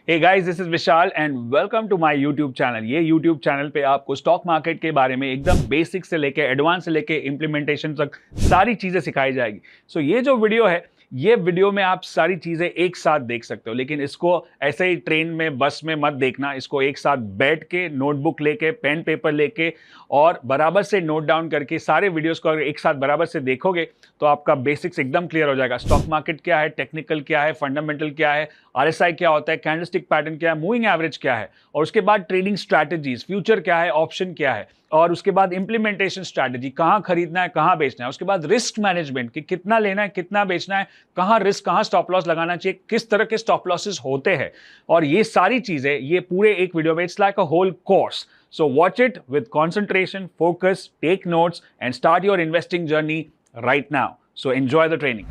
Hey guys, this is Vishal and welcome to my YouTube channel. ये YouTube channel पे आपको stock market के बारे में एकदम बेसिक से लेके एडवांस से लेके इम्प्लीमेंटेशन तक सारी चीजें सिखाई जाएगी। सो ये जो वीडियो है, ये वीडियो में आप सारी चीजें एक साथ देख सकते हो, लेकिन इसको ऐसे ही ट्रेन में बस में मत देखना। इसको एक साथ बैठ के नोटबुक लेके पेन पेपर लेके और बराबर से नोट डाउन करके सारे वीडियोस को अगर एक साथ बराबर से देखोगे तो आपका बेसिक्स एकदम क्लियर हो जाएगा। स्टॉक मार्केट क्या है, टेक्निकल क्या है, फंडामेंटल क्या है, आरएसआई क्या होता है, कैंडलस्टिक पैटर्न क्या है, मूविंग एवरेज क्या है, और उसके बाद ट्रेडिंग स्ट्रैटेजीज, फ्यूचर क्या है, ऑप्शन क्या है, और उसके बाद इंप्लीमेंटेशन स्ट्रैटेजी, कहां खरीदना है, कहां बेचना है, उसके बाद रिस्क मैनेजमेंट कि कितना लेना है, कितना बेचना है, कहां रिस्क, कहां स्टॉप लॉस लगाना चाहिए, किस तरह के स्टॉप लॉसेस होते हैं, और ये सारी चीजें ये पूरे एक वीडियो में, it's like a whole course. So watch it with concentration, focus, take notes and start your investing journey right now. So enjoy the training.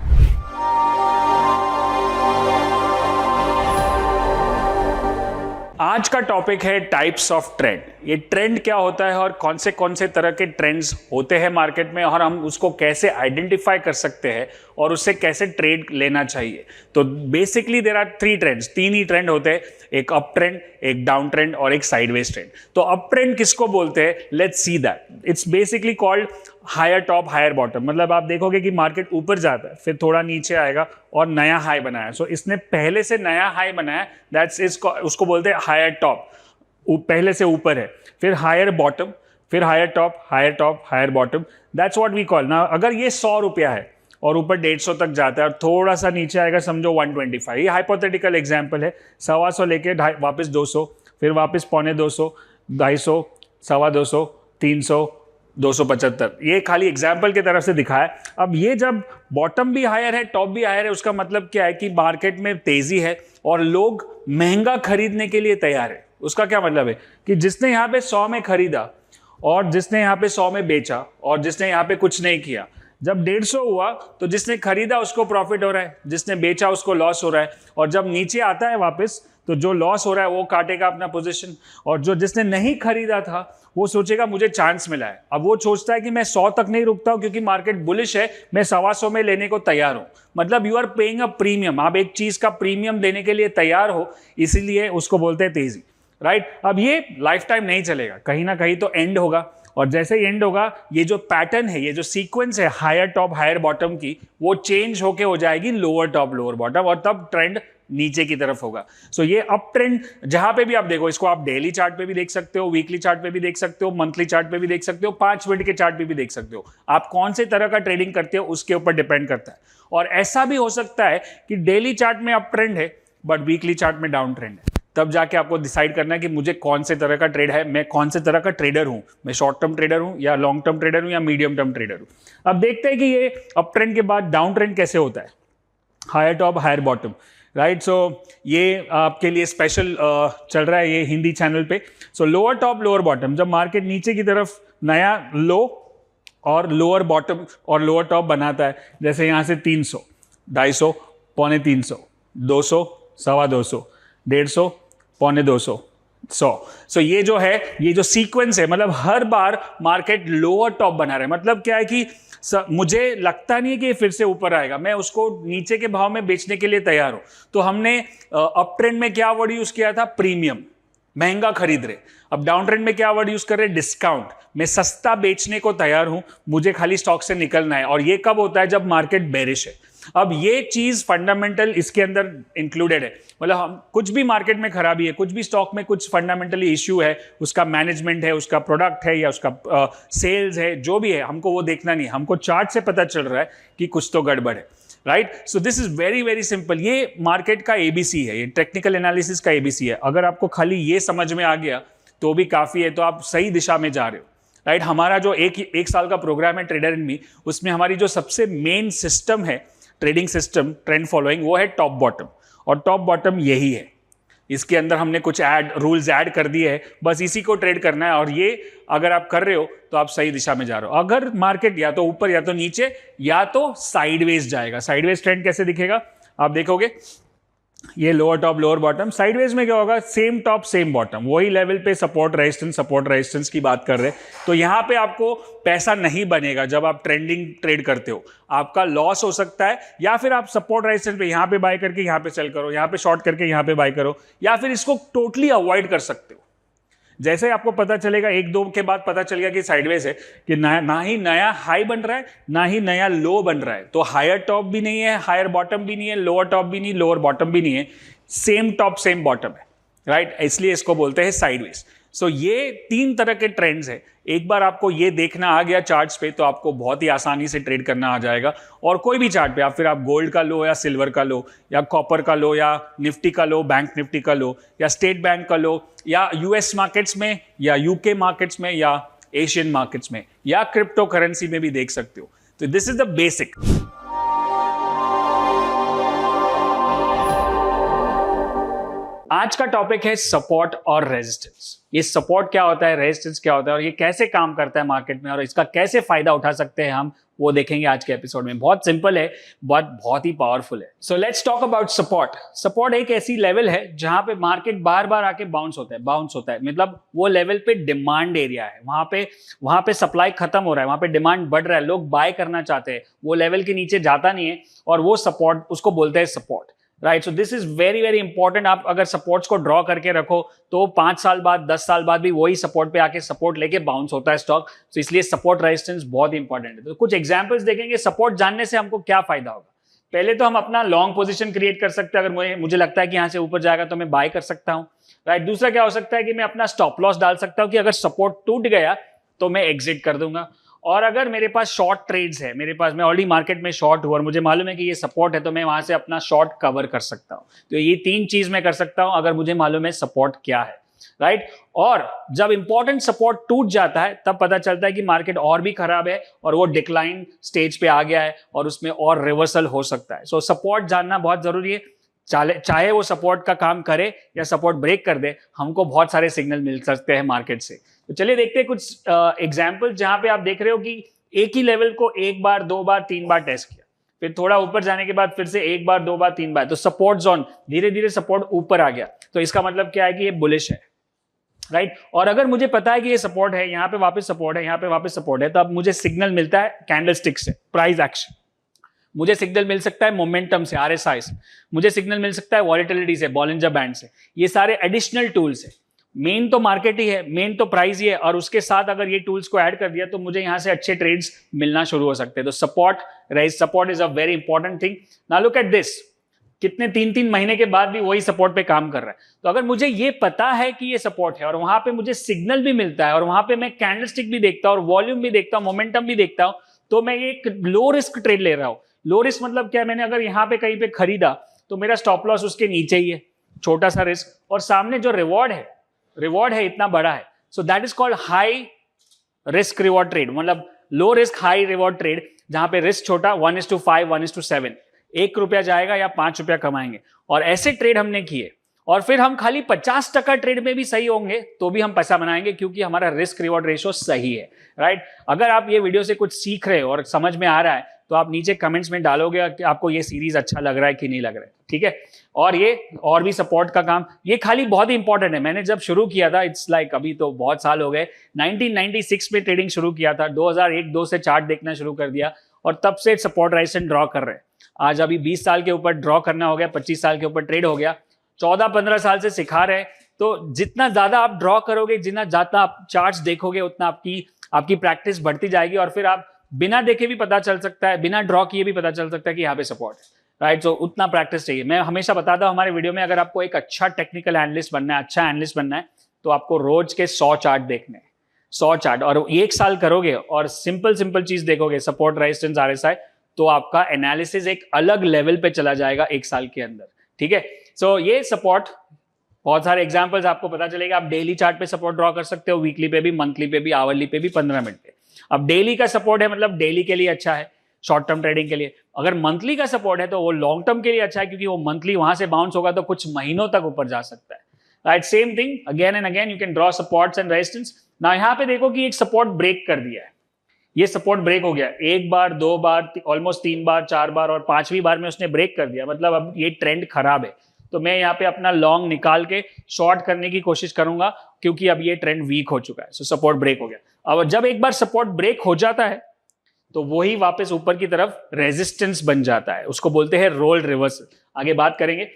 आज का टॉपिक है टाइप्स ऑफ ट्रेंड। ये ट्रेंड क्या होता है और कौन से तरह के ट्रेंड्स होते हैं मार्केट में, और हम उसको कैसे आइडेंटिफाई कर सकते हैं और उससे कैसे ट्रेड लेना चाहिए। तो basically there are three trends, तीन ही ट्रेंड होते हैं, एक अप ट्रेंड, एक डाउन ट्रेंड और एक साइडवेज ट्रेंड। तो अप ट्रेंड किसको बोलते हैं, let's see that. It's basically called higher top higher bottom. मतलब आप देखोगे कि मार्केट ऊपर जाता है, फिर थोड़ा नीचे आएगा और नया हाई बनाया। सो इसने पहले से नया हाई बनाया, दैट्स उसको बोलते हैं हायर टॉप, पहले से ऊपर है, फिर हायर बॉटम, फिर higher top, higher bottom, that's what we call. ना अगर ये 100 रुपया है और ऊपर 150 तक जाता है और थोड़ा सा नीचे आएगा, समझो 125, ये हाइपोथेटिकल एग्जांपल है। 125 लेके वापस 200, फिर वापस 250, 250, 225, 300, 275, ये खाली एग्जाम्पल की तरफ से दिखाया। अब ये जब बॉटम भी हायर है, टॉप भी हायर है, उसका मतलब क्या है कि मार्केट में तेजी है और लोग महंगा खरीदने के लिए तैयार है। उसका क्या मतलब है कि जिसने यहाँ पे 100 में खरीदा और जिसने यहाँ पे 100 में बेचा और जिसने यहाँ पे कुछ नहीं किया, जब 150 हुआ तो जिसने खरीदा उसको प्रॉफिट हो रहा है, जिसने बेचा उसको लॉस हो रहा है, और जब नीचे आता है वापस तो जो लॉस हो रहा है वो काटेगा अपना पोजीशन, और जो जिसने नहीं खरीदा था वो सोचेगा मुझे चांस मिला है। अब वो सोचता है कि मैं 100 तक नहीं रुकता हूं क्योंकि मार्केट बुलिश है, मैं 125 में लेने को तैयार हूं। मतलब you are paying a premium, आप एक चीज का प्रीमियम देने के लिए तैयार हो, इसीलिए उसको बोलते हैं तेजी, राइट। अब ये लाइफ टाइम नहीं चलेगा, कहीं ना कहीं तो एंड होगा, और जैसे ही एंड होगा ये जो पैटर्न है, ये जो सीक्वेंस है हायर टॉप हायर बॉटम की, वो चेंज होके हो जाएगी लोअर टॉप लोअर बॉटम, और तब ट्रेंड नीचे की तरफ होगा। सो ये अप ट्रेंड जहां पे भी आप देखो, इसको आप डेली चार्ट पे भी देख सकते हो, वीकली चार्ट पे भी देख सकते हो, मंथली चार्ट पे भी देख सकते हो, 5 मिनट के चार्ट पे भी देख सकते हो। आप कौन से तरह का ट्रेडिंग करते हो उसके ऊपर डिपेंड करता है। और ऐसा भी हो सकता है कि डेली चार्ट में अप ट्रेंड है बट वीकली चार्ट में डाउन ट्रेंड है। तब जाके आपको डिसाइड करना है कि मुझे कौन से तरह का ट्रेड है, मैं कौन से तरह का ट्रेडर हूं, मैं शॉर्ट टर्म ट्रेडर हूं या लॉन्ग टर्म ट्रेडर हूं या मीडियम टर्म ट्रेडर हूं। अब देखते हैं कि ये अप ट्रेंड के बाद डाउन ट्रेंड कैसे होता है, higher top higher bottom, right. So ये आपके लिए स्पेशल चल रहा है ये हिंदी चैनल पे। सो लोअर टॉप लोअर बॉटम, जब मार्केट नीचे की तरफ नया लो और लोअर बॉटम और लोअर टॉप बनाता है, जैसे यहां से 300, 250, 350, 200, 225, 150, 250, 100। सो ये जो है, ये जो सीक्वेंस है, मतलब हर बार मार्केट लोअर टॉप बना रहा है। मतलब क्या है कि मुझे लगता नहीं है कि ये फिर से ऊपर आएगा, मैं उसको नीचे के भाव में बेचने के लिए तैयार हूं। तो हमने अप ट्रेंड में क्या वर्ड यूज किया था, प्रीमियम, महंगा खरीद रहे। अब डाउन ट्रेंड में क्या वर्ड यूज कर रहे, डिस्काउंट, मैं सस्ता बेचने को तैयार हूं, मुझे खाली स्टॉक से निकलना है। और ये कब होता है, जब मार्केट बेरिश है। अब ये चीज फंडामेंटल इसके अंदर इंक्लूडेड है। मतलब हम कुछ भी मार्केट में खराबी है, कुछ भी स्टॉक में कुछ फंडामेंटली इश्यू है, उसका मैनेजमेंट है, उसका प्रोडक्ट है या उसका सेल्स है, जो भी है, हमको वो देखना नहीं, हमको चार्ट से पता चल रहा है कि कुछ तो गड़बड़ है, right. So this is very very simple. ये मार्केट का एबीसी है, ये टेक्निकल एनालिसिस का एबीसी है। अगर आपको खाली ये समझ में आ गया तो भी काफी है, तो आप सही दिशा में जा रहे हो, राइट। हमारा जो एक साल का प्रोग्राम है ट्रेडर एंड मी, उसमें हमारी जो सबसे मेन सिस्टम है ट्रेडिंग सिस्टम, ट्रेंड फॉलोइंग, वो है टॉप बॉटम। और टॉप बॉटम यही है, इसके अंदर हमने कुछ रूल्स ऐड कर दिए हैं, बस इसी को ट्रेड करना है। और ये अगर आप कर रहे हो तो आप सही दिशा में जा रहे हो। अगर मार्केट या तो ऊपर या तो नीचे या तो साइडवेज जाएगा, साइडवेज ट्रेंड कैसे दिखेगा आप देखोगे, ये lower top lower bottom. Sideways में क्या होगा, सेम टॉप सेम बॉटम, वही लेवल पे सपोर्ट रेजिस्टेंस की बात कर रहे हैं। तो यहां पे आपको पैसा नहीं बनेगा जब आप ट्रेंडिंग ट्रेड करते हो, आपका लॉस हो सकता है। या फिर आप सपोर्ट रेजिस्टेंस पे यहां पे बाय करके यहां पे सेल करो, यहां पे शॉर्ट करके यहां पे बाय करो, या फिर इसको टोटली अवॉइड कर सकते हो। जैसे आपको पता चलेगा, एक दो के बाद पता चल गया कि साइडवेज है, कि ना ही नया हाई बन रहा है ना ही नया लो बन रहा है, तो हायर टॉप भी नहीं है, हायर बॉटम भी नहीं है, लोअर टॉप भी नहीं, लोअर बॉटम भी नहीं है, सेम टॉप सेम बॉटम है, राइट। इसलिए इसको बोलते हैं साइडवेज। सो ये तीन तरह के ट्रेंड्स है। एक बार आपको ये देखना आ गया चार्ट्स पे, तो आपको बहुत ही आसानी से ट्रेड करना आ जाएगा। और कोई भी चार्ट पे आप गोल्ड का लो या सिल्वर का लो या कॉपर का लो या निफ्टी का लो, बैंक निफ्टी का लो या स्टेट बैंक का लो या यूएस मार्केट्स में या यूके मार्केट्स में या एशियन मार्केट्स में या क्रिप्टो करेंसी में भी देख सकते हो। तो दिस इज द बेसिक। आज का टॉपिक है सपोर्ट और रेजिस्टेंस। ये सपोर्ट क्या होता है, रेजिस्टेंस क्या होता है, और ये कैसे काम करता है मार्केट में, और इसका कैसे फायदा उठा सकते हैं हम, वो देखेंगे आज के एपिसोड में। बहुत सिंपल है बट बहुत ही पावरफुल है। सो let's talk about support. Support एक ऐसी लेवल है जहां पे मार्केट बार बार आके बाउंस होता है। मतलब वो लेवल पे डिमांड एरिया है, वहां पे सप्लाई खत्म हो रहा है, वहां पे डिमांड बढ़ रहा है, लोग बाय करना चाहते हैं, वो लेवल के नीचे जाता नहीं है, और वो सपोर्ट, उसको बोलते हैं support, right. So this is very very important. आप अगर सपोर्ट्स को ड्रॉ करके रखो तो 5 साल बाद 10 साल बाद भी वही सपोर्ट पे आके सपोर्ट लेके बाउंस होता है स्टॉक। तो इसलिए सपोर्ट रेजिस्टेंस बहुत इंपॉर्टेंट है। तो कुछ एग्जांपल्स देखेंगे सपोर्ट जानने से हमको क्या फायदा होगा। पहले तो हम अपना लॉन्ग पोजीशन क्रिएट कर सकते हैं। अगर मुझे लगता है कि यहां से ऊपर जाएगा तो मैं बाय कर सकता हूं, राइट। दूसरा क्या हो सकता है कि मैं अपना स्टॉप लॉस डाल सकता हूं कि अगर सपोर्ट टूट गया तो मैं एग्जिट कर दूंगा। और अगर मेरे पास शॉर्ट ट्रेड्स है, मैं ऑलरेडी मार्केट में शॉर्ट हूं और मुझे मालूम है कि ये सपोर्ट है, तो मैं वहां से अपना शॉर्ट कवर कर सकता हूं। तो ये 3 चीज मैं कर सकता हूं अगर मुझे मालूम है सपोर्ट क्या है, राइट। और जब इंपॉर्टेंट सपोर्ट टूट जाता है तब पता चलता है कि मार्केट और भी खराब है और वो डिक्लाइन स्टेज पे आ गया है और उसमें और रिवर्सल हो सकता है। सो सपोर्ट जानना बहुत जरूरी है। चाहे वो सपोर्ट का काम करे या सपोर्ट ब्रेक कर दे, हमको बहुत सारे सिग्नल मिल सकते हैं मार्केट से। तो चलिए देखते हैं कुछ एग्जांपल जहां पे आप देख रहे हो कि एक ही लेवल को 1 बार 2 बार 3 बार टेस्ट किया, फिर थोड़ा ऊपर जाने के बाद फिर से 1 बार 2 बार 3 बार, तो सपोर्ट जोन धीरे धीरे सपोर्ट ऊपर आ गया। तो इसका मतलब क्या है कि ये बुलिश है, राइट। और अगर मुझे पता है कि ये सपोर्ट है, यहाँ पे वापस सपोर्ट है, यहाँ पे वापस सपोर्ट है, तो अब मुझे सिग्नल मिलता है कैंडलस्टिक से, प्राइस एक्शन। मुझे सिग्नल मिल सकता है मोमेंटम से, आरएसआई से, मुझे सिग्नल मिल सकता है वॉलेटिलिटी से, बॉलिंजर बैंड से। ये सारे एडिशनल टूल्स है। मेन तो मार्केट ही है, मेन तो प्राइस ही है, और उसके साथ अगर ये टूल्स को ऐड कर दिया तो मुझे यहां से अच्छे ट्रेड्स मिलना शुरू हो सकते हैं। तो support is a very important thing. Now look at this, कितने 3-3 महीने के बाद भी वही सपोर्ट पे काम कर रहा है। तो अगर मुझे ये पता है कि ये सपोर्ट है और वहां पे मुझे सिग्नल भी मिलता है और वहां पे मैं कैंडलस्टिक भी देखता हूं और वॉल्यूम भी देखता हूं, मोमेंटम भी देखता हूं, तो मैं एक लो रिस्क ट्रेड ले रहा हूं। लो रिस्क मतलब क्या, मैंने अगर यहाँ पे कहीं पे खरीदा तो मेरा स्टॉप लॉस उसके नीचे ही है, छोटा सा रिस्क, और सामने जो रिवॉर्ड है इतना बड़ा है। So that is called high risk reward trade, मतलब low risk high reward trade, जहां पे रिस्क छोटा, 1:5 1:7, 1 रुपया जाएगा या 5 रुपया कमाएंगे। और ऐसे ट्रेड हमने किए, और फिर हम खाली 50% ट्रेड में भी सही होंगे तो भी हम पैसा बनाएंगे, क्योंकि हमारा रिस्क रिवॉर्ड रेशियो सही है, राइट। अगर आप ये वीडियो से कुछ सीख रहे हो और समझ में आ रहा है तो आप नीचे कमेंट्स में डालोगे कि आपको ये सीरीज अच्छा लग रहा है कि नहीं लग रहा है, ठीक है। और ये और भी सपोर्ट का काम, ये खाली बहुत ही इंपॉर्टेंट है। मैंने जब शुरू किया था, इट्स लाइक अभी तो बहुत साल हो गए, 1996 में ट्रेडिंग शुरू किया था, 2001-2 से चार्ट देखना शुरू कर दिया और तब से सपोर्ट रेजिस्टेंस ड्रॉ कर रहे हैं। आज अभी 20 साल के ऊपर ड्रॉ करना हो गया, 25 साल के ऊपर ट्रेड हो गया, 14-15 साल से सिखा रहे हैं। तो जितना ज्यादा आप ड्रॉ करोगे, जितना ज्यादा आप चार्ट्स देखोगे, उतना आपकी प्रैक्टिस बढ़ती जाएगी, और फिर आप बिना देखे भी पता चल सकता है, बिना ड्रॉ किए भी पता चल सकता है कि यहाँ पे सपोर्ट है, राइट। सो उतना प्रैक्टिस चाहिए। मैं हमेशा बताता हूँ हमारे वीडियो में, अगर आपको एक अच्छा टेक्निकल एनालिस्ट बनना है, अच्छा एनालिस्ट बनना है, तो आपको रोज के 100 चार्ट देखने हैं, 100 चार्ट, और 1 साल करोगे और सिंपल चीज देखोगे, सपोर्ट रेजिस्टेंस आरएसआई, तो आपका एनालिसिस एक अलग लेवल पे चला जाएगा 1 साल के अंदर, ठीक है। सो ये सपोर्ट, बहुत सारे एग्जांपल्स आपको पता चलेगा। आप डेली चार्ट पे सपोर्ट ड्रॉ कर सकते हो, वीकली पे भी, मंथली पे भी, आवरली पे भी, 15 मिनट पे। अब डेली का सपोर्ट है, मतलब डेली के लिए अच्छा है, शॉर्ट टर्म ट्रेडिंग के लिए। अगर मंथली का सपोर्ट है तो वो लॉन्ग टर्म के लिए अच्छा है, क्योंकि वो मंथली वहां से बाउंस होगा तो कुछ महीनों तक ऊपर जा सकता है, right. Same thing again and again, you can draw supports and resistance. ना यहाँ पे देखो कि एक सपोर्ट ब्रेक कर दिया है, ये सपोर्ट ब्रेक हो गया 1 बार 2 बार, ऑलमोस्ट 3 बार 4 बार, और 5वीं बार में उसने ब्रेक कर दिया, मतलब अब ये ट्रेंड खराब है। तो मैं यहाँ पे अपना लॉन्ग निकाल के शॉर्ट करने की कोशिश करूंगा, क्योंकि अब ये ट्रेंड वीक हो चुका है। सो सपोर्ट ब्रेक हो गया। अब जब एक बार सपोर्ट ब्रेक हो जाता है तो वही वापस ऊपर की तरफ रेजिस्टेंस बन जाता है, उसको बोलते हैं रोल रिवर्सल। आगे बात करेंगे।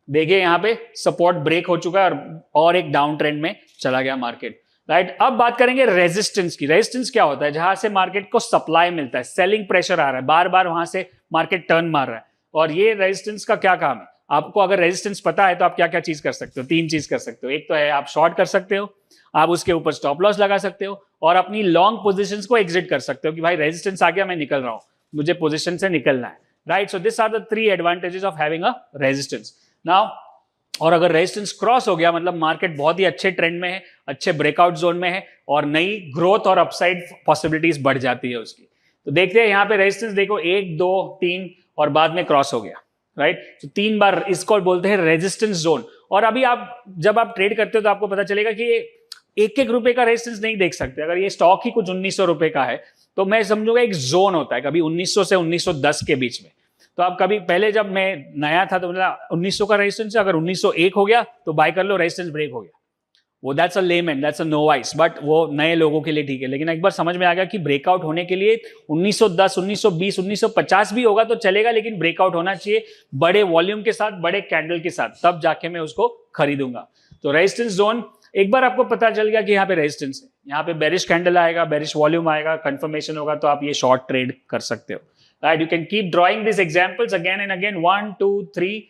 देखिए यहाँ पे सपोर्ट ब्रेक हो चुका है और एक डाउन ट्रेंड में चला गया मार्केट, राइट। अब बात करेंगे रेजिस्टेंस की। रेजिस्टेंस क्या होता है? जहां से मार्केट को सप्लाई मिलता है, सेलिंग प्रेशर आ रहा है, बार बार वहां से मार्केट टर्न मार रहा है। और ये रेजिस्टेंस का क्या काम है? आपको अगर रेजिस्टेंस पता है तो आप क्या क्या चीज कर सकते हो? 3 चीज कर सकते हो। एक तो है आप शॉर्ट कर सकते हो, आप उसके ऊपर स्टॉप लॉस लगा सकते हो, और अपनी लॉन्ग पोजीशंस को एग्जिट कर सकते हो कि भाई रेजिस्टेंस आ गया, मैं निकल रहा हूं, मुझे पोजीशन से निकलना है, right. So this are the 3 advantages of having a resistance. Now, और अगर रेजिस्टेंस क्रॉस हो गया मतलब मार्केट बहुत ही अच्छे ट्रेंड में है, अच्छे ब्रेकआउट जोन में है, और नई ग्रोथ और अपसाइड पॉसिबिलिटीज बढ़ जाती है उसकी। तो देखते हैं यहाँ पे रेजिस्टेंस देखो 1 2 3 और बाद में क्रॉस हो गया, राइट। तो 3 बार इसको बोलते हैं रेजिस्टेंस जोन। और अभी आप जब आप ट्रेड करते हो तो आपको पता चलेगा कि एक एक रुपए का रेजिस्टेंस नहीं देख सकते। अगर ये स्टॉक ही कुछ 1900 रुपए का है तो मैं समझूंगा एक जोन होता है, कभी 1900 से 1910 के बीच में। तो आप कभी पहले जब मैं नया था तो मतलब 1900 का रेजिस्टेंस, अगर 1901 हो गया तो बाय कर लो, रेजिस्टेंस ब्रेक हो गया। वो that's a layman, that's a novice, but वो नए लोगों के लिए ठीक है। लेकिन एक बार समझ में आ गया कि ब्रेकआउट होने के लिए 1910, 1920, 1950 भी होगा तो चलेगा, लेकिन ब्रेकआउट होना चाहिए बड़े वॉल्यूम के साथ, बड़े कैंडल के साथ, तब जाके मैं उसको खरीदूंगा। तो रेजिस्टेंस जोन एक बार आपको पता चल गया कि यहाँ पे रेजिस्टेंस है, यहाँ पे बेरिश कैंडल आएगा, बेरिश वॉल्यूम आएगा, कंफर्मेशन होगा, तो आप ये शॉर्ट ट्रेड कर सकते हो, right. You can keep drawing this examples again and again, 1 2 3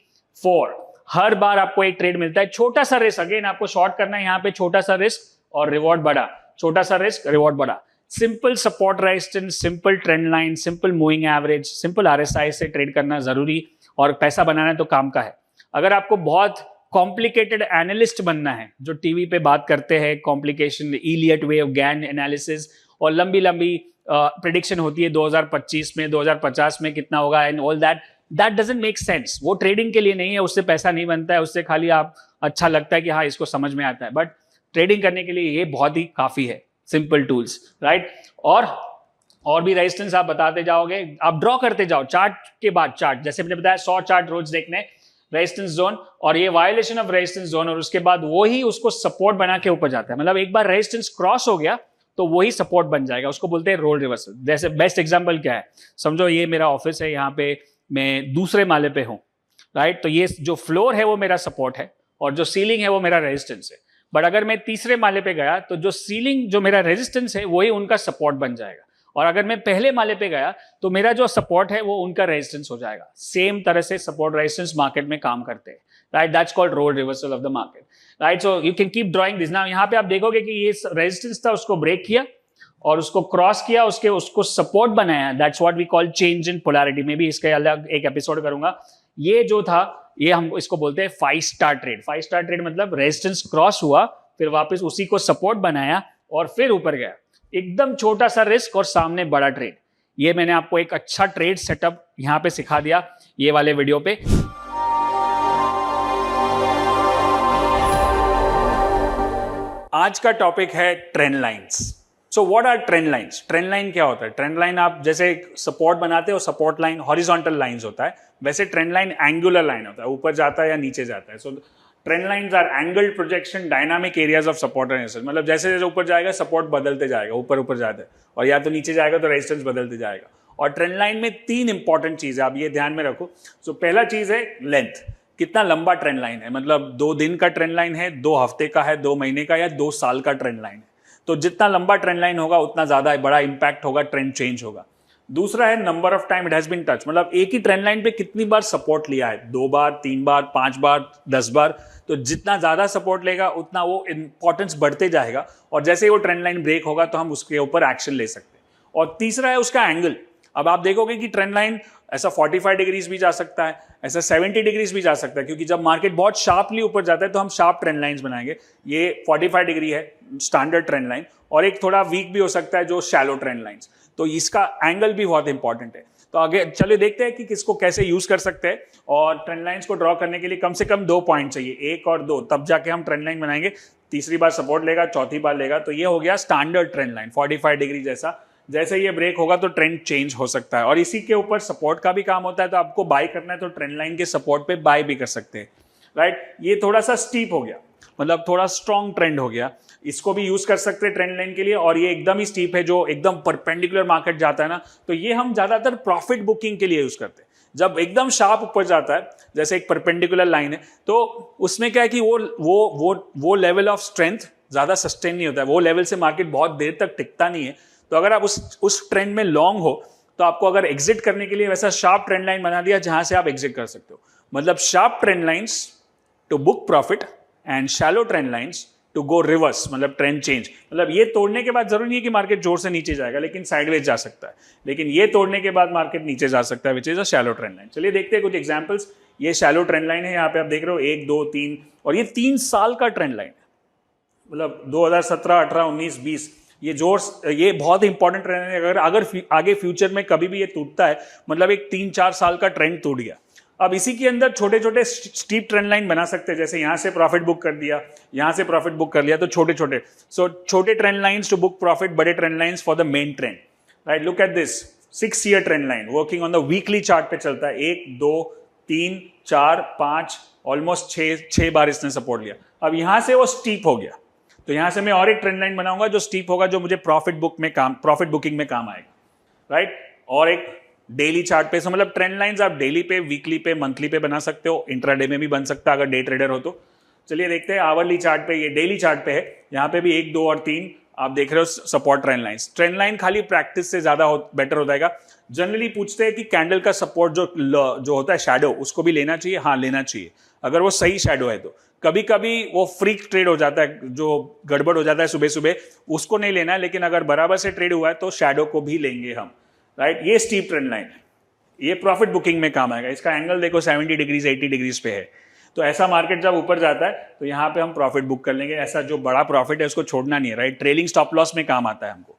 4। हर बार आपको एक ट्रेड मिलता है, छोटा सा रिस्क, अगेन आपको शॉर्ट करना है, यहाँ पे छोटा सा रिस्क और रिवॉर्ड बड़ा, छोटा सा रिस्क रिवॉर्ड बड़ा। Simple support resistance, simple trend line, simple moving average, simple RSI से ट्रेड करना जरूरी, और पैसा बनाना तो काम का है। अगर आपको बहुत कॉम्प्लिकेटेड एनालिस्ट बनना है, जो टीवी पे बात करते हैं complication, Elliott wave, Gann analysis, और लंबी लंबी प्रेडिक्शन होती है 2025 में, 2050 में कितना होगा and all that doesn't make sense. वो ट्रेडिंग के लिए नहीं है, उससे पैसा नहीं बनता है, उससे खाली आप अच्छा लगता है कि हाँ इसको समझ में आता है, बट ट्रेडिंग करने के लिए ये बहुत ही काफी है, सिंपल टूल्स, राइट। और भी रेजिस्टेंस आप बताते जाओगे, आप ड्रॉ करते जाओ चार्ट के बाद चार्ट, जैसे मैंने बताया 100 चार्ट रोज देखने, रेजिस्टेंस जोन, और ये वायलेशन ऑफ रेजिस्टेंस जोन, और उसके बाद वो ही उसको सपोर्ट बना के ऊपर जाता है। मतलब एक बार रेजिस्टेंस क्रॉस हो गया तो वही सपोर्ट बन जाएगा, उसको बोलते हैं रोल रिवर्सल। जैसे बेस्ट एग्जांपल क्या है, समझो ये मेरा ऑफिस है, यहाँ पे मैं दूसरे माले पे हूँ, राइट। तो ये जो फ्लोर है वो मेरा सपोर्ट है और जो सीलिंग है वो मेरा रेजिस्टेंस है। बट अगर मैं तीसरे माले पे गया तो जो सीलिंग, जो मेरा रेजिस्टेंस है वही उनका सपोर्ट बन जाएगा, और अगर मैं पहले माले पे गया तो मेरा जो सपोर्ट है वो उनका रेजिस्टेंस हो जाएगा। सेम तरह से सपोर्ट रेजिस्टेंस मार्केट में काम करते हैं, right. That's called role reversal of the market, right. So you can keep drawing this. Now यहाँ पे आप देखोगे कि ये रेजिस्टेंस था, उसको ब्रेक किया और उसको क्रॉस किया, उसको सपोर्ट बनाया। That's what we call change in polarity. में भी इसके अलग एक एपिसोड करूंगा। ये जो था, ये हम इसको बोलते हैं 5 स्टार ट्रेड। 5 स्टार ट्रेड मतलब रेजिस्टेंस क्रॉस हुआ, फिर वापस उसी को सपोर्ट बनाया और फिर ऊपर गया। एकदम छोटा सा रिस्क और सामने बड़ा ट्रेड। ये मैंने आपको एक अच्छा ट्रेड सेटअप यहां पे सिखा दिया ये वाले वीडियो पे। आज का टॉपिक है trend lines. So what are trend lines? Trend line क्या होता है? ट्रेंड लाइन आप जैसे सपोर्ट बनाते हो, सपोर्ट लाइन हॉरिजॉन्टल लाइंस होता है, वैसे ट्रेंड लाइन एंगुलर लाइन होता है, ऊपर जाता है या नीचे जाता है। So trend lines are angled projection dynamic areas of support and resistance. मतलब जैसे जैसे ऊपर जाएगा सपोर्ट बदलते जाएगा, ऊपर ऊपर जाता है, और या तो नीचे जाएगा तो रेजिस्टेंस बदलते जाएगा। और ट्रेंड लाइन में 3 इंपॉर्टेंट चीज है, आप ये ध्यान में रखो। सो पहला चीज है लेंथ, कितना लंबा ट्रेंड लाइन है। मतलब 2 दिन का ट्रेंड लाइन है, 2 हफ्ते का है, 2 महीने का या 2 साल का ट्रेंड लाइन है। तो जितना लंबा ट्रेंड लाइन होगा उतना ज्यादा बड़ा इंपैक्ट होगा, ट्रेंड चेंज होगा। दूसरा है number of time it has been touch. मतलब एक ही ट्रेंड लाइन पे कितनी बार सपोर्ट लिया है, 2 बार, 3 बार, 5 बार, 10 बार। तो जितना ज्यादा सपोर्ट लेगा उतना वो इंपॉर्टेंस बढ़ते जाएगा, और जैसे ही वो ट्रेंड लाइन ब्रेक होगा तो हम उसके ऊपर एक्शन ले सकते हैं। और तीसरा है उसका एंगल। अब आप देखोगे कि ट्रेंड लाइन ऐसा 45 डिग्रीज भी जा सकता है, ऐसा 70 डिग्रीज भी जा सकता है, क्योंकि जब मार्केट बहुत शार्पली ऊपर जाता है तो हम शार्प ट्रेंड लाइंस बनाएंगे। ये 45 डिग्री है स्टैंडर्ड ट्रेंड लाइन, और एक थोड़ा वीक भी हो सकता है जो शैलो ट्रेंड लाइंस। तो इसका एंगल भी बहुत इंपॉर्टेंट है। तो आगे चलिए देखते हैं कि किसको कैसे यूज कर सकते हैं। और ट्रेंड लाइंस को ड्रॉ करने के लिए कम से कम 2 पॉइंट चाहिए, 1 और 2, तब जाके हम ट्रेंड लाइन बनाएंगे। तीसरी बार सपोर्ट लेगा, चौथी बार लेगा, तो ये हो गया स्टैंडर्ड ट्रेंड लाइन 45 डिग्री जैसा। जैसे ये ब्रेक होगा तो ट्रेंड चेंज हो सकता है, और इसी के ऊपर सपोर्ट का भी काम होता है। तो आपको बाय करना है तो ट्रेंड लाइन के सपोर्ट पे बाय भी कर सकते हैं। राइट। ये थोड़ा सा स्टीप हो गया, मतलब थोड़ा स्ट्रॉन्ग ट्रेंड हो गया, इसको भी यूज कर सकते हैं ट्रेंड लाइन के लिए। और ये एकदम ही स्टीप है जो एकदम परपेंडिकुलर मार्केट जाता है ना, तो ये हम ज्यादातर प्रॉफिट बुकिंग के लिए यूज करते हैं। जब एकदम शार्प ऊपर जाता है, जैसे एक परपेंडिकुलर लाइन है, तो उसमें क्या है कि वो लेवल ऑफ स्ट्रेंथ ज्यादा सस्टेन नहीं होता है, वो लेवल से मार्केट बहुत देर तक टिकता नहीं है। तो अगर आप उस ट्रेंड में लॉन्ग हो, तो आपको अगर एग्जिट करने के लिए वैसा शार्प ट्रेंड लाइन बना दिया जहां से आप एग्जिट कर सकते हो। मतलब sharp trend lines to book profit and shallow trend lines to go reverse, मतलब ट्रेंड चेंज। मतलब ये तोड़ने के बाद जरूरी नहीं है कि मार्केट जोर से नीचे जाएगा, लेकिन साइडवेज जा सकता है। लेकिन ये तोड़ने के बाद मार्केट नीचे जा सकता है, विच is a shallow trend line. चलिए देखते हैं कुछ एग्जांपल्स। ये शैलो ट्रेंड लाइन है, यहाँ पे आप देख रहे हो 1 2 3, और ये 3 साल का ट्रेंड लाइन है, मतलब 2017 18 19 20। ये बहुत इंपॉर्टेंट ट्रेंड है। अगर आगे फ्यूचर में कभी भी ये टूटता है, मतलब एक 3-4 साल का ट्रेंड टूट गया। अब इसी के अंदर छोटे छोटे स्टीप ट्रेंड लाइन बना सकते हैं, जैसे यहां से प्रॉफिट बुक कर दिया, यहां से प्रॉफिट बुक कर लिया, तो छोटे छोटे छोटे trend lines to book profit, बड़े trend lines for the main trend, right. Look at this 6 year trend line working on the weekly chart पे चलता है। 1 2 3 4 5 ऑलमोस्ट 6 बार इसने सपोर्ट लिया। अब यहां से वो स्टीप हो गया, तो यहां से मैं और एक ट्रेंड लाइन बनाऊंगा जो स्टीप होगा, जो मुझे प्रॉफिट बुकिंग में काम आएगा, राइट। और एक डेली चार्ट पे, मतलब ट्रेंड लाइंस आप डेली पे, वीकली पे, मंथली पे बना सकते हो, इंट्राडे में भी बन सकता है अगर डे ट्रेडर हो तो। चलिए देखते हैं आवरली चार्ट पे, ये डेली चार्ट पे है, यहाँ पे भी 1 2 और 3 आप देख रहे हो support trend lines. Trend line खाली प्रैक्टिस से ज्यादा बेटर हो जाएगा। जनरली पूछते हैं कि कैंडल का सपोर्ट जो होता है शैडो, उसको भी लेना चाहिए। हाँ, लेना चाहिए अगर वो सही शैडो है तो। कभी कभी वो फ्रीक ट्रेड हो जाता है, जो गड़बड़ हो जाता है सुबह सुबह, उसको नहीं लेना है। लेकिन अगर बराबर से ट्रेड हुआ है तो शैडो को भी लेंगे हम, राइट। ये स्टीप ट्रेंड लाइन है, ये प्रॉफिट बुकिंग में काम आएगा। इसका एंगल देखो 70 डिग्रीज 80 डिग्रीज पे है। तो ऐसा मार्केट जब ऊपर जाता है तो यहाँ पे हम प्रॉफिट बुक कर लेंगे। ऐसा जो बड़ा प्रॉफिट है उसको छोड़ना नहीं है, राइट। ट्रेलिंग स्टॉप लॉस में काम आता है हमको।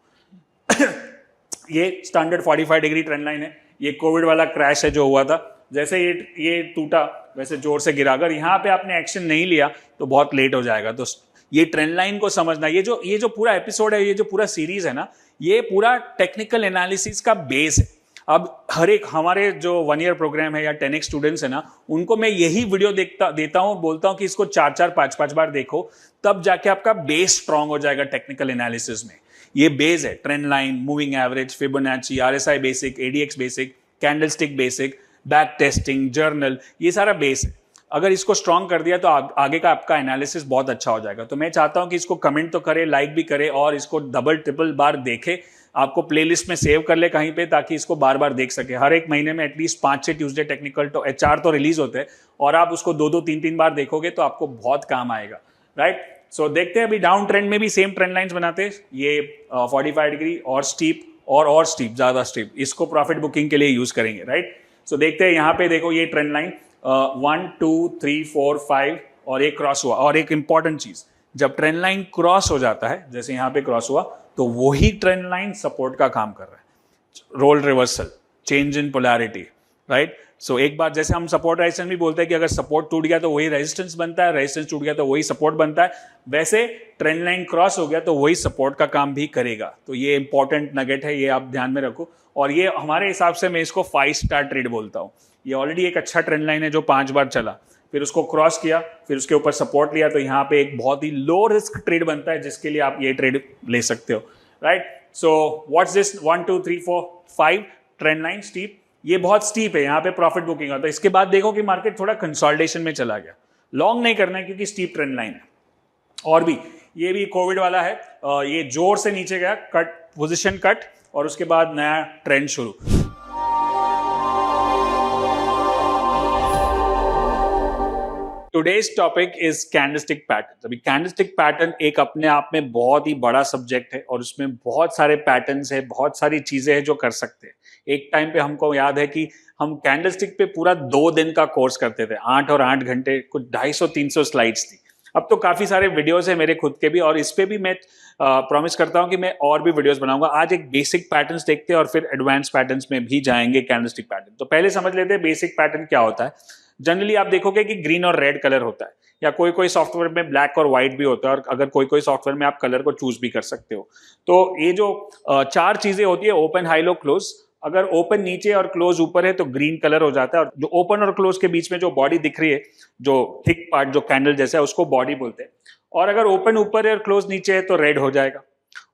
ये स्टैंडर्ड 45 डिग्री ट्रेंड लाइन है। ये कोविड वाला क्रैश है जो हुआ था, जैसे ये टूटा वैसे जोर से गिरा। अगर यहाँ पे आपने एक्शन नहीं लिया तो बहुत लेट हो जाएगा। तो ये ट्रेंड लाइन को समझना, ये जो पूरा एपिसोड है, ये जो पूरा सीरीज है ना, ये पूरा टेक्निकल एनालिसिस का बेस है। अब हर एक हमारे जो 1 ईयर प्रोग्राम है या 10x स्टूडेंट्स है ना, उनको मैं यही वीडियो देता हूं, बोलता हूं कि इसको 4-4 5-5 बार देखो, तब जाके आपका बेस स्ट्रांग हो जाएगा टेक्निकल एनालिसिस में। ये बेस है, trend line, moving average, Fibonacci, RSI basic, ADX basic, candlestick basic, back testing, journal, ये सारा बेस है। अगर इसको स्ट्रांग कर दिया तो आगे का आपका एनालिसिस बहुत अच्छा हो जाएगा। तो मैं चाहता हूं कि इसको कमेंट तो करे, लाइक भी करे, और इसको डबल ट्रिपल बार देखे, आपको प्लेलिस्ट में सेव कर ले कहीं पे, ताकि इसको बार बार देख सके। हर एक महीने में एटलीस्ट 5-6 ट्यूसडे टेक्निकल तो HR तो रिलीज होते हैं, और आप उसको 2-2 3-3 बार देखोगे तो आपको बहुत काम आएगा, राइट। सो देखते हैं, अभी डाउन ट्रेंड में भी सेम ट्रेंड लाइंस बनाते हैं। ये 45 डिग्री और स्टीप और स्टीप, ज्यादा स्टीप, इसको प्रॉफिट बुकिंग के लिए यूज करेंगे, राइट। सो देखते हैं, यहाँ पे देखो ये ट्रेंड लाइन 1 2 3 4 5 और एक क्रॉस हुआ। और एक इंपॉर्टेंट चीज, जब ट्रेंड लाइन क्रॉस हो जाता है, जैसे यहाँ पे क्रॉस हुआ, तो वही ट्रेंड लाइन सपोर्ट का काम कर रहा है। Role reversal, change in polarity, right. So एक बार जैसे हम सपोर्ट रेजिस्टेंस भी बोलते हैं कि अगर सपोर्ट टूट गया तो वही रेजिस्टेंस बनता है, रेजिस्टेंस टूट गया तो वही सपोर्ट बनता है, वैसे ट्रेंड लाइन क्रॉस हो गया तो वही सपोर्ट का काम भी करेगा। तो ये इंपॉर्टेंट नगेट है, ये आप ध्यान में रखो। और ये हमारे हिसाब से मैं इसको 5 स्टार ट्रेड बोलता हूँ। ये ऑलरेडी एक अच्छा ट्रेंड लाइन है जो 5 बार चला, फिर उसको क्रॉस किया, फिर उसके ऊपर सपोर्ट लिया, तो यहाँ पे एक बहुत ही लो रिस्क ट्रेड बनता है, जिसके लिए आप ये ट्रेड ले सकते हो, right. So what's this 1 2 3 4 5 trend line steep, ये बहुत स्टीप है, यहाँ पे प्रॉफिट बुकिंग होता है। इसके बाद देखो कि मार्केट थोड़ा कंसोलिडेशन में चला गया। लॉन्ग नहीं करना है क्योंकि स्टीप ट्रेंड लाइन है। और भी ये भी कोविड वाला है, ये जोर से नीचे गया, कट पोजीशन कट, और उसके बाद नया ट्रेंड शुरू। Today's topic is candlestick pattern. अभी कैंडलस्टिक पैटर्न एक अपने आप में बहुत ही बड़ा सब्जेक्ट है, और उसमें बहुत सारे पैटर्न्स है, बहुत सारी चीजें हैं जो कर सकते हैं। एक टाइम पे हमको याद है कि हम कैंडलस्टिक पे पूरा 2 दिन का कोर्स करते थे, 8 और 8 घंटे, कुछ 250-300 स्लाइड्स थी। अब तो काफी सारे वीडियोस है मेरे खुद के भी, और इस पे भी मैं प्रॉमिस करता हूं कि मैं और भी वीडियोस बनाऊंगा। आज एक बेसिक पैटर्न्स देखते हैं और फिर एडवांस पैटर्न्स में भी जाएंगे कैंडलस्टिक पैटर्न। तो पहले समझ लेते हैं बेसिक पैटर्न क्या होता है। जनरली आप देखोगे कि ग्रीन और रेड कलर होता है, या कोई कोई सॉफ्टवेयर में ब्लैक और व्हाइट भी होता है, और अगर कोई कोई सॉफ्टवेयर में आप कलर को चूज भी कर सकते हो। तो ये जो 4 चीजें होती है, ओपन, हाई, लो, क्लोज, अगर ओपन नीचे और क्लोज ऊपर है तो ग्रीन कलर हो जाता है, और जो ओपन और क्लोज के बीच में जो बॉडी दिख रही है, जो थिक पार्ट जो कैंडल जैसा है, उसको बॉडी बोलते हैं। और अगर ओपन ऊपर है और क्लोज नीचे है तो रेड हो जाएगा।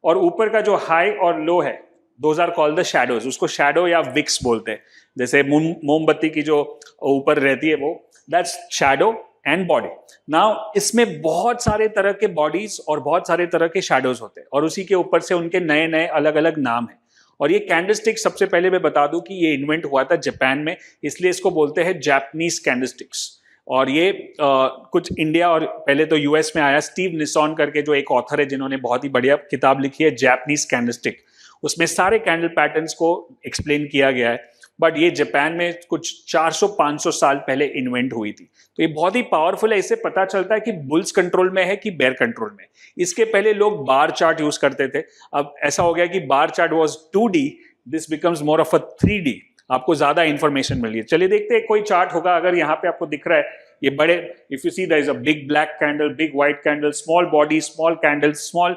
और ऊपर का जो हाई और लो है, those are called the shadows, उसको शैडो या विक्स बोलते हैं। जैसे मोमबत्ती की जो ऊपर रहती है वो, that's shadow and body. Now इसमें बहुत सारे तरह के बॉडीज और बहुत सारे तरह के शैडोज होते हैं, और उसी के ऊपर से उनके नए नए अलग अलग नाम है। और ये कैंडलस्टिक, सबसे पहले मैं बता दूं कि ये इन्वेंट हुआ था जापान में, इसलिए इसको बोलते हैं जापानीज कैंडलस्टिक्स। और ये कुछ इंडिया और पहले तो यूएस में आया, स्टीव निसॉन करके जो एक ऑथर है जिन्होंने बहुत ही बढ़िया किताब लिखी है जापानीज कैंडलस्टिक, उसमें सारे कैंडल पैटर्न्स को एक्सप्लेन किया गया है। बट ये जापान में कुछ 400-500 साल पहले इन्वेंट हुई थी। तो ये बहुत ही पावरफुल है, इससे पता चलता है कि बुल्स कंट्रोल में है कि बेयर कंट्रोल में। इसके पहले लोग बार चार्ट यूज करते थे, अब ऐसा हो गया कि bar chart was 2D, this becomes more of a 3D। आपको ज्यादा इंफॉर्मेशन मिल रही है। चलिए देखते हैं, कोई चार्ट होगा, अगर यहाँ पे आपको दिख रहा है ये बड़े, if you see there is a big black candle, big white candle, small body, small candle, small,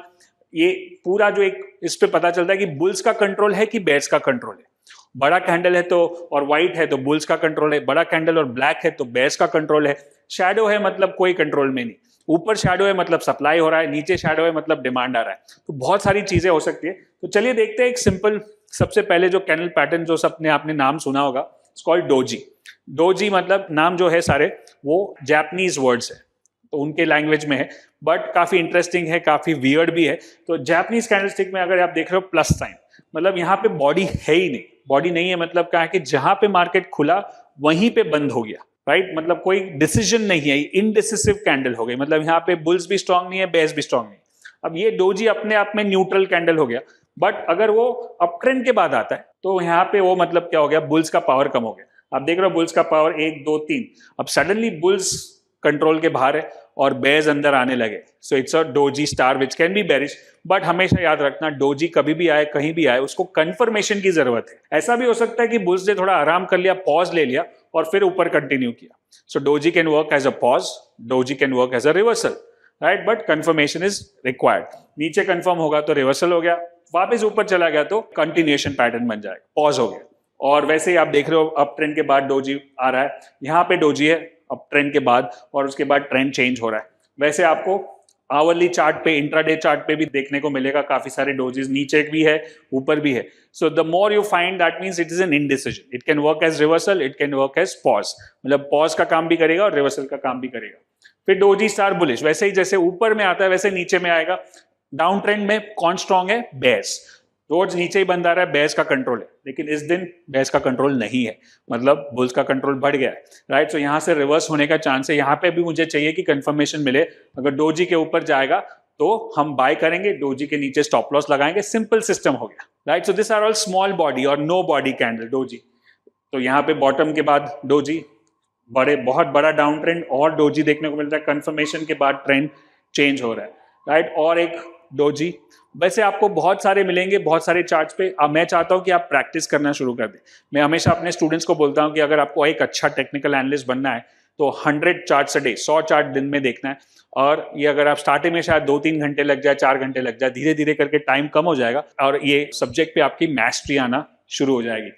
ये पूरा जो एक, इस पे पता चलता है कि बुल्स का कंट्रोल है कि बेयर्स का कंट्रोल है। बड़ा कैंडल है तो और व्हाइट है तो बुल्स का कंट्रोल है, बड़ा कैंडल और ब्लैक है तो बेयर्स का कंट्रोल है। शैडो है मतलब कोई कंट्रोल में नहीं, ऊपर शैडो है मतलब सप्लाई हो रहा है, नीचे शैडो है मतलब डिमांड आ रहा है। तो बहुत सारी चीजें हो सकती है। तो चलिए देखते हैं एक सिंपल, सबसे पहले जो कैंडल पैटर्न जो सबने आपने नाम सुना होगा, इट्स कॉल्ड डोजी। डोजी मतलब नाम जो है सारे वो जापानीज वर्ड्स है, तो उनके लैंग्वेज में है, बट काफी इंटरेस्टिंग है, काफी वियर्ड भी है। तो जापानीज कैंडलस्टिक में अगर आप देख रहे हो प्लस साइन, मतलब यहाँ पे बॉडी है ही नहीं। बॉडी नहीं है मतलब क्या है कि जहां पे मार्केट खुला वहीं पे बंद हो गया, राइट? मतलब कोई डिसीजन नहीं है, इनडिसिसिव कैंडल हो गई। मतलब यहाँ पे बुल्स भी स्ट्रांग नहीं है, बेयर्स भी स्ट्रांग नहीं। अब ये डोजी अपने आप में न्यूट्रल कैंडल हो गया, बट अगर वो अप ट्रेंड के बाद आता है तो यहाँ पे वो मतलब क्या हो गया, बुल्स का पावर कम हो गया। आप देख रहे हो बुल्स का पावर 1 2 3, अब सडनली बुल्स कंट्रोल के बाहर है और बेयर्स अंदर आने लगे। So it's a doji star which can be bearish. But हमेशा याद रखना, डोजी कभी भी आए, कहीं भी आए, उसको कंफर्मेशन की जरूरत है। ऐसा भी हो सकता है कि बुल्स ने थोड़ा आराम कर लिया, पॉज ले लिया और फिर ऊपर कंटिन्यू किया। So doji can work as a pause, doji can work as a reversal, right? But confirmation is required. नीचे कंफर्म होगा तो रिवर्सल हो गया, वापस ऊपर चला गया तो कंटिन्यूएशन पैटर्न बन जाएगा, पॉज हो गया। और वैसे ही आप देख रहे हो अप ट्रेंड के बाद डोजी आ रहा है, यहाँ पे डोजी है अप ट्रेंड के बाद, और उसके बाद ट्रेंड चेंज हो रहा है। वैसे आपको आवरली चार्ट पे, इंट्राडे चार्ट पे भी देखने को मिलेगा काफी सारे डोजेस, नीचे भी है ऊपर भी है। So the more you find, that means it is an indecision. It can work as reversal, it can work as pause, मतलब पॉज का काम भी करेगा और रिवर्सल का काम भी करेगा। फिर डोजी स्टार बुलिश, वैसे ही जैसे ऊपर में आता है वैसे नीचे में आएगा। डाउन ट्रेंड में कौन स्ट्रॉन्ग है? बेयर्स। रोज नीचे ही बंद आ रहा है, बेयर्स का कंट्रोल है, लेकिन इस दिन बेयर्स का कंट्रोल नहीं है, मतलब बुल्स का कंट्रोल बढ़ गया है, राइट? सो यहाँ से रिवर्स होने का चांस है। यहाँ पे भी मुझे चाहिए कि कंफर्मेशन मिले। अगर डोजी के ऊपर जाएगा तो हम बाय करेंगे, डोजी के नीचे स्टॉप लॉस लगाएंगे, सिंपल सिस्टम हो गया, right? So this are all small body और नो बॉडी कैंडल डोजी। तो यहाँ पे बॉटम के बाद डोजी, बहुत बड़ा डाउन ट्रेंड और डोजी देखने को मिलता है, कंफर्मेशन के बाद ट्रेंड चेंज हो रहा है, राइट? और एक डोजी। वैसे आपको बहुत सारे मिलेंगे, बहुत सारे चार्ट्स पे। अब मैं चाहता हूं कि आप प्रैक्टिस करना शुरू कर दें। मैं हमेशा अपने स्टूडेंट्स को बोलता हूं कि अगर आपको एक अच्छा टेक्निकल एनालिस्ट बनना है तो 100 चार्ट्स अ डे, 100 चार्ट दिन में देखना है। और ये अगर आप स्टार्टिंग में शायद 2-3 घंटे लग जाए, 4 घंटे लग जाए, धीरे धीरे करके टाइम कम हो जाएगा और ये सब्जेक्ट पे आपकी मैस्ट्री आना शुरू हो जाएगी,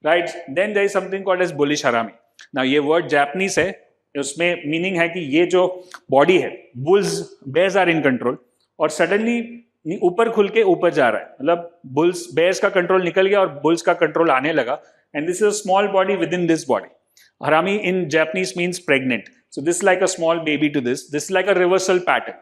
right? Then there is something called as bullish harami. ना ये वर्ड जापानीज है, उसमें मीनिंग है कि ये जो बॉडी है, bulls, bears are in control, और सडनली ऊपर खुल के ऊपर जा रहा है, मतलब बुल्स, बेयर्स का कंट्रोल निकल गया और बुल्स का कंट्रोल आने लगा। And this is a small body within this body. Harami in Japanese means pregnant. So this like a small baby to this like a reversal pattern.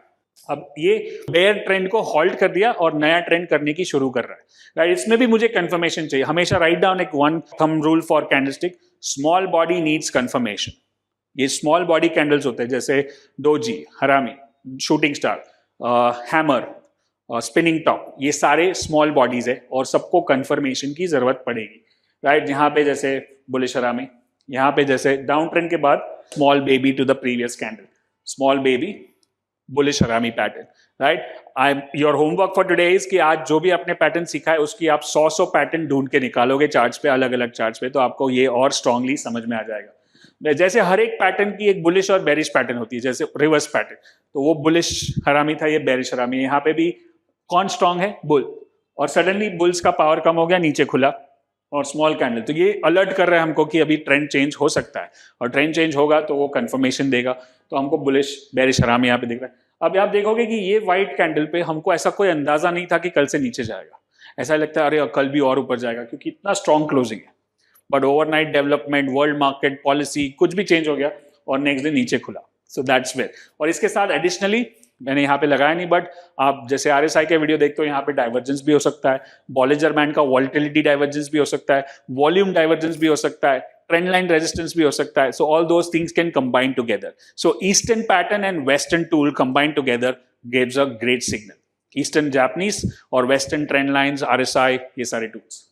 अब ये bear trend को halt कर दिया और नया trend करने की शुरू कर रहा है, राइट? इसमें भी मुझे कंफर्मेशन चाहिए। हमेशा राइट डाउन एक one thumb rule for candlestick, small body needs confirmation. ये स्मॉल बॉडी कैंडल्स होते हैं जैसे डोजी, हरामी, shooting star, hammer, spinning top, ये सारे स्मॉल बॉडीज है और सबको कंफर्मेशन की जरूरत पड़ेगी, राइट? यहाँ पे जैसे बुलिश हरामी, यहाँ पे जैसे डाउन ट्रेंड के बाद small baby to the previous candle, small baby, bullish harami pattern, right? Your homework for today is कि आज जो भी आपने पैटर्न सीखा है उसकी आप 100 पैटर्न ढूंढ के निकालोगे चार्ट्स पे, अलग अलग चार्ट्स पे, तो आपको ये और स्ट्रांगली समझ में आ जाएगा। जैसे हर एक पैटर्न की एक बुलिश और बेरिश पैटर्न होती है, जैसे रिवर्स पैटर्न, तो वो बुलिश हरामी था, ये बेरिश हरामी। यहाँ पे भी कौन स्ट्रांग है? बुल। और सडनली बुल्स का पावर कम हो गया, नीचे खुला, और स्मॉल कैंडल, तो ये अलर्ट कर रहा है हमको कि अभी ट्रेंड चेंज हो सकता है, और ट्रेंड चेंज होगा तो वो कंफर्मेशन देगा, तो हमको बुलिश बेरिश हराम यहाँ पे दिख रहा है। अब आप देखोगे कि ये व्हाइट कैंडल पे हमको ऐसा कोई अंदाजा नहीं था कि कल से नीचे जाएगा, ऐसा लगता है अरे कल भी और ऊपर जाएगा क्योंकि इतना स्ट्रॉन्ग क्लोजिंग है, but overnight development, world market, policy, कुछ भी चेंज हो गया और नेक्स्ट डे नीचे खुला। So that's where. और इसके साथ एडिशनली मैंने यहाँ पे लगाया नहीं, बट आप जैसे RSI के वीडियो देखते हो, यहाँ पे डाइवर्जेंस भी हो सकता है, बॉलिंजर बैंड का वॉलेटिलिटी डाइवर्जेंस भी हो सकता है, वॉल्यूम डाइवर्जेंस भी हो सकता है, ट्रेंड लाइन रेजिस्टेंस भी हो सकता है। So all those things can combine together. So eastern pattern and western tool combine together gives a great signal. Eastern Japanese और वेस्टर्न ट्रेंड लाइंस, RSI, ये सारे tools.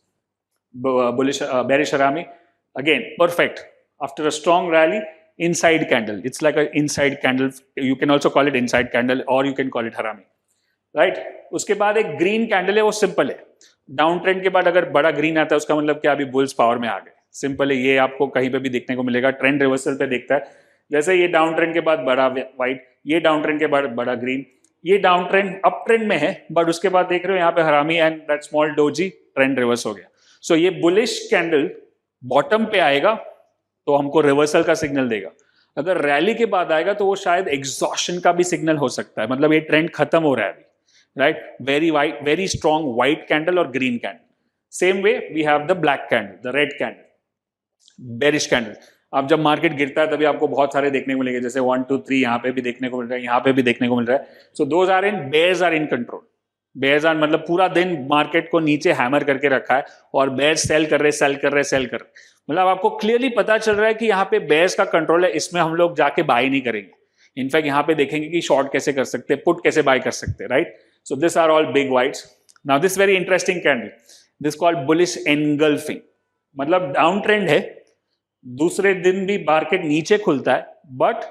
bullish bearish harami again perfect after a strong rally, inside candle, it's like a inside candle, you can also call it inside candle or you can call it harami, right? उसके बाद एक green candle है, वो simple है, down trend के बाद अगर बड़ा ग्रीन आता है उसका मतलब क्या, अभी बुल्स पावर में आ गए, सिंपल है। ये आपको कहीं पे भी देखने को मिलेगा, ट्रेंड रिवर्सल पे देखता है, जैसे ये डाउन ट्रेंड के बाद बड़ा व्हाइट, ये डाउन ट्रेंड के बाद बड़ा ग्रीन, ये डाउन ट्रेंड अप ट्रेंड में है, बट उसके बाद देख रहे हो यहाँ पे हरामी and that small doji, trend reverse हो गया। सो ये बुलिश कैंडल बॉटम पे आएगा तो हमको रिवर्सल का सिग्नल देगा, अगर रैली के बाद आएगा तो वो शायद एग्जॉशन का भी सिग्नल हो सकता है, मतलब ये ट्रेंड खत्म हो रहा है अभी, right? Very white, very strong white candle और green candle. Same way we have the black candle, the red candle, bearish candle. अब जब मार्केट गिरता है तभी आपको बहुत सारे देखने को मिलेंगे, जैसे 1 2 3 यहाँ पे भी देखने को मिल रहा है, यहाँ पे भी देखने को मिल रहा है। So those are in, bears are in control. Bears are मतलब पूरा दिन मार्केट को नीचे हैमर करके रखा है और बेयर्स सेल कर रहे, सेल कर रहे, सेल कर रहे, मतलब आपको क्लियरली पता चल रहा है कि यहाँ पे बेयर्स का कंट्रोल है, इसमें हम लोग जाके बाय नहीं करेंगे। इनफैक्ट यहाँ पे देखेंगे कि शॉर्ट कैसे कर सकते हैं, पुट कैसे बाय कर सकते हैं, right? So this are all big whites. Now this very interesting candle, this called bullish engulfing, मतलब डाउन ट्रेंड है, दूसरे दिन भी मार्केट नीचे खुलता है, बट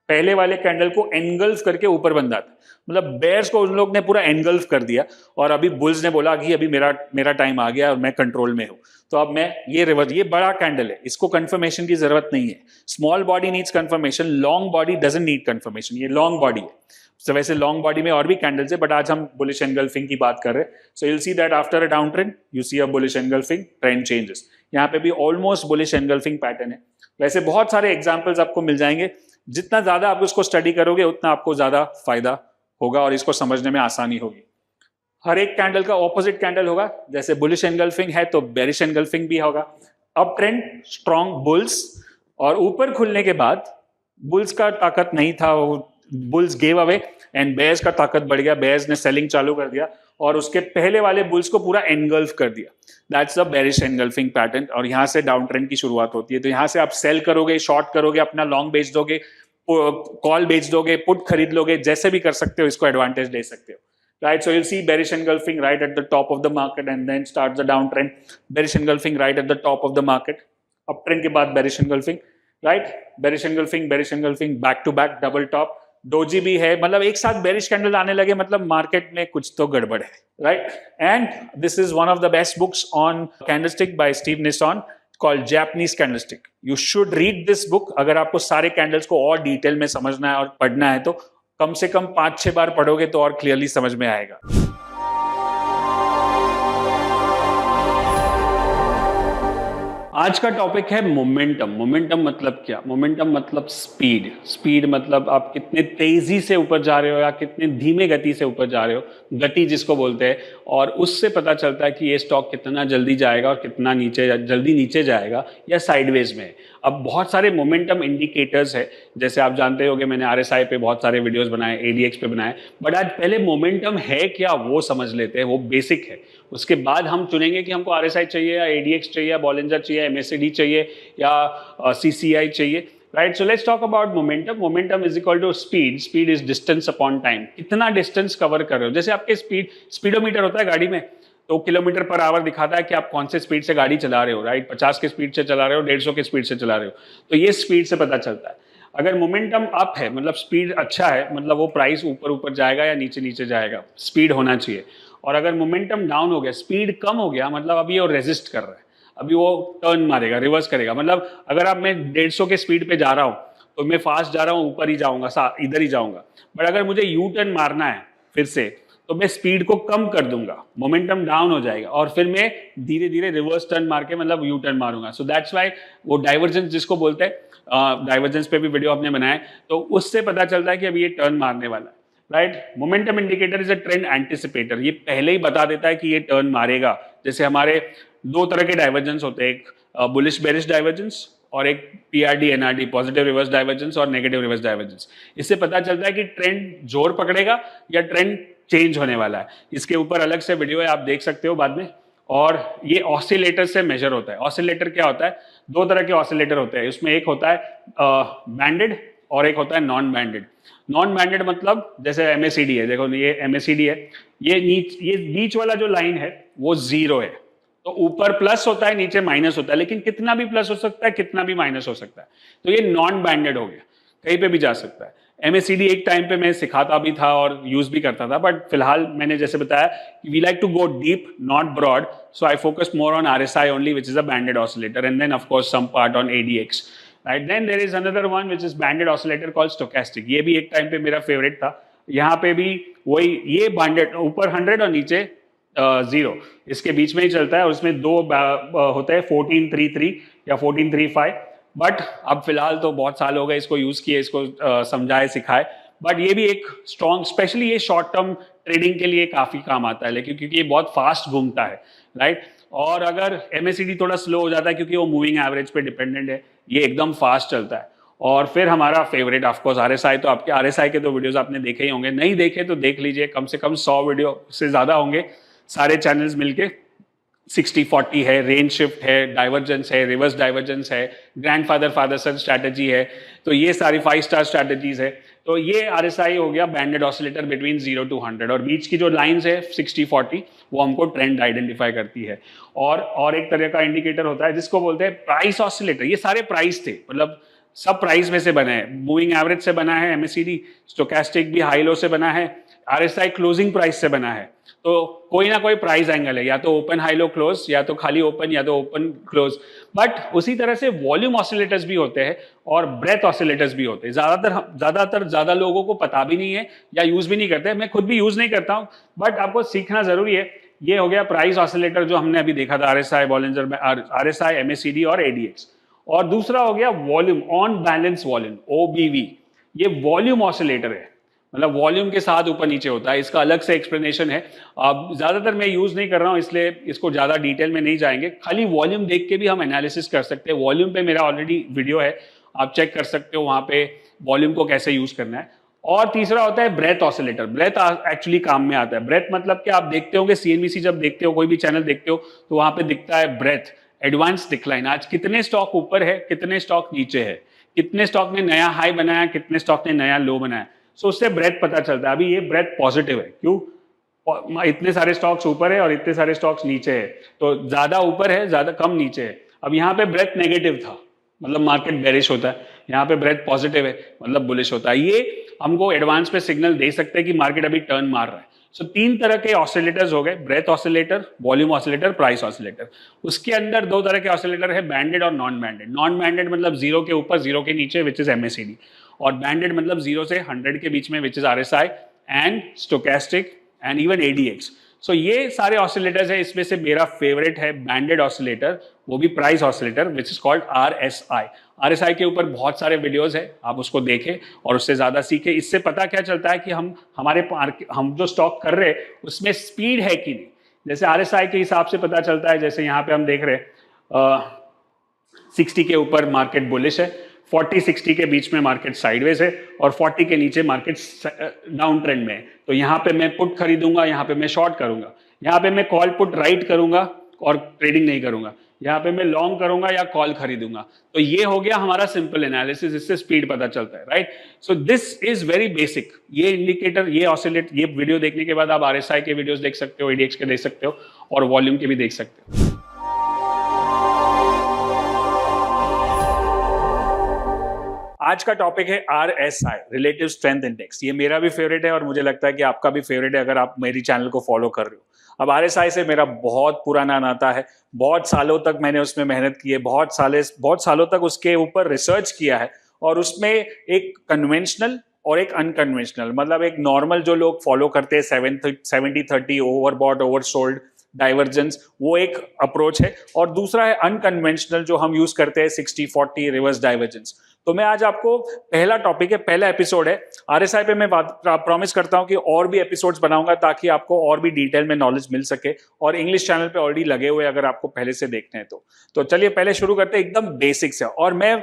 पहले वाले कैंडल को एनगल्फ करके ऊपर बंद आता है, मतलब बेयर्स को उन लोग ने पूरा एनगल्फ कर दिया और अभी बुल्स ने बोला कि अभी मेरा टाइम आ गया और मैं कंट्रोल में हूं, तो अब मैं ये रिवर्स, ये बड़ा कैंडल है, इसको कंफर्मेशन की जरूरत नहीं है। Small body needs confirmation, long body doesn't need confirmation, ये लॉन्ग बॉडी है। तो वैसे लॉन्ग बॉडी में और भी कैंडल्स है, बट आज हम बुलिश एनगल्फिंग की बात कर रहे हैं। सो you'll see that after a downtrend you see a bullish engulfing, trend changes। यहाँ पे भी ऑलमोस्ट बुलिश एनगल्फिंग पैटर्न है। वैसे बहुत सारे एग्जाम्पल्स आपको मिल जाएंगे, जितना ज्यादा आप उसको स्टडी करोगे उतना आपको ज्यादा फायदा होगा और इसको समझने में आसानी होगी। हर एक कैंडल का ऑपोजिट कैंडल होगा, जैसे बुलिश एनगल्फिंग है तो बेरिश एनगल्फिंग भी होगा। अप ट्रेंड स्ट्रॉन्ग बुल्स, और ऊपर खुलने के बाद बुल्स का ताकत नहीं था, वो bulls gave away and bears का ताकत बढ़ गया, बेयर्स ने सेलिंग चालू कर दिया और उसके पहले वाले बुल्स को पूरा एनगल्फ कर दिया। That's the bearish engulfing pattern, और यहाँ से डाउन ट्रेंड की शुरुआत होती है। तो यहाँ से आप सेल करोगे, शॉर्ट करोगे, अपना लॉन्ग बेच दोगे, कॉल बेच दोगे, पुट खरीद लोगे, जैसे भी कर सकते हो, इसको एडवांटेज ले सकते हो, right? So you'll see bearish engulfing right at the top of the market and then starts the downtrend, bearish engulfing right at the top of the market, uptrend के बाद bearish engulfing, right? bearish engulfing back to back double top, doji भी है, मतलब एक साथ bearish candle आने लगे, मतलब मार्केट में कुछ तो गड़बड़ है, right? And this is one of the best books on candlestick by Steve Nison called Japanese candlestick. You should read this book. अगर आपको सारे कैंडल्स को और डिटेल में समझना है और पढ़ना है तो कम से कम 5-6 बार पढ़ोगे तो और क्लियरली समझ में आएगा। आज का टॉपिक है मोमेंटम। मोमेंटम मतलब क्या? मोमेंटम मतलब स्पीड। स्पीड मतलब आप कितने तेजी से ऊपर जा रहे हो या कितने धीमे गति से ऊपर जा रहे हो, गति जिसको बोलते हैं, और उससे पता चलता है कि ये स्टॉक कितना जल्दी जाएगा और कितना जल्दी नीचे जाएगा या साइडवेज में। अब बहुत सारे मोमेंटम इंडिकेटर्स है, जैसे आप जानते होंगे मैंने RSI पे बहुत सारे वीडियोस बनाए, ADX पे बनाए, बट आज पहले मोमेंटम है क्या वो समझ लेते हैं, वो बेसिक है। उसके बाद हम चुनेंगे कि हमको RSI चाहिए या ADX चाहिए या बॉलिंजर चाहिए, MACD चाहिए या CCI चाहिए, right? So let's talk about momentum. Momentum is equal to speed. Speed is distance upon time, कितना डिस्टेंस कवर कर रहे हो। जैसे आपके स्पीडोमीटर होता है गाड़ी में, तो किलोमीटर पर आवर दिखाता है कि आप कौन से स्पीड से गाड़ी चला रहे हो, राइट? 50 के स्पीड से चला रहे हो, 150 के स्पीड से चला रहे हो, तो ये स्पीड से पता चलता है। अगर मोमेंटम अप है मतलब स्पीड अच्छा है, मतलब वो प्राइस ऊपर जाएगा या नीचे जाएगा, स्पीड होना चाहिए। और अगर मोमेंटम डाउन हो गया, स्पीड कम हो गया, मतलब अभी वो रेजिस्ट कर रहा है, अभी वो टर्न मारेगा, रिवर्स करेगा। मतलब अगर आप मैं 150 के स्पीड पे जा रहा हूँ तो मैं फास्ट जा रहा हूँ, ऊपर ही जाऊँगा, इधर ही जाऊँगा। बट अगर मुझे यू टर्न मारना है फिर से, तो मैं स्पीड को कम कर दूंगा, मोमेंटम डाउन हो जाएगा और फिर मैं धीरे धीरे रिवर्स टर्न मार के मतलब यू टर्न मारूंगा। सो दैट्स वाई वो डाइवर्जेंस जिसको बोलते हैं, डाइवर्जेंस पे भी वीडियो आपने बनाया, तो उससे पता चलता है कि अभी ये टर्न मारने वाला है, right. Momentum indicator is a trend anticipator, ये पहले ही बता देता है कि ये टर्न मारेगा। जैसे हमारे दो तरह के डाइवर्जेंस होते हैं, एक बुलिश बेरिश डाइवर्जेंस और एक PRD NRD, positive reverse divergence और नेगेटिव रिवर्स डाइवर्जेंस। इससे पता चलता है कि ट्रेंड जोर पकड़ेगा या ट्रेंड चेंज होने वाला है। इसके ऊपर अलग से वीडियो है, आप देख सकते हो बाद में। और ये ऑसिलेटर से मेजर होता है। ऑसिलेटर क्या होता है? दो तरह के ऑसिलेटर होते हैं, उसमें एक होता है बैंडेड और एक होता है नॉन बैंडेड। नॉन बैंडेड मतलब जैसे एमएसीडी है, देखो ये एमएसीडी है, ये बीच वाला जो लाइन है वो जीरो है, तो ऊपर प्लस होता है नीचे माइनस होता है, लेकिन कितना भी प्लस हो सकता है कितना भी माइनस हो सकता है, तो ये नॉन बैंडेड हो गया, कहीं पे भी जा सकता है। एमएसीडी एक टाइम पे मैं सिखाता भी था और यूज भी करता था, बट फिलहाल मैंने जैसे बताया we like to go deep not broad, so I focus more on RSI only which is a banded oscillator and then of course some part on ADX, right. Then there is another one which is banded oscillator called stochastic, ये भी एक time पे मेरा favourite था। यहाँ पे भी वही, ये बैंडेड ऊपर 100 और नीचे 0, इसके बीच में ही चलता है और उसमें दो होते हैं 1433 या 1435, बट अब फिलहाल तो बहुत साल हो गए इसको यूज किए, इसको समझाए सिखाए, बट ये भी एक स्ट्रॉन्ग, स्पेशली ये शॉर्ट टर्म ट्रेडिंग के लिए काफी काम आता है, लेकिन क्योंकि ये बहुत फास्ट घूमता है, राइट। और अगर एमएसीडी थोड़ा स्लो हो जाता है क्योंकि वो मूविंग एवरेज पे डिपेंडेंट है, ये एकदम फास्ट चलता है। और फिर हमारा फेवरेट ऑफकोर्स आरएसआई, तो आपके आरएसआई के तो वीडियोस आपने देखे ही होंगे, नहीं देखे तो देख लीजिए, कम से कम 100 वीडियो से ज्यादा होंगे सारे चैनल्स मिलके। 60-40 है, रेंज शिफ्ट है, डाइवर्जेंस है, रिवर्स डाइवर्जेंस है, ग्रैंडफादर फादर सन स्ट्रैटेजी है, तो ये सारी 5 स्टार स्ट्रैटेजीज है। तो ये आरएसआई हो गया बैंडेड ऑसिलेटर बिटवीन 0 to 100, और बीच की जो लाइंस है 60-40 वो हमको ट्रेंड आइडेंटिफाई करती है। और एक तरह का इंडिकेटर होता है जिसको बोलते हैं प्राइस ऑसिलेटर। ये सारे प्राइस थे, मतलब सब प्राइस में से बने हैं, मूविंग एवरेज से बना है एमएसीडी, स्टोकेस्टिक भी हाई लो से बना है, आरएसआई क्लोजिंग प्राइस से बना है, तो कोई ना कोई प्राइस एंगल है, या तो ओपन हाई लो क्लोज, या तो खाली ओपन, या तो ओपन क्लोज। बट उसी तरह से वॉल्यूम ऑसिलेटर्स भी होते हैं और ब्रेथ ऑसिलेटर्स भी होते हैं। ज्यादा लोगों को पता भी नहीं है या यूज भी नहीं करते, मैं खुद भी यूज नहीं करता हूं, बट आपको सीखना जरूरी है। ये हो गया प्राइस ऑसिलेटर जो हमने अभी देखा था, आरएसआई, बॉलिंजर में आरएसआई, एमएसीडी और एडीएक्स। और दूसरा हो गया वॉल्यूम, ऑन बैलेंस वॉल्यूम, ओबीवी। ये वॉल्यूम ऑसिलेटर है, मतलब वॉल्यूम के साथ ऊपर नीचे होता है, इसका अलग से एक्सप्लेनेशन है। अब ज्यादातर मैं यूज नहीं कर रहा हूं इसलिए इसको ज्यादा डिटेल में नहीं जाएंगे, खाली वॉल्यूम देख के भी हम एनालिसिस कर सकते हैं। वॉल्यूम पे मेरा ऑलरेडी वीडियो है, आप चेक कर सकते हो वहां पे वॉल्यूम को कैसे यूज करना है। और तीसरा होता है ब्रेथ ऑसिलेटर। ब्रेथ एक्चुअली काम में आता है। ब्रेथ मतलब कि आप देखते होंगे सीएनबीसी, जब देखते हो कोई भी चैनल देखते हो तो वहां पे दिखता है ब्रेथ, एडवांस डिक्लाइन। आज कितने स्टॉक ऊपर है, कितने स्टॉक नीचे है, कितने स्टॉक ने नया हाई बनाया, कितने स्टॉक ने नया लो बनाया, सो उससे ब्रेथ पता चलता है। अभी ये ब्रेथ पॉजिटिव है, क्यों? इतने सारे स्टॉक्स ऊपर है और इतने सारे स्टॉक्स नीचे है, तो ज्यादा ऊपर है, ज्यादा कम नीचे है। अब यहाँ पे ब्रेथ नेगेटिव था, मतलब मार्केट बेरिश होता है, यहाँ पे ब्रेथ पॉजिटिव है, मतलब बुलिश होता है। ये हमको एडवांस पे सिग्नल दे सकते हैं कि मार्केट अभी टर्न मार रहा है। सो 3 तरह के ऑसिलेटर्स हो गए, breadth oscillator, volume oscillator, price oscillator. उसके अंदर 2 तरह के ऑसिलेटर है, बैंडेड और नॉन बैंडेड। नॉन बैंडेड मतलब 0 के ऊपर 0 के नीचे, विच इज एमएसीडी, और बैंडेड मतलब 0 से 100 के बीच में, which is RSI and stochastic and even ADX. So ये सारे ऑसिलेटर्स है, इसमें से मेरा फेवरेट है बैंडेड ऑसिलेटर, वो भी price oscillator, which is called RSI. RSI के ऊपर बहुत सारे वीडियोस है, आप उसको देखें और उससे ज्यादा सीखें। इससे पता क्या चलता है कि हम जो स्टॉक कर रहे हैं उसमें स्पीड है कि नहीं। जैसे आरएसआई के हिसाब से पता चलता है, जैसे यहाँ पे हम देख रहे हैं 60 के ऊपर मार्केट बुलिश है, 40-60 के बीच में मार्केट साइडवेज है, और 40 के नीचे मार्केट डाउन ट्रेंड में है। तो यहाँ पे मैं पुट खरीदूंगा, यहाँ पे मैं शॉर्ट करूंगा, यहाँ पे मैं कॉल पुट राइट करूंगा और ट्रेडिंग नहीं करूंगा, यहाँ पे मैं लॉन्ग करूंगा या कॉल खरीदूंगा। तो ये हो गया हमारा सिंपल एनालिसिस, इससे स्पीड पता चलता है, right. So this is very basic. ये इंडिकेटर, ये ऑसिलेट, ये वीडियो देखने के बाद आप आरएसआई के वीडियोस देख सकते हो, एडीएक्स के देख सकते हो, और वॉल्यूम के भी देख सकते हो। आज का टॉपिक है RSI, रिलेटिव स्ट्रेंथ इंडेक्स। ये मेरा भी फेवरेट है और मुझे लगता है कि आपका भी फेवरेट है अगर आप मेरी चैनल को फॉलो कर रहे हो। अब RSI से मेरा बहुत पुराना नाता है, बहुत सालों तक मैंने उसमें मेहनत की है, बहुत सालों तक उसके ऊपर रिसर्च किया है, और उसमें एक कन्वेंशनल और एक अनकन्वेंशनल, मतलब एक नॉर्मल जो लोग फॉलो करते हैं 70-30 ओवरबॉट ओवरसोल्ड डाइवर्जेंस, वो एक अप्रोच है, और दूसरा है अनकन्वेंशनल जो हम यूज करते हैं 60-40 रिवर्स डाइवर्जेंस। तो मैं आज आपको, पहला टॉपिक है, पहला एपिसोड है आरएसआई पे। मैं प्रॉमिस करता हूं कि और भी एपिसोड्स बनाऊंगा ताकि आपको और भी डिटेल में नॉलेज मिल सके, और इंग्लिश चैनल पे ऑलरेडी लगे हुए अगर आपको पहले से देखने हैं तो चलिए पहले शुरू करते हैं एकदम बेसिक से। और मैं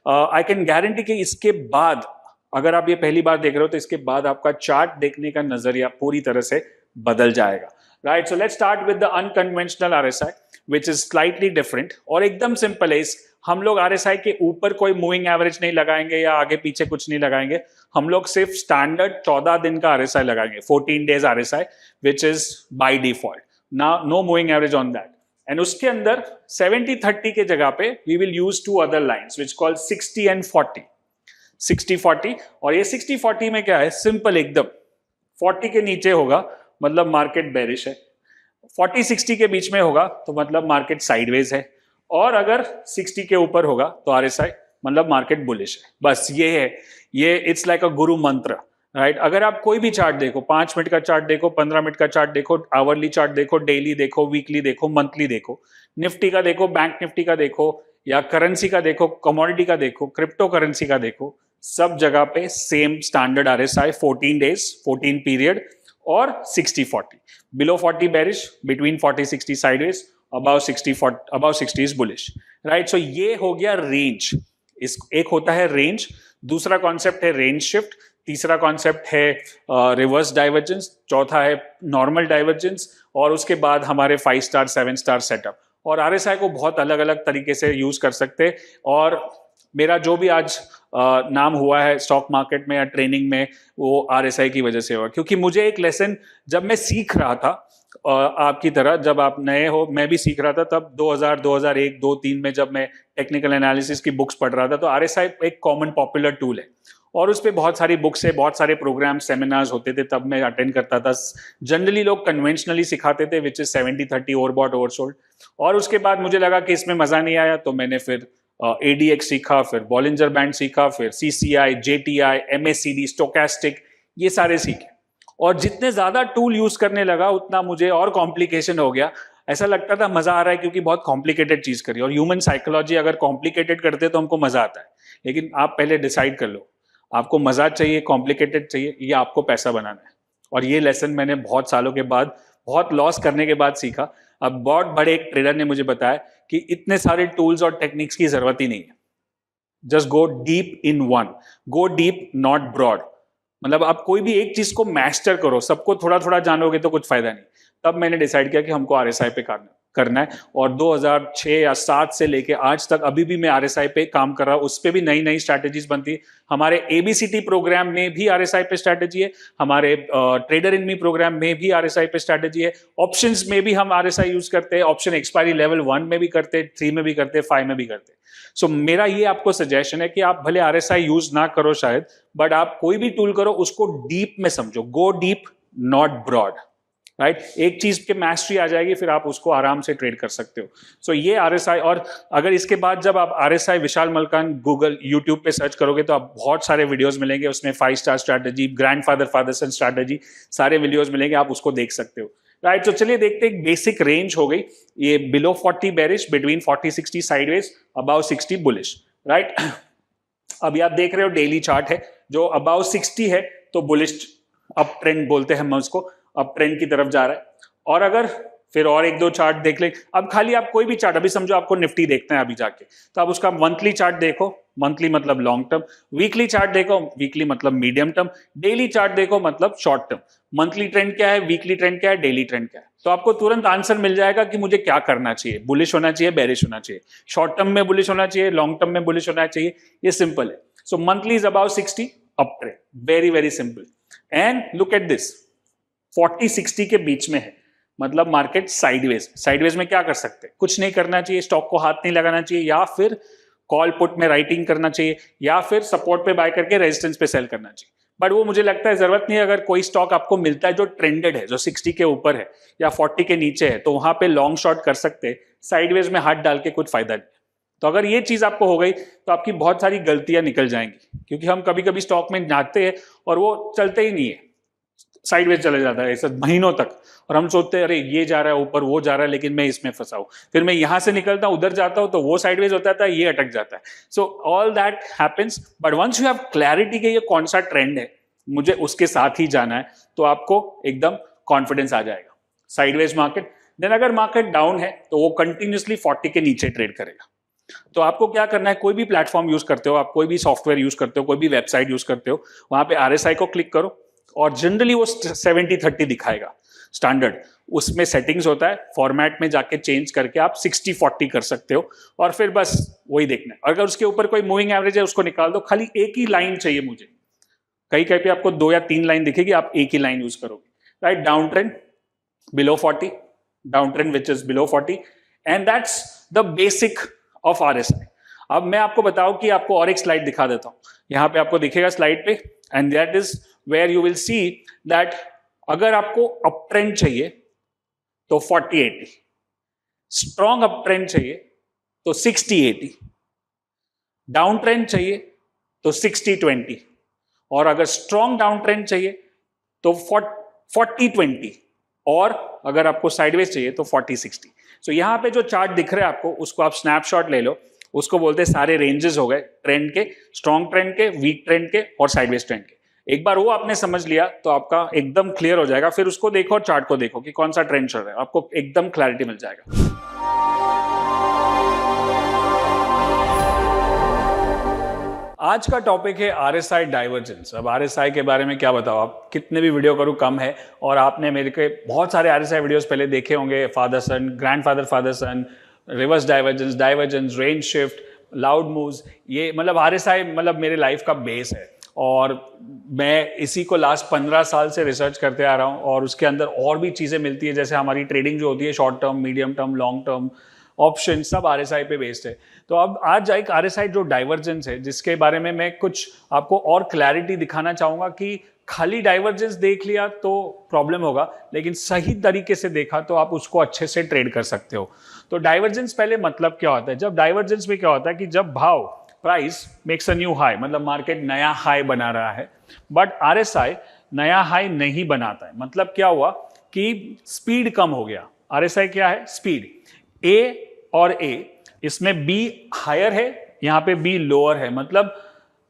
आई कैन गारंटी कि इसके बाद, अगर आप ये पहली बार देख रहे हो तो इसके बाद आपका चार्ट देखने का नजरिया पूरी तरह से बदल जाएगा। Right, so let's start with the unconventional RSI which is slightly different, और एकदम सिंपल है। हम लोग आरएसआई के ऊपर कोई मूविंग एवरेज नहीं लगाएंगे या आगे पीछे कुछ नहीं लगाएंगे, हम लोग सिर्फ स्टैंडर्ड 14 दिन का आरएसआई लगाएंगे, 14 days RSI which is by default, no moving average on that. And उसके अंदर 70-30 के जगह पे we will use two other lines which call 60 and 40, 60-40। और ये 60-40 में क्या है, सिंपल एकदम, 40 के नीचे होगा मतलब मार्केट बेरिश है, 40-60 के बीच में होगा तो मतलब मार्केट साइडवेज है, और अगर 60 के ऊपर होगा तो आरएसआई मतलब मार्केट बुलिश है। बस ये है, ये इट्स लाइक अ गुरु मंत्र, राइट। अगर आप कोई भी चार्ट देखो, 5 मिनट का चार्ट देखो, 15 मिनट का चार्ट देखो, आवरली चार्ट देखो, डेली देखो, वीकली देखो, मंथली देखो, निफ्टी का देखो, बैंक निफ्टी का देखो, या करेंसी का देखो, कमोडिटी का देखो, क्रिप्टो करेंसी का देखो, सब जगह पे same standard RSI, 14 days, 14 period, और 60-40, below 40 bearish, between 40-60 sideways, above 60 is bullish, right? So ये हो गया रेंज। इस एक होता है रेंज, दूसरा कॉन्सेप्ट है रेंज शिफ्ट, तीसरा कॉन्सेप्ट है रिवर्स डाइवर्जेंस, चौथा है नॉर्मल डाइवर्जेंस, और उसके बाद हमारे 5 स्टार 7 स्टार सेटअप। और आरएसआई को बहुत अलग अलग तरीके से यूज कर सकते हैं, और मेरा जो भी आज नाम हुआ है स्टॉक मार्केट में या ट्रेनिंग में, वो आरएसआई की वजह से हुआ, क्योंकि मुझे एक लेसन जब मैं सीख रहा था, आपकी तरह जब आप नए हो, मैं भी सीख रहा था तब 2000, 2001, 2003 में जब मैं टेक्निकल एनालिसिस की बुक्स पढ़ रहा था, तो आरएसआई एक कॉमन पॉपुलर टूल है, और उस पर बहुत सारी बुक्स है, बहुत सारे प्रोग्राम सेमिनार्स होते थे, तब मैं अटेंड करता था। जनरली लोग कन्वेंशनली सिखाते थे विच इज 70-30 ओवरबॉट ओवरसोल्ड। और उसके बाद मुझे लगा कि इसमें मजा नहीं आया, तो मैंने फिर एडीएक्स सीखा, फिर बॉलिंजर बैंड सीखा, फिर सीसीआई, जेटीआई, एमएसीडी, स्टोकेस्टिक, ये सारे सीखे। और जितने ज्यादा टूल यूज करने लगा उतना मुझे और कॉम्प्लिकेशन हो गया। ऐसा लगता था मजा आ रहा है क्योंकि बहुत कॉम्प्लिकेटेड चीज करी, और ह्यूमन साइकोलॉजी अगर कॉम्प्लिकेटेड करते तो हमको मजा आता है। लेकिन आप पहले डिसाइड कर लो, आपको मजा चाहिए, कॉम्प्लिकेटेड चाहिए, या आपको पैसा बनाना है। और ये लेसन मैंने बहुत सालों के बाद, बहुत लॉस करने के बाद सीखा। अब बहुत बड़े एक ट्रेडर ने मुझे बताया कि इतने सारे टूल्स और टेक्निक्स की जरूरत ही नहीं है, just go deep in one, go deep not broad. मतलब आप कोई भी एक चीज को मास्टर करो, सबको थोड़ा थोड़ा जानोगे तो कुछ फायदा नहीं। तब मैंने डिसाइड किया कि हमको आरएसआई पे करना है, और 2006 या 7 से लेके आज तक अभी भी मैं आरएसआई पे काम कर रहा हूं। उस पे भी नई नई स्ट्रैटेजीज बनती है। हमारे एबीसीटी प्रोग्राम में भी आरएसआई पे स्ट्रैटेजी है, हमारे ट्रेडर इन मी प्रोग्राम में भी आरएसआई पे स्ट्रैटेजी है, ऑप्शंस में भी हम आरएसआई यूज करते हैं, ऑप्शन एक्सपायरी लेवल 1 में भी करते हैं, 3 में भी करते हैं, 5 में भी करते हैं। सो मेरा ये आपको सजेशन है कि आप भले आरएसआई यूज ना करो शायद, बट आप कोई भी टूल करो उसको डीप में समझो, go deep not broad, right. एक चीज के मैस्ट्री आ जाएगी, फिर आप उसको आराम से ट्रेड कर सकते हो। सो ये आरएसआई। और अगर इसके बाद जब आप आरएसआई विशाल मलकान गूगल यूट्यूब पे सर्च करोगे तो आप बहुत सारे वीडियोस मिलेंगे, उसमें 5 स्टार स्ट्रैटेजी, ग्रैंडफादर फादरसन स्ट्रैटेजी, सारे वीडियोस मिलेंगे, आप उसको देख सकते हो, राइट। तो चलिए देखते हैं, बेसिक रेंज हो गई ये, below 40 bearish, between 40-60 sideways, above 60 bullish, right. अभी आप देख रहे हो डेली चार्ट है जो अबाउ 60 है तो बुलिश अप ट्रेंड बोलते हैं हम उसको, अप ट्रेंड की तरफ जा रहा है। और अगर फिर और एक दो चार्ट देख ले, अब खाली आप कोई भी चार्ट, अभी समझो आपको निफ्टी देखना है अभी जाके, तो आप उसका मंथली चार्ट देखो, मंथली मतलब लॉन्ग टर्म, वीकली चार्ट देखो, वीकली मतलब मीडियम टर्म, डेली चार्ट देखो मतलब शॉर्ट टर्म। मंथली ट्रेंड क्या है, वीकली ट्रेंड क्या है, डेली ट्रेंड क्या है, तो आपको तुरंत आंसर मिल जाएगा कि मुझे क्या करना चाहिए, बुलिश होना चाहिए, बेरिश होना चाहिए, शॉर्ट टर्म में बुलिश होना चाहिए, लॉन्ग टर्म में बुलिश होना चाहिए। ये सिंपल है। सो monthly is about 60 up trend, very very simple. And look at this, 40-60 के बीच में है, मतलब मार्केट साइडवेज। साइडवेज में क्या कर सकते हैं, कुछ नहीं करना चाहिए, स्टॉक को हाथ नहीं लगाना चाहिए, या फिर कॉल पुट में राइटिंग करना चाहिए, या फिर सपोर्ट पे बाय करके रेजिस्टेंस पे सेल करना चाहिए। बट वो मुझे लगता है जरूरत नहीं है। अगर कोई स्टॉक आपको मिलता है जो ट्रेंडेड है, जो 60 के ऊपर है या 40 के नीचे है, तो वहां पे लॉन्ग शॉर्ट कर सकते हैं। साइडवेज में हाथ डाल के कुछ फायदा नहीं। तो अगर ये चीज आपको हो गई तो आपकी बहुत सारी गलतियां निकल जाएंगी, क्योंकि हम कभी कभी स्टॉक में जाते हैं और वो चलते ही नहीं है, साइडवेज चले जाता है ऐसा महीनों तक, और हम सोचते हैं अरे ये जा रहा है ऊपर, वो जा रहा है, लेकिन मैं इसमें फंसा हूं, फिर मैं यहां से निकलता हूं उधर जाता हूं तो वो साइडवेज होता है, ये अटक जाता है। So all that happens, but once you have clarity कि ये कौन सा ट्रेंड है, मुझे उसके साथ ही जाना है, तो आपको एकदम कॉन्फिडेंस आ जाएगा। साइडवेज मार्केट, देन अगर मार्केट डाउन है तो वो कंटिन्यूसली 40 के नीचे ट्रेड करेगा। तो आपको क्या करना है, कोई भी प्लेटफॉर्म यूज करते हो आप, कोई भी सॉफ्टवेयर यूज करते हो, कोई भी वेबसाइट यूज करते हो, वहां पे RSI को क्लिक करो और जनरली वो 70-30 दिखाएगा स्टैंडर्ड। उसमें सेटिंग्स होता है, फॉर्मेट में जाके चेंज करके आप 60-40 कर सकते हो, और फिर बस वही देखना है। अगर उसके ऊपर कोई मूविंग एवरेज है उसको निकाल दो, खाली एक ही लाइन चाहिए मुझे। कहीं कहीं पे आपको 2 या 3 लाइन दिखेगी, आप एक ही लाइन यूज करोगे, right. Down trend below 40, down trend which is below 40, and that's the basic of RSI। अब मैं आपको बताऊं कि आपको और एक स्लाइड दिखा देता हूं, यहां पे आपको दिखेगा स्लाइड पे, and that is where you will see that अगर आपको अप ट्रेंड चाहिए तो 40-80, स्ट्रॉन्ग अप ट्रेंड चाहिए तो 60-80, डाउन ट्रेंड चाहिए तो 60-20, और अगर स्ट्रॉन्ग डाउन ट्रेंड चाहिए तो 40-20, और अगर आपको साइडवेज चाहिए तो 40-60। सो यहां पे जो चार्ट दिख रहा है आपको, उसको आप स्नैपशॉट ले लो, उसको बोलते हैं सारे रेंजेस हो गए ट्रेंड के, स्ट्रॉन्ग ट्रेंड के, वीक ट्रेंड के और साइडवेज ट्रेंड के। एक बार वो आपने समझ लिया तो आपका एकदम क्लियर हो जाएगा, फिर उसको देखो और चार्ट को देखो कि कौन सा ट्रेंड चल रहा है, आपको एकदम क्लैरिटी मिल जाएगा। आज का टॉपिक है RSI डाइवर्जेंस। अब RSI के बारे में क्या बताओ, आप कितने भी वीडियो करूं कम है, और आपने मेरे के बहुत सारे RSI वीडियोस पहले देखे होंगे, father son, grandfather father son, reverse divergence, divergence, range shift, loud moves, ये मतलब RSI मतलब मेरे लाइफ का बेस है, और मैं इसी को लास्ट 15 साल से रिसर्च करते आ रहा हूँ, और उसके अंदर और भी चीज़ें मिलती है, जैसे हमारी ट्रेडिंग जो होती है, short term, medium term, long term, option, सब RSI पे बेस्ड है। तो अब आज एक RSI जो डाइवर्जेंस है, जिसके बारे में मैं कुछ आपको और क्लैरिटी दिखाना चाहूँगा कि खाली डाइवर्जेंस देख लिया तो प्रॉब्लम होगा, लेकिन सही तरीके से देखा तो आप उसको अच्छे से ट्रेड कर सकते हो। तो डाइवर्जेंस पहले मतलब क्या होता है, जब डाइवर्जेंस में क्या होता है कि जब भाव, price makes a new high, मतलब मार्केट नया हाई बना रहा है, बट RSI नया हाई नहीं बनाता है। मतलब क्या हुआ कि स्पीड कम हो गया। RSI क्या है, स्पीड। A और A, इसमें B हायर है, यहां पे B लोअर है, मतलब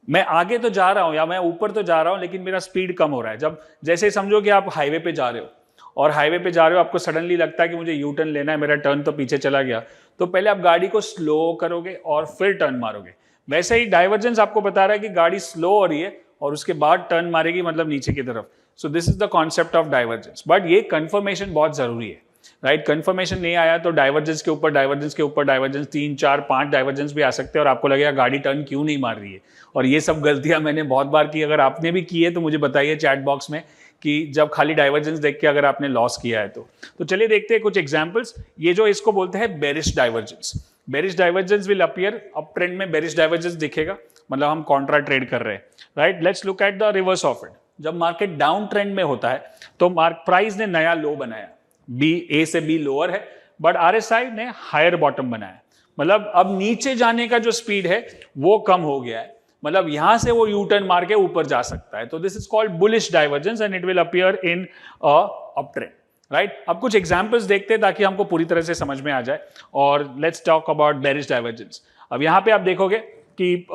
मैं आगे तो जा रहा हूं या मैं ऊपर तो जा रहा हूं, लेकिन मेरा स्पीड कम हो रहा है। जब जैसे समझो कि आप हाईवे पे जा रहे हो, और हाईवे पे जा रहे हो, आपको सडनली लगता है कि मुझे यू टर्न लेना है, मेरा टर्न तो पीछे चला गया, तो पहले आप गाड़ी को स्लो करोगे और फिर टर्न मारोगे। वैसे ही डाइवर्जेंस आपको बता रहा है कि गाड़ी स्लो हो रही है और उसके बाद टर्न मारेगी, मतलब नीचे की तरफ। सो this is the concept of divergence, but ये कंफर्मेशन बहुत जरूरी है, राइट। कंफर्मेशन नहीं आया तो डाइवर्जेंस के ऊपर डाइवर्जेंस के ऊपर डाइवर्जेंस, 3, 4, 5 डाइवर्जेंस भी आ सकते हैं, और आपको लगेगा गाड़ी टर्न क्यों नहीं मार रही है। और ये सब गलतियां मैंने बहुत बार की। अगर आपने भी की है तो मुझे बताइए चैट बॉक्स में कि जब खाली डाइवर्जेंस देख के अगर आपने लॉस किया है तो चलिए देखते हैं कुछ एग्जांपल्स। ये जो इसको बोलते हैं bearish divergence. Bearish divergence will appear, up trend में बेरिश डाइवर्जेंस दिखेगा, मतलब हम कॉन्ट्रा ट्रेड कर रहे हैं, right. Let's look at the reverse of it. जब मार्केट डाउन ट्रेंड में होता है तो प्राइस ने नया लो बनाया, A से B लोअर है, बट RSI ने हायर बॉटम बनाया, मतलब अब नीचे जाने का जो स्पीड है वो कम हो गया है, मतलब यहां से वो यू टर्न मार के ऊपर जा सकता है। तो this is called bullish divergence and it will appear in a up trend, right. अब कुछ एग्जांपल्स देखते हैं ताकि हमको पूरी तरह से समझ में आ जाए, और let's talk about bearish divergence. अब यहां पे आप देखोगे कि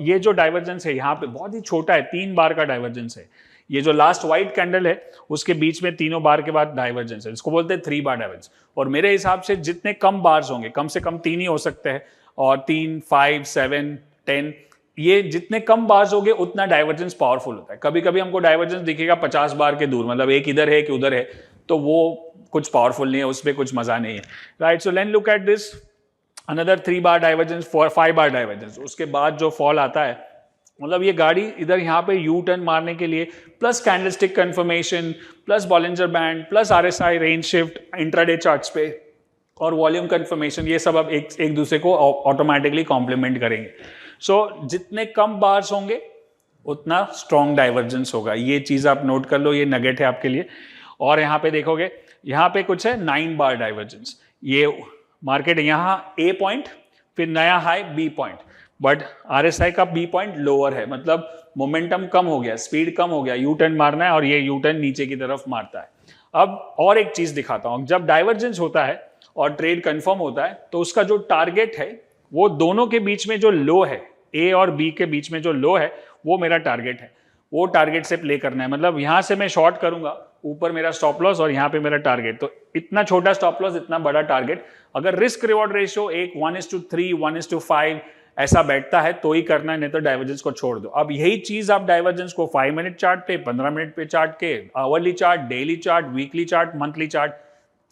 ये जो डाइवर्जेंस है यहाँ पे बहुत ही छोटा है, 3 बार का डाइवर्जेंस है। ये जो लास्ट व्हाइट कैंडल है उसके बीच में तीनों बार के बाद डाइवर्जेंस है, इसको बोलते हैं 3 बार डाइवर्जेंस। और मेरे हिसाब से जितने कम बार्स होंगे, कम से कम 3 ही हो सकते हैं, और 3, 5, 7, 10, ये जितने कम बार्स होंगे उतना डाइवर्जेंस पावरफुल होता है। कभी कभी हमको डाइवर्जेंस दिखेगा 50 बार के दूर, मतलब एक इधर है कि उधर है, तो वो कुछ पावरफुल नहीं है, उसमें कुछ मजा नहीं है, right. So let's look at this, another 3 bar divergence, 5 bar divergence. उसके बाद जो फॉल आता है, मतलब ये गाड़ी इधर यहाँ पे यू टर्न मारने के लिए, plus candlestick confirmation, plus Bollinger band, plus RSI range shift intraday charts पे, और वॉल्यूम कंफर्मेशन, ये सब अब एक दूसरे को ऑटोमेटिकली कॉम्प्लीमेंट करेंगे। सो जितने कम बार्स होंगे उतना स्ट्रॉन्ग डाइवर्जेंस होगा। ये चीज आप नोट कर लो, ये नगेट है आपके लिए। और यहाँ पे देखोगे, यहाँ पे कुछ है 9 बार डाइवर्जेंस। ये मार्केट यहाँ A पॉइंट, फिर नया high B point, but RSI का बी पॉइंट लोअर है, मतलब मोमेंटम कम हो गया, स्पीड कम हो गया, यू टर्न मारना है और ये यू टर्न नीचे की तरफ मारता है। अब और एक चीज दिखाता हूं, जब डाइवर्जेंस होता है और ट्रेड कंफर्म होता है तो उसका जो टारगेट है वो दोनों के बीच में जो लो है, ए और बी के बीच में जो लो है वो मेरा टारगेट है, वो टारगेट से प्ले करना है। मतलब यहां से मैं शॉर्ट करूंगा, ऊपर मेरा स्टॉप लॉस और यहाँ पे मेरा टारगेट, तो इतना छोटा स्टॉप लॉस इतना बड़ा टारगेट। अगर रिस्क रिवॉर्ड रेशियो एक 1:3 1:5 ऐसा बैठता है तो ही करना है, नहीं तो डाइवर्जेंस को छोड़ दो। अब यही चीज आप डाइवर्जेंस को 5 मिनट चार्ट पे, 15 मिनट पे चार्ट के, hourly chart, daily chart, weekly chart, monthly chart,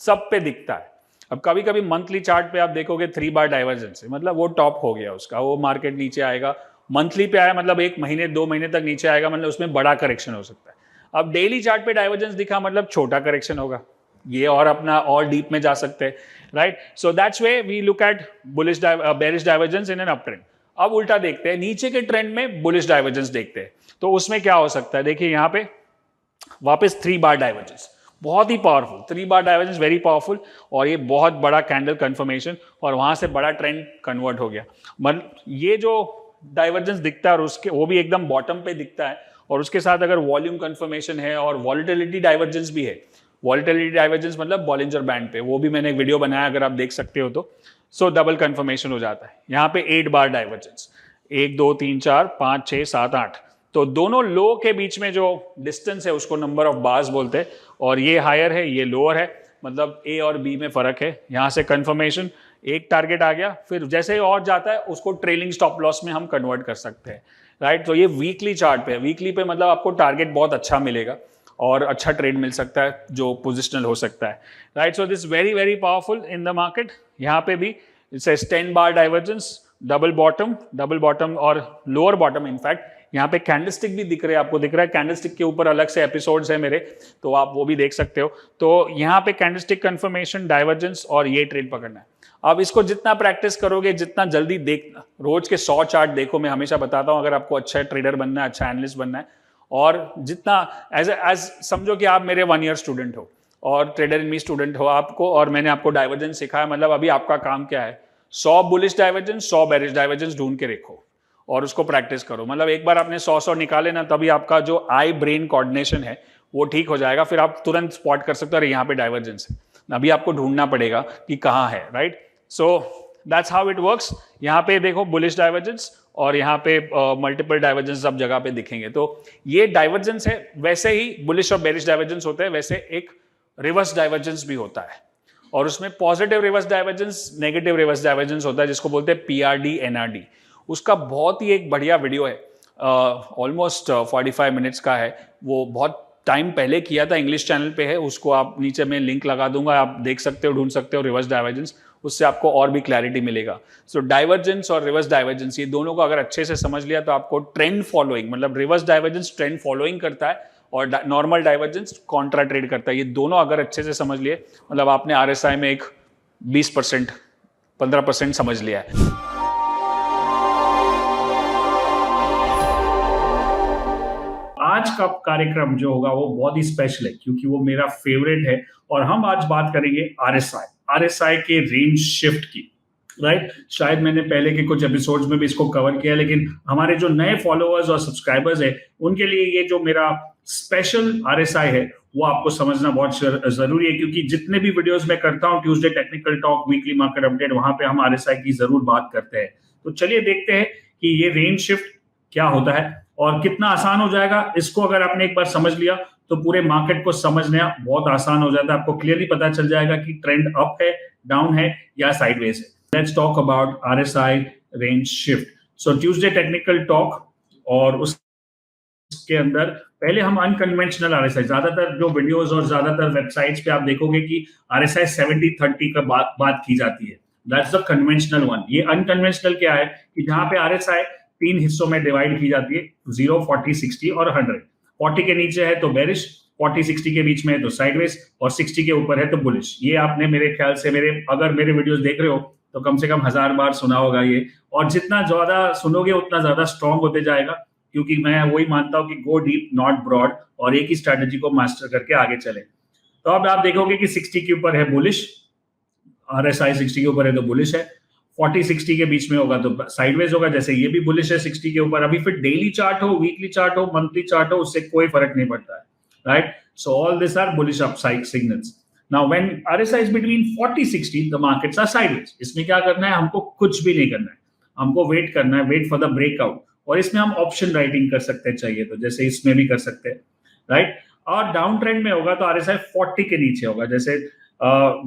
सब पे दिखता है। अब कभी कभी मंथली चार्ट पे आप देखोगे 3 बार डाइवर्जेंस है, मतलब वो टॉप हो गया उसका, वो मार्केट नीचे आएगा। मंथली पे आया मतलब 1 महीने 2 महीने तक नीचे आएगा, मतलब उसमें बड़ा करेक्शन हो सकता है। अब डेली चार्ट पे डाइवर्जेंस दिखा मतलब छोटा करेक्शन होगा, ये और अपना और डीप में जा सकते हैं, right. So that's way we look at bullish bearish divergence in an up trend. अब उल्टा देखते हैं, नीचे के ट्रेंड में बुलिश डाइवर्जेंस देखते हैं, तो उसमें क्या हो सकता है। देखिए यहाँ पे वापस 3 बार डाइवर्जेंस, बहुत ही पावरफुल, 3 बार डाइवर्जेंस वेरी पावरफुल, और ये बहुत बड़ा कैंडल कंफर्मेशन, और वहां से बड़ा ट्रेंड कन्वर्ट हो गया। मतलब ये जो डाइवर्जेंस दिखता है और उसके वो भी एकदम बॉटम पे दिखता है, और उसके साथ अगर वॉल्यूम कंफर्मेशन है और वॉलिटिलिटी डाइवर्जेंस भी है, वॉलिटिलिटी डाइवर्जेंस मतलब बॉलिंजर बैंड पे, वो भी मैंने एक वीडियो बनाया अगर आप देख सकते हो तो। सो डबल कंफर्मेशन हो जाता है। यहाँ पे 8 बार डाइवर्जेंस, 1 2 3 4 5 6 7 8, तो दोनों लो के बीच में जो डिस्टेंस है उसको नंबर ऑफ बार्स बोलते हैं, और ये हायर है ये लोअर है, मतलब ए और बी में फर्क है। यहाँ से कंफर्मेशन, एक टारगेट आ गया, फिर जैसे ही और जाता है उसको ट्रेलिंग स्टॉप लॉस में हम कन्वर्ट कर सकते हैं, राइट। तो ये वीकली चार्ट पे है, वीकली पे मतलब आपको टारगेट बहुत अच्छा मिलेगा और अच्छा ट्रेड मिल सकता है जो पोजिशनल हो सकता है, right. So this very very powerful in the market. यहाँ पे भी it's 10 bar divergence, double bottom और लोअर बॉटम। इनफैक्ट यहाँ पे कैंडलस्टिक भी दिख रहे हैं, आपको दिख रहा है, कैंडलस्टिक के ऊपर अलग से एपिसोड्स है मेरे, तो आप वो भी देख सकते हो। तो यहाँ पे कैंडलस्टिक कंफर्मेशन, डाइवर्जेंस और ये ट्रेड पकड़ना है। अब इसको जितना प्रैक्टिस करोगे, जितना जल्दी देखना, रोज के 100 चार्ट देखो, मैं हमेशा बताता हूँ अगर आपको अच्छा ट्रेडर बनना है, अच्छा एनालिस्ट बनना है, और जितना एज समझो कि आप मेरे 1 ईयर स्टूडेंट हो और ट्रेडर इन मी स्टूडेंट हो आपको, और मैंने आपको डाइवर्जेंस सिखाया, मतलब अभी आपका काम क्या है, 100 बुलिश डाइवर्जेंस 100 बेरिश डाइवर्जेंस ढूंढ के रखो और उसको प्रैक्टिस करो। मतलब एक बार आपने 100 निकाले ना, तभी आपका जो आई ब्रेन कोऑर्डिनेशन है वो ठीक हो जाएगा, फिर आप तुरंत स्पॉट कर सकते हो अरे यहाँ पे डाइवर्जेंस है, अभी आपको ढूंढना पड़ेगा कि कहाँ है, right. So that's how it works. यहाँ पे देखो बुलिश डाइवर्जेंस और यहाँ पे मल्टीपल डाइवर्जेंस सब जगह पे दिखेंगे, तो ये डाइवर्जेंस है। वैसे ही बुलिश और बेरिश डाइवर्जेंस होते हैं, वैसे एक रिवर्स डाइवर्जेंस भी होता है, और उसमें positive reverse divergence, negative reverse divergence होता है, जिसको बोलते हैं PRD NRD। उसका बहुत ही एक बढ़िया वीडियो है, ऑलमोस्ट 45 मिनट्स का है, वो बहुत टाइम पहले किया था, इंग्लिश चैनल पे है, उसको आप नीचे में लिंक लगा दूंगा, आप देख सकते हो, ढूंढ सकते हो रिवर्स डाइवर्जेंस, उससे आपको और भी क्लैरिटी मिलेगा। सो डाइवर्जेंस और रिवर्स डाइवर्जेंस, ये दोनों को अगर अच्छे से समझ लिया तो आपको ट्रेंड फॉलोइंग, मतलब रिवर्स डाइवर्जेंस ट्रेंड फॉलोइंग करता है और नॉर्मल डाइवर्जेंस कॉन्ट्रा ट्रेड करता है। ये दोनों अगर अच्छे से समझ लिए, मतलब आपने RSI में एक 20% 15% समझ लिया है। आज का कार्यक्रम जो होगा वो बहुत ही स्पेशल है, क्योंकि वो मेरा फेवरेट है, और हम आज बात करेंगे RSI के रेंज शिफ्ट की, राइट। शायद मैंने पहले के कुछ एपिसोड्स में भी इसको कवर किया, लेकिन हमारे जो नए फॉलोअर्स और सब्सक्राइबर्स है उनके लिए ये जो मेरा स्पेशल RSI है वो आपको समझना बहुत जरूरी है, क्योंकि जितने भी वीडियोस मैं करता हूँ, Tuesday technical talk, weekly market update, वहां पे हम RSI की जरूर बात करते हैं। तो चलिए देखते हैं कि ये रेंज शिफ्ट क्या होता है और कितना आसान हो जाएगा। इसको अगर आपने एक बार समझ लिया तो पूरे मार्केट को समझना बहुत आसान हो जाता है, आपको क्लियरली पता चल जाएगा कि ट्रेंड अप है, डाउन है या साइडवेज है। Let's talk about RSI range shift. So Tuesday technical talk, और उसके अंदर पहले हम अनकन्वेंशनल RSI, ज्यादातर जो वीडियोस और ज्यादातर वेबसाइट्स पे आप देखोगे कि RSI 70-30 का बात की जाती है, दैट्स द कन्वेंशनल वन। ये अनकन्वेंशनल क्या है कि जहां पे RSI 3 हिस्सों में डिवाइड की जाती है, 0, 40, 60 और 100। 40 के नीचे है तो बेरिश, 40-60 के बीच में है तो साइडवेज, और 60 के ऊपर है तो बुलिश। ये आपने मेरे ख्याल से अगर मेरे वीडियोस देख रहे हो तो कम से कम 1000 बार सुना होगा ये, और जितना ज्यादा सुनोगे उतना ज्यादा स्ट्रॉन्ग होते जाएगा, क्योंकि मैं वही मानता हूं कि गो डीप नॉट ब्रॉड, और एक ही स्ट्रेटेजी को मास्टर करके आगे चले। तो अब आप देखोगे कि 60 के ऊपर है बुलिश, RSI 60 के ऊपर है तो बुलिश है, 40-60 के बीच में होगा तो साइडवेज होगा, जैसे ये भी बुलिश है 60 के ऊपर। अभी फिर डेली चार्ट हो, वीकली चार्ट हो, मंथली चार्ट हो, उससे कोई फर्क नहीं पड़ता है, right? So all this are bullish upside signals. Now when RSI is between 40-60 the markets are sideways. इसमें क्या करना है, हमको कुछ भी नहीं करना है, हमको वेट करना है, वेट फॉर द ब्रेकआउट। और इसमें हम ऑप्शन राइटिंग कर सकते हैं चाहिए तो, जैसे इसमें भी कर सकते हैं, राइट? और डाउन ट्रेंड में होगा तो RSI 40 के नीचे होगा, जैसे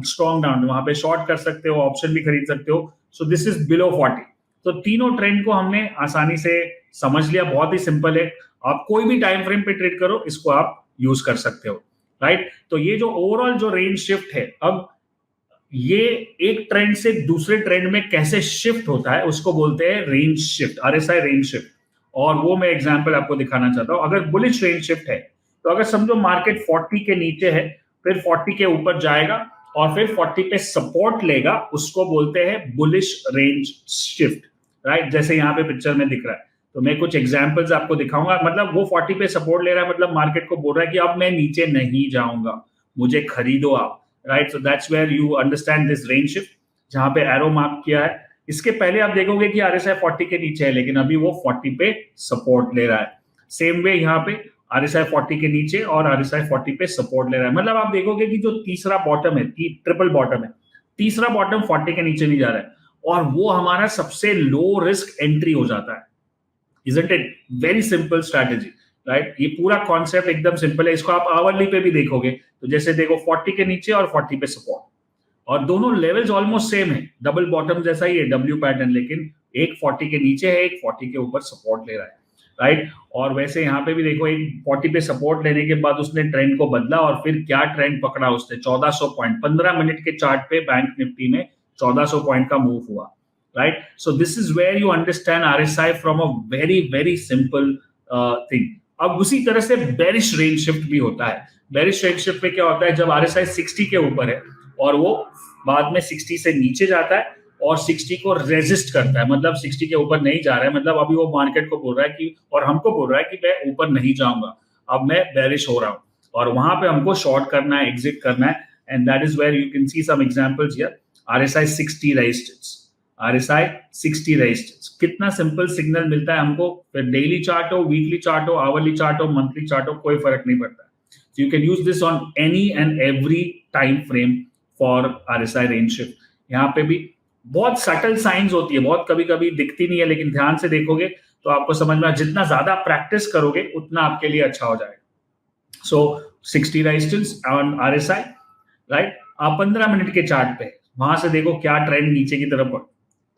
स्ट्रॉन्ग डाउन, वहां पे शॉर्ट कर सकते हो, ऑप्शन भी खरीद सकते हो। So this is below 40। तो तीनों ट्रेंड को हमने आसानी से समझ लिया, बहुत ही सिंपल है। आप कोई भी टाइम फ्रेम पे ट्रेड करो, इसको आप यूज कर सकते हो, राइट? तो ये जो ओवरऑल जो रेंज शिफ्ट है, अब ये एक ट्रेंड से दूसरे ट्रेंड में कैसे शिफ्ट होता है उसको बोलते हैं range shift, RSI range shift. और वो मैं एग्जांपल आपको दिखाना चाहता हूं। अगर बुलिश रेंज शिफ्ट है तो अगर समझो मार्केट 40 के नीचे है, फिर 40 के ऊपर जाएगा और फिर 40 पे सपोर्ट लेगा, उसको बोलते हैं बुलिश रेंज शिफ्ट, राइट? जैसे यहाँ पे पिक्चर में दिख रहा है। तो मैं कुछ एग्जांपल्स आपको दिखाऊंगा। मतलब वो 40 पे सपोर्ट ले रहा है, मतलब मार्केट को बोल रहा है कि अब मैं नीचे नहीं जाऊंगा, मुझे खरीदो आप, right? So that's where you understand this range shift, जहां पे एरो मार्क किया है। इसके पहले आप देखोगे कि RSI 40 के नीचे है, लेकिन अभी वो 40 पे सपोर्ट ले रहा है। सेम वे यहाँ पे RSI 40 के नीचे और RSI 40 पे सपोर्ट ले रहा है। मतलब आप देखोगे कि जो तीसरा बॉटम है, ट्रिपल बॉटम है, तीसरा बॉटम 40 के नीचे नहीं जा रहा है, और वो हमारा सबसे लो रिस्क एंट्री हो जाता है। Isn't it? Very simple strategy, right? ये पूरा कॉन्सेप्ट एकदम सिंपल है। इसको आप आवरली पे भी देखोगे तो जैसे देखो 40 के नीचे और 40 पे सपोर्ट, और दोनों लेवल्स ऑलमोस्ट सेम है, डबल बॉटम जैसा ही है, डब्ल्यू पैटर्न, लेकिन एक 40 के नीचे है, एक 40 के ऊपर सपोर्ट ले रहा है, राइट? और वैसे यहाँ पे भी देखो, एक 40 पे सपोर्ट लेने के बाद उसने ट्रेंड को बदला, और फिर क्या ट्रेंड पकड़ा उसने, 1400 पॉइंट। 15 मिनट के चार्ट पे बैंक निफ्टी में 1400 पॉइंट का मूव हुआ, right? So this is where you understand RSI from a very simple thing. अब उसी तरह से bearish range shift भी होता है। bearish range shift में क्या होता है, जब RSI 60 के ऊपर है और वो बाद में 60 से नीचे जाता है और 60 को रेजिस्ट करता है, मतलब 60 के ऊपर नहीं जा रहा है, मतलब अभी वो मार्केट को बोल रहा है कि, और हमको बोल रहा है कि मैं ऊपर नहीं जाऊंगा, अब मैं bearish हो रहा हूँ, और वहां पे हमको शॉर्ट करना है, एग्जिट करना है। And that is where you can see some examples here. RSI 60 resistance, RSI 60 resistance, कितना सिंपल सिग्नल मिलता है हमको। फिर डेली चार्ट हो, वीकली चार्ट हो, आवरली चार्ट हो, मंथली चार्ट हो, कोई फर्क नहीं पड़ता। So you can use this on any and every time frame for RSI range shift. यहाँ पे भी बहुत सटल साइंस होती है, बहुत कभी कभी दिखती नहीं है, लेकिन ध्यान से देखोगे तो आपको समझ में, जितना ज्यादा प्रैक्टिस करोगे उतना आपके लिए अच्छा हो जाएगा। सो 60 रेजिस्टेंस ऑन RSI, राइट? आप 15 मिनट के चार्ट पे वहां से देखो क्या ट्रेंड नीचे की तरफ बढ़,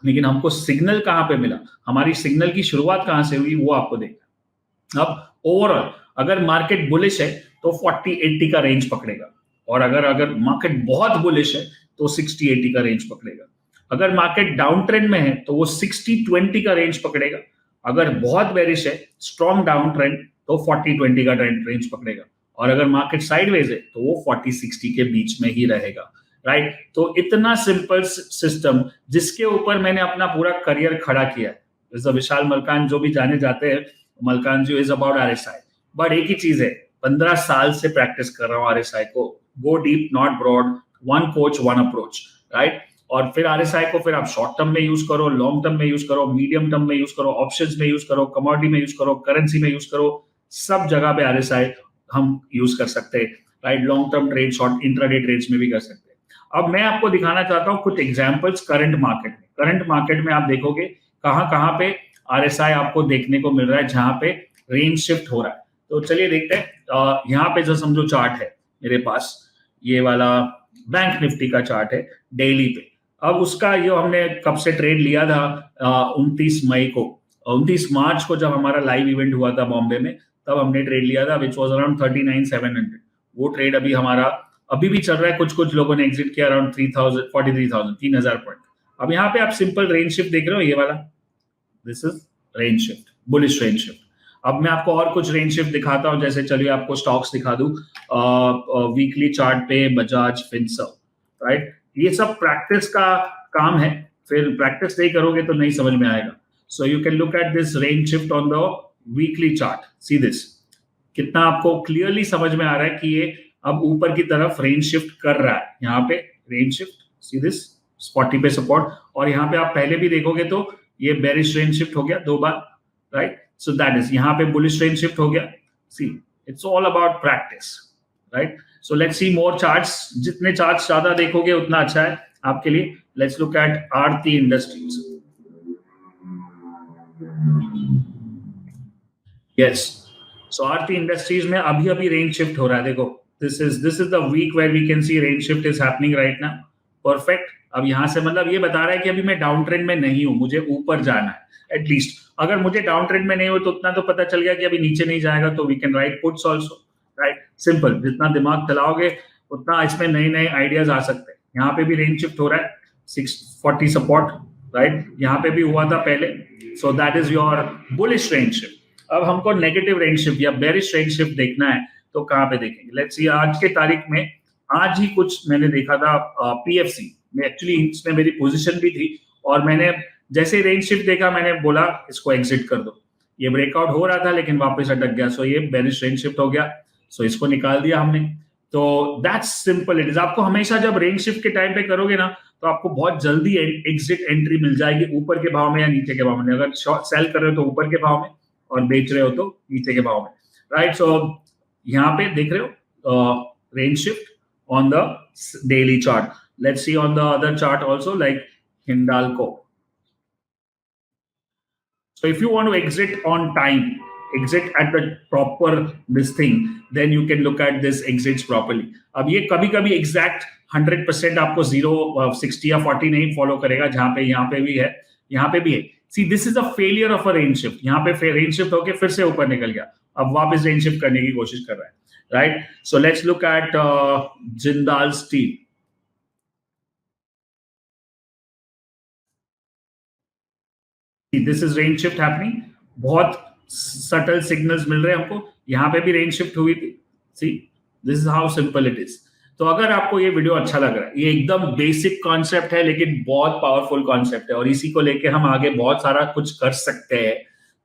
लेकिन हमको सिग्नल कहां पे मिला, हमारी सिग्नल की शुरुआत कहां से हुई, वो आपको देखना। अब ओवरऑल अगर मार्केट बुलिश है तो 40-80 का रेंज पकड़ेगा, और अगर मार्केट बहुत बुलिश है तो 60-80 का रेंज पकड़ेगा। अगर मार्केट डाउन ट्रेंड में है तो वो 60-20 का रेंज पकड़ेगा। अगर बहुत बेरिश है, स्ट्रॉन्ग डाउन ट्रेंड, तो 40-20 का रेंज पकड़ेगा। और अगर मार्केट साइडवेज है तो वो 40-60 के बीच में ही रहेगा, राइट? तो इतना सिंपल सिस्टम जिसके ऊपर मैंने अपना पूरा करियर खड़ा किया है। विशाल मलकान जो भी जाने जाते हैं, मलकान जी इज अबाउट RSI, बट एक ही चीज है, 15 साल से प्रैक्टिस कर रहा हूँ RSI को। Go deep not broad, one coach one approach, right? और फिर RSI को फिर आप शॉर्ट टर्म में यूज करो, लॉन्ग टर्म में यूज करो, मीडियम टर्म में यूज करो, ऑप्शंस में यूज करो, कमोडिटी में यूज करो, करेंसी में यूज करो, सब जगह पे RSI हम यूज कर सकते हैं, right? Long term trade, short intraday trades में भी कर सकते हैं। अब मैं आपको दिखाना चाहता हूं कुछ एग्जांपल्स करंट मार्केट में। करंट मार्केट में आप देखोगे कहां पे RSI आपको देखने को मिल रहा है जहां पे रेंज शिफ्ट हो रहा है। तो चलिए देखते हैं। यहाँ पे जो समझो चार्ट है मेरे पास, ये वाला बैंक निफ्टी का चार्ट है डेली पे। अब उसका ये हमने कब से ट्रेड लिया था, 29 मई को, 29 मार्च को जब हमारा लाइव इवेंट हुआ था बॉम्बे में, तब हमने ट्रेड लिया था, विच वॉज अराउंड 39,700। वो ट्रेड अभी हमारा अभी भी चल रहा है। कुछ लोगों ने एग्जिट किया अराउंड 3,000 पॉइंट। अब यहाँ पे आप सिंपल रेंज शिफ्ट देख रहे हो, ये वाला, this is range shift, bullish range shift. अब मैं आपको और कुछ रेंज शिफ्ट दिखाता हूं, जैसे चलिए आपको स्टॉक्स दिखा दूं, वीकली चार्ट पे बजाज फिनसर्व, राइट? ये सब प्रैक्टिस का काम है, फिर प्रैक्टिस नहीं करोगे तो नहीं समझ में आएगा। सो you can look at this range shift on the weekly chart, see this, कितना आपको क्लियरली समझ में आ रहा है कि ये अब ऊपर की तरफ रेंज शिफ्ट कर रहा है। यहाँ पे रेंज शिफ्ट, सी दिस, 40 पे सपोर्ट, और यहाँ पे आप पहले भी देखोगे तो ये बेरिश रेंज शिफ्ट हो गया 2 बार, राइट? सो दैट इज, यहाँ पे बुलिश रेंज शिफ्ट हो गया. See, it's all about practice, right? So let's see more charts. जितने चार्ट्स ज्यादा देखोगे उतना अच्छा है आपके लिए. Let's look at Aarti industries. Yes, so Aarti industries में अभी अभी रेंज शिफ्ट हो रहा है. देखो, this is the week where we can see range shift is happening right now. Perfect. अब यहां से मतलब ये बता रहा है कि अभी मैं डाउन ट्रेंड में नहीं हूं, मुझे ऊपर जाना है एटलीस्ट. अगर मुझे डाउन ट्रेंड में नहीं हो तो उतना तो पता चल गया कि अभी नीचे नहीं जाएगा, तो we can write puts also, right? Simple. जितना दिमाग चलाओगे उतना इसमें नए नए आइडियाज आ सकते हैं. यहाँ पे भी रेंज शिफ्ट हो रहा है, 640 सपोर्ट, राइट? यहाँ पे भी हुआ था पहले. सो that is your bullish range shift. अब हमको नेगेटिव रेंज शिफ्ट या बेरिश रेंज शिफ्ट देखना है, तो कहाँ पे देखेंगे? लेट्स सी, आज के तारीख में आज ही कुछ मैंने देखा था पीएफसी में. एक्चुअली इसमें मेरी पोजीशन भी थी, और मैंने जैसे रेंज शिफ्ट देखा मैंने बोला इसको एग्जिट कर दो. ये ब्रेकआउट हो रहा था लेकिन वापस अटक गया, सो ये बेरिश रेंज शिफ्ट हो गया, सो इसको निकाल दिया हमने. तो दैट्स सिंपल इट इज. आपको हमेशा जब रेंज शिफ्ट के टाइम पे करोगे ना, तो आपको बहुत जल्दी एग्जिट एंट्री मिल जाएगी, ऊपर के भाव में या नीचे के भाव में. अगर सेल कर रहे हो तो ऊपर के भाव में, और बेच रहे हो तो नीचे के भाव में, राइट? सो यहाँ पे देख रहे हो range shift on the daily chart. Let's see on the other chart also, like Hindalco. So if you want to exit on time, exit at the proper this thing, then you can look at this exits properly. अब ये कभी कभी exact 100% आपको 0, 60 या 40 नहीं follow करेगा, जहां पे यहाँ पे भी है, यहाँ पे भी है. See, this is a failure of a range shift. यहाँ पे रेंज शिफ्ट होके फिर से ऊपर निकल गया, अब वापस रेंज शिफ्ट करने की कोशिश कर रहा है, right? So let's look eight Jindal steel. This is range shift happening. बहुत सटल सिग्नल्स मिल रहे हैं हमको. यहाँ पे भी रेंज शिफ्ट हुई थी. See, this is how simple it is. तो अगर आपको ये वीडियो अच्छा लग रहा है, ये एकदम बेसिक कॉन्सेप्ट है लेकिन बहुत पावरफुल कॉन्सेप्ट है, और इसी को लेके हम आगे बहुत सारा कुछ कर सकते हैं,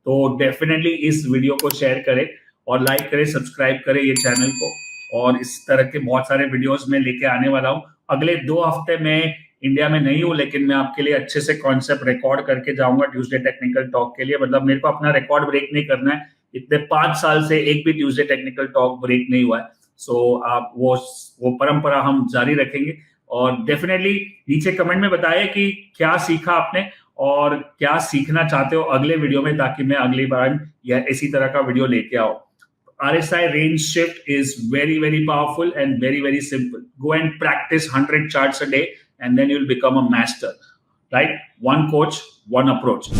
तो डेफिनेटली इस वीडियो को शेयर करें और लाइक करें, सब्सक्राइब करें ये चैनल को. और इस तरह के बहुत सारे वीडियोस में लेके आने वाला हूँ. अगले 2 हफ्ते में इंडिया में नहीं हूँ, लेकिन मैं आपके लिए अच्छे से कॉन्सेप्ट रिकॉर्ड करके जाऊंगा ट्यूसडे टेक्निकल टॉक के लिए. मतलब मेरे को अपना रिकॉर्ड ब्रेक नहीं करना है. इतने 5 साल से एक भी ट्यूसडे टेक्निकल टॉक ब्रेक नहीं हुआ है. सो आप वो परंपरा हम जारी रखेंगे. और डेफिनेटली नीचे कमेंट में बताइए कि क्या सीखा आपने और क्या सीखना चाहते हो अगले वीडियो में, ताकि मैं अगली बार या इसी तरह का वीडियो लेके आऊं. RSI range shift is very, very powerful and very, very simple. Go and practice 100 charts a day and then you'll become a master, right? One coach, one approach.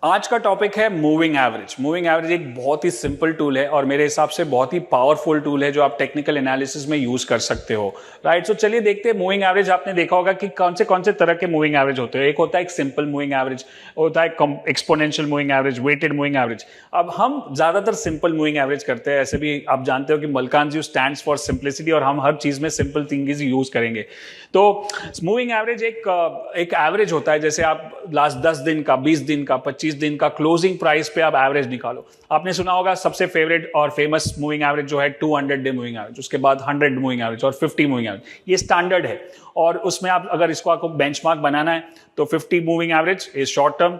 आज का टॉपिक है मूविंग एवरेज. मूविंग एवरेज एक बहुत ही simple tool है और मेरे हिसाब से बहुत ही पावरफुल टूल है जो आप टेक्निकल एनालिसिस में यूज कर सकते हो, राइट? सो चलिए देखते हैं मूविंग एवरेज. आपने देखा होगा कि कौन से तरह के मूविंग एवरेज होते हैं. एक होता है एक सिंपल मूविंग एवरेज, होता है exponential moving average, weighted moving average. अब हम ज्यादातर सिंपल मूविंग एवरेज करते हैं. ऐसे भी आप जानते हो कि मलकानजी स्टैंड्स फॉर सिंप्लिसिटी, और हम हर चीज में सिंपल थिंग्स यूज करेंगे. तो मूविंग एवरेज एक एवरेज होता है. जैसे आप लास्ट 10 दिन का, 20 दिन का, 25 दिन का क्लोजिंग प्राइस पे आप एवरेज निकालो. आपने सुना होगा सबसे फेवरेट और फेमस मूविंग एवरेज जो है 200 डे मूविंग एवरेज, उसके बाद 100 मूविंग एवरेज और 50 मूविंग एवरेज. ये स्टैंडर्ड है. और उसमें आप अगर इसको आपको बेंचमार्क बनाना है तो 50 moving average is short term,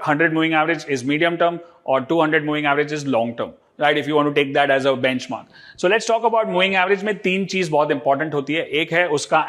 100 moving average is medium term, और 200 moving average is long term, right? If you want to take that as a benchmark. So let's talk about moving average में 3 चीज बहुत important होती है. एक है उसका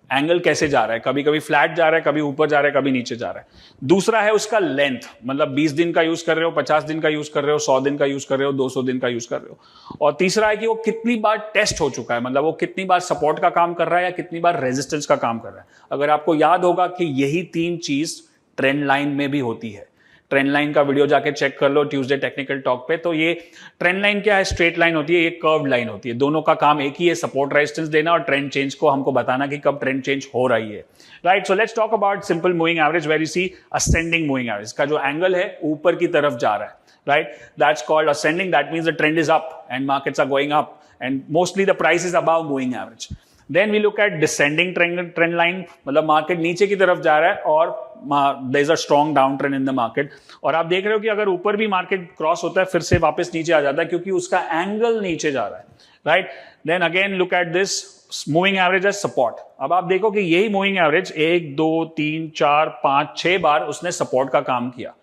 angle कैसे जा रहा है, कभी कभी फ्लैट जा रहा है, कभी ऊपर जा रहा है, कभी नीचे जा रहा है. दूसरा है उसका लेंथ, मतलब 20 दिन का यूज कर रहे हो, 50 दिन का यूज कर रहे हो, 100 दिन का यूज कर रहे हो, 200 दिन का यूज कर रहे हो. और तीसरा है कि वो कितनी बार टेस्ट हो चुका है, मतलब वो कितनी बार सपोर्ट का काम कर रहा है या कितनी बार रेजिस्टेंस का काम कर रहा है. अगर आपको याद होगा कि यही 3 चीज ट्रेंड लाइन में भी होती है. ट्रेंड लाइन का वीडियो जाके चेक कर लो ट्यूसडे टेक्निकल टॉक पे. तो ये ट्रेंड लाइन क्या है? स्ट्रेट लाइन होती है, ये कर्व्ड लाइन होती है. दोनों का काम एक ही है, सपोर्ट रेजिस्टेंस देना और ट्रेंड चेंज को हमको बताना कि कब ट्रेंड चेंज हो रही है, right? So let's talk about simple moving average where you see ascending moving average. का जो एंगल है ऊपर की तरफ जा रहा है, right? That's called ascending. That means the trend is up and markets are going up and mostly the price is above moving average. Then we look at descending trend line, मतलब market नीचे की तरफ जा रहा है और there is a strong down trend in the market, और आप देख रहे हो कि अगर ऊपर भी मार्केट क्रॉस होता है फिर से वापस नीचे आ जाता है क्योंकि उसका एंगल नीचे जा रहा है, right. Then again look at this moving average as support. अब आप देखो कि यही मूविंग एवरेज 1 2 3 4 5 6 बार उसने सपोर्ट का काम किया,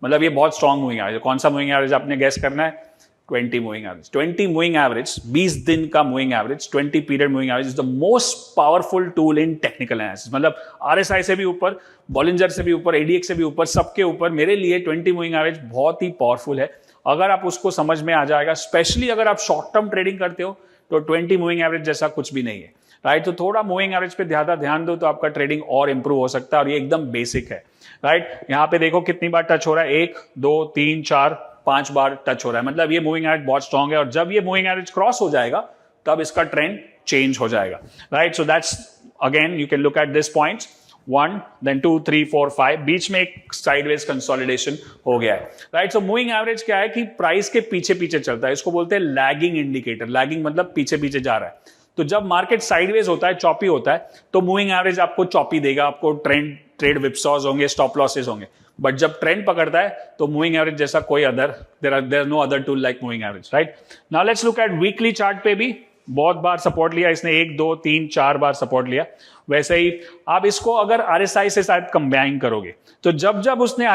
मतलब ये बहुत स्ट्रॉन्ग मूविंग एवरेज। कौन सा मूविंग एवरेज आपने गेस करना है? 20 मूविंग एवरेज। 20 मूविंग एवरेज, 20 दिन का moving average, 20 period moving average is the most powerful tool in technical analysis. मतलब आरएसआई से भी ऊपर, बॉलिंजर से भी ऊपर, एडीएक्स से भी ऊपर, सबके ऊपर मेरे लिए 20 मूविंग एवरेज बहुत ही पावरफुल है। अगर आप उसको समझ में आ जाएगा, स्पेशली अगर आप शॉर्ट टर्म ट्रेडिंग करते हो, तो 20 मूविंग एवरेज जैसा कुछ भी नहीं है, राइट। तो थोड़ा मूविंग एवरेज पे ज्यादा ध्यान दो तो आपका ट्रेडिंग और इंप्रूव हो सकता है, और ये एकदम बेसिक है, राइट। यहाँ पे देखो कितनी बार टच हो रहा है, 1 2 3 4 5 बार टच हो रहा है, मतलब ये मूविंग एवरेज बहुत स्ट्रॉन्ग है, और जब ये मूविंग एवरेज क्रॉस हो जाएगा तब इसका ट्रेंड चेंज हो जाएगा, right. So that's again you can look at this points 1 then 2 3 4 5, बीच में एक साइडवेज कंसोलिडेशन हो गया है, राइट। सो मूविंग एवरेज क्या है कि प्राइस के पीछे पीछे चलता है, इसको बोलते हैं लैगिंग इंडिकेटर। लैगिंग मतलब पीछे पीछे जा रहा है। तो जब मार्केट साइडवेज होता है, चॉपी होता है, तो मूविंग एवरेज आपको चॉपी देगा, आपको ट्रेड विपसॉज होंगे, स्टॉप लॉसेस होंगे। बट जब ट्रेंड पकड़ता है तो मूविंग एवरेज जैसा कोई other there no other tool like moving average, right. Now let's look at weekly chart पे भी बहुत बार सपोर्ट लिया इसने, 1 2 3 4 बार सपोर्ट लिया। वैसे ही आप इसको अगर आरएसआई से शायद कंबाइन करोगे, तो जब जब उसने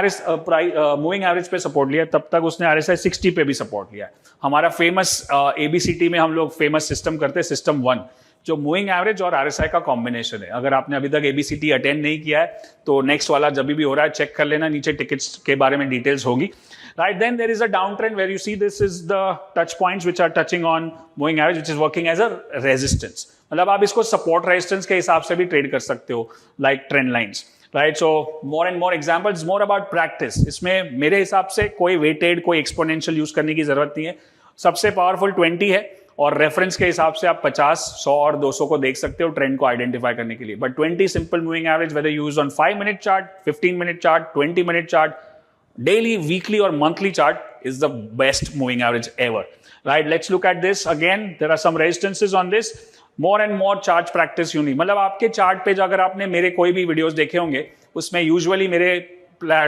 मूविंग एवरेज पे सपोर्ट लिया तब तक उसने आरएसआई 60 पे भी सपोर्ट लिया। हमारा फेमस एबीसीटी में हम लोग फेमस सिस्टम करते हैं, सिस्टम 1, जो मूविंग एवरेज और आरएसआई का कॉम्बिनेशन है। अगर आपने अभी तक एबीसीटी अटेंड नहीं किया है तो नेक्स्ट वाला जब भी हो रहा है चेक कर लेना, नीचे टिकट्स के बारे में डिटेल्स होगी, right। Then there is a downtrend where you see this is the touch points which are touching on moving average, which is working as a resistance। मतलब आप इसको सपोर्ट रेजिस्टेंस के हिसाब से भी ट्रेड कर सकते हो, like trend lines, right. So more and more examples, more about practice. इसमें मेरे हिसाब से कोई वेटेड, कोई एक्सपोनेंशियल यूज करने की जरूरत नहीं है। सबसे पावरफुल 20 है, और रेफरेंस के हिसाब से आप 50 100 और 200 को देख सकते हो ट्रेंड को आइडेंटिफाई करने के लिए। But 20 simple moving average, whether use on 5 minute chart, 15 minute chart, 20 minute chart, daily, weekly or monthly chart is the best moving average ever, right। Let's look at this again, there are some resistances on this, more and more charts practice you need। मतलब आपके chart पे अगर आपने मेरे कोई भी videos देखे होंगे, उसमें यूजुअली मेरे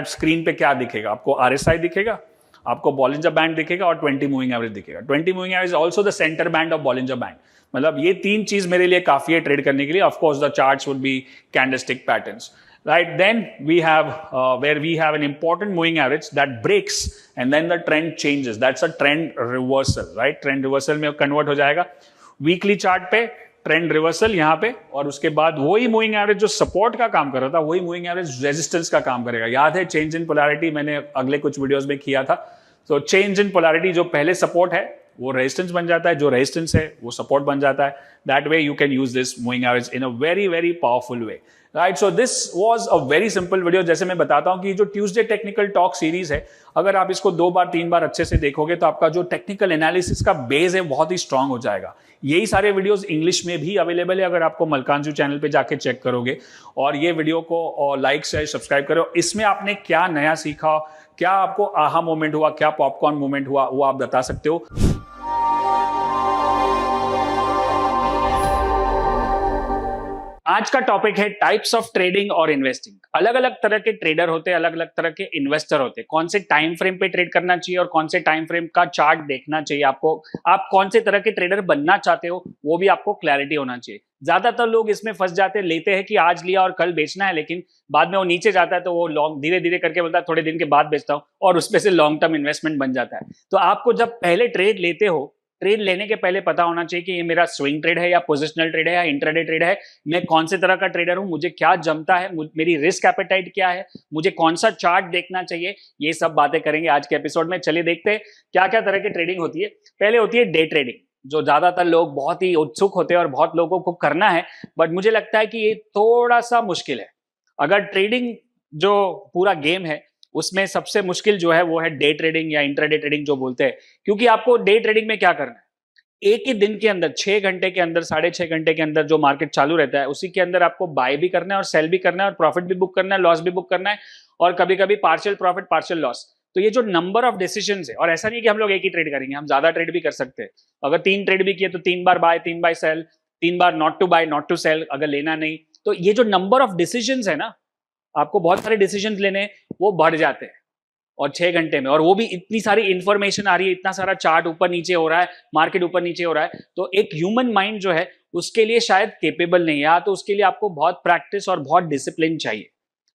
स्क्रीन पे क्या दिखेगा आपको? आरएसआई दिखेगा, आपको बॉलिंजर बैंड दिखेगा और 20 मूविंग एवरेज दिखेगा। 20 moving average also the centre band of Bollinger band. मतलब ये तीन चीज मेरे लिए काफी है ट्रेड करने के लिए। Of course the charts would be candlestick patterns, right। Then we have where we have an important moving average that breaks and then the trend changes, that's a trend reversal, right। trend reversal में convert हो जाएगा weekly chart पे, trend reversal यहाँ पे, और उसके बाद वही मूविंग एवरेज जो सपोर्ट का काम कर रहा था, वही मूविंग एवरेज रेजिस्टेंस का काम करेगा। याद है चेंज इन पोलैरिटी मैंने अगले कुछ वीडियोस में किया था। तो चेंज इन पोलैरिटी, जो पहले सपोर्ट है वो रेजिस्टेंस बन जाता है, जो रेजिस्टेंस है वो सपोर्ट बन जाता है। That way you can use this moving average in a very very powerful way, right. So this was a very simple video. जैसे मैं बताता हूं कि जो ट्यूसडे टेक्निकल टॉक सीरीज है, अगर आप इसको 2 बार 3 बार अच्छे से देखोगे तो आपका जो टेक्निकल एनालिसिस का बेस है बहुत ही स्ट्रांग हो जाएगा। यही सारे वीडियोस इंग्लिश में भी अवेलेबल है, अगर आपको मलकांजू चैनल पे जाके चेक करोगे। और ये वीडियो को लाइक शेयर सब्सक्राइब करो। इसमें आपने क्या नया सीखा, क्या आपको आहा मोमेंट हुआ, क्या पॉपकॉर्न मोमेंट हुआ, वो आप बता सकते हो। आज का टॉपिक है टाइप्स ऑफ ट्रेडिंग और इन्वेस्टिंग। अलग अलग तरह के ट्रेडर होते हैं, अलग अलग तरह के इन्वेस्टर होते हैं। कौन से टाइम फ्रेम पे ट्रेड करना चाहिए और कौन से टाइम फ्रेम का चार्ट देखना चाहिए आपको, आप कौन से तरह के ट्रेडर बनना चाहते हो वो भी आपको क्लैरिटी होना चाहिए। ज्यादातर लोग इसमें फंस जाते हैं, लेते हैं कि आज लिया और कल बेचना है, लेकिन बाद में वो नीचे जाता है तो वो लॉन्ग धीरे धीरे करके बोलता है थोड़े दिन के बाद बेचता हूं, और उसमें से लॉन्ग टर्म इन्वेस्टमेंट बन जाता है। तो आपको जब पहले ट्रेड लेते हो, ट्रेड लेने के पहले पता होना चाहिए कि ये मेरा स्विंग ट्रेड है या पोजिशनल ट्रेड है या इंट्राडे ट्रेड है, मैं कौन से तरह का ट्रेडर हूं, मुझे क्या जमता है, मेरी रिस्क एपेटाइट क्या है, मुझे कौन सा चार्ट देखना चाहिए। ये सब बातें करेंगे आज के एपिसोड में। चलिए देखते हैं क्या क्या तरह की ट्रेडिंग होती है। पहले होती है डे ट्रेडिंग, जो ज्यादातर लोग बहुत ही उत्सुक होते हैं और बहुत लोगों को करना है, बट मुझे लगता है कि ये थोड़ा सा मुश्किल है। अगर ट्रेडिंग जो पूरा गेम है उसमें सबसे मुश्किल जो है वो है डे ट्रेडिंग या इंट्राडे ट्रेडिंग जो बोलते हैं। क्योंकि आपको डे ट्रेडिंग में क्या करना है, एक ही दिन के अंदर 6 घंटे के अंदर, 6.5 घंटे के अंदर जो मार्केट चालू रहता है उसी के अंदर आपको बाय भी करना है और सेल भी करना है और प्रॉफिट भी बुक करना है, लॉस भी बुक करना है, और कभी कभी पार्शियल प्रॉफिट पार्शियल लॉस। तो ये जो नंबर ऑफ डिसीजंस है, और ऐसा नहीं कि हम लोग एक ही ट्रेड करेंगे, हम ज्यादा ट्रेड भी कर सकते हैं। अगर 3 ट्रेड भी किए तो 3 बार बाय 3 बार सेल, 3 बार not to buy, not to sell, अगर लेना नहीं, तो ये जो नंबर ऑफ डिसीजंस है ना, आपको बहुत सारे डिसीजंस लेने वो बढ़ जाते हैं और 6 घंटे में, और वो भी इतनी सारी इंफॉर्मेशन आ रही है, इतना सारा चार्ट ऊपर नीचे हो रहा है, मार्केट ऊपर नीचे हो रहा है, तो एक ह्यूमन माइंड जो है उसके लिए शायद केपेबल नहीं है, या तो उसके लिए आपको बहुत प्रैक्टिस और बहुत डिसिप्लिन चाहिए,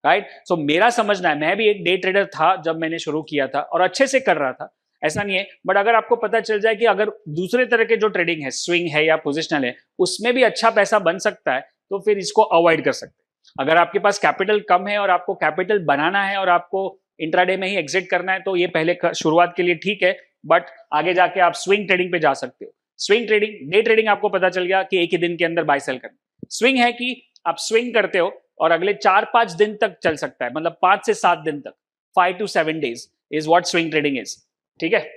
राइट। सो मेरा समझना है, मैं भी एक डे ट्रेडर था जब मैंने शुरू किया था और अच्छे से कर रहा था, ऐसा नहीं है, बट अगर आपको पता चल जाए कि अगर दूसरे तरह के जो ट्रेडिंग है, स्विंग है या पोजिशनल है, उसमें भी अच्छा पैसा बन सकता है, तो फिर इसको अवॉइड कर सकते हैं। अगर आपके पास कैपिटल कम है और आपको कैपिटल बनाना है और आपको इंट्राडे में ही एग्जिट करना है, तो ये पहले शुरुआत के लिए ठीक है, बट आगे जाके आप स्विंग ट्रेडिंग पे जा सकते हो। स्विंग ट्रेडिंग, डे ट्रेडिंग आपको पता चल गया कि एक ही दिन के अंदर बाय सेल करना। स्विंग है कि आप स्विंग करते हो और अगले 4-5 दिन तक चल सकता है, मतलब 5 से 7 दिन तक, 5 to 7 days is what swing trading is, ठीक है।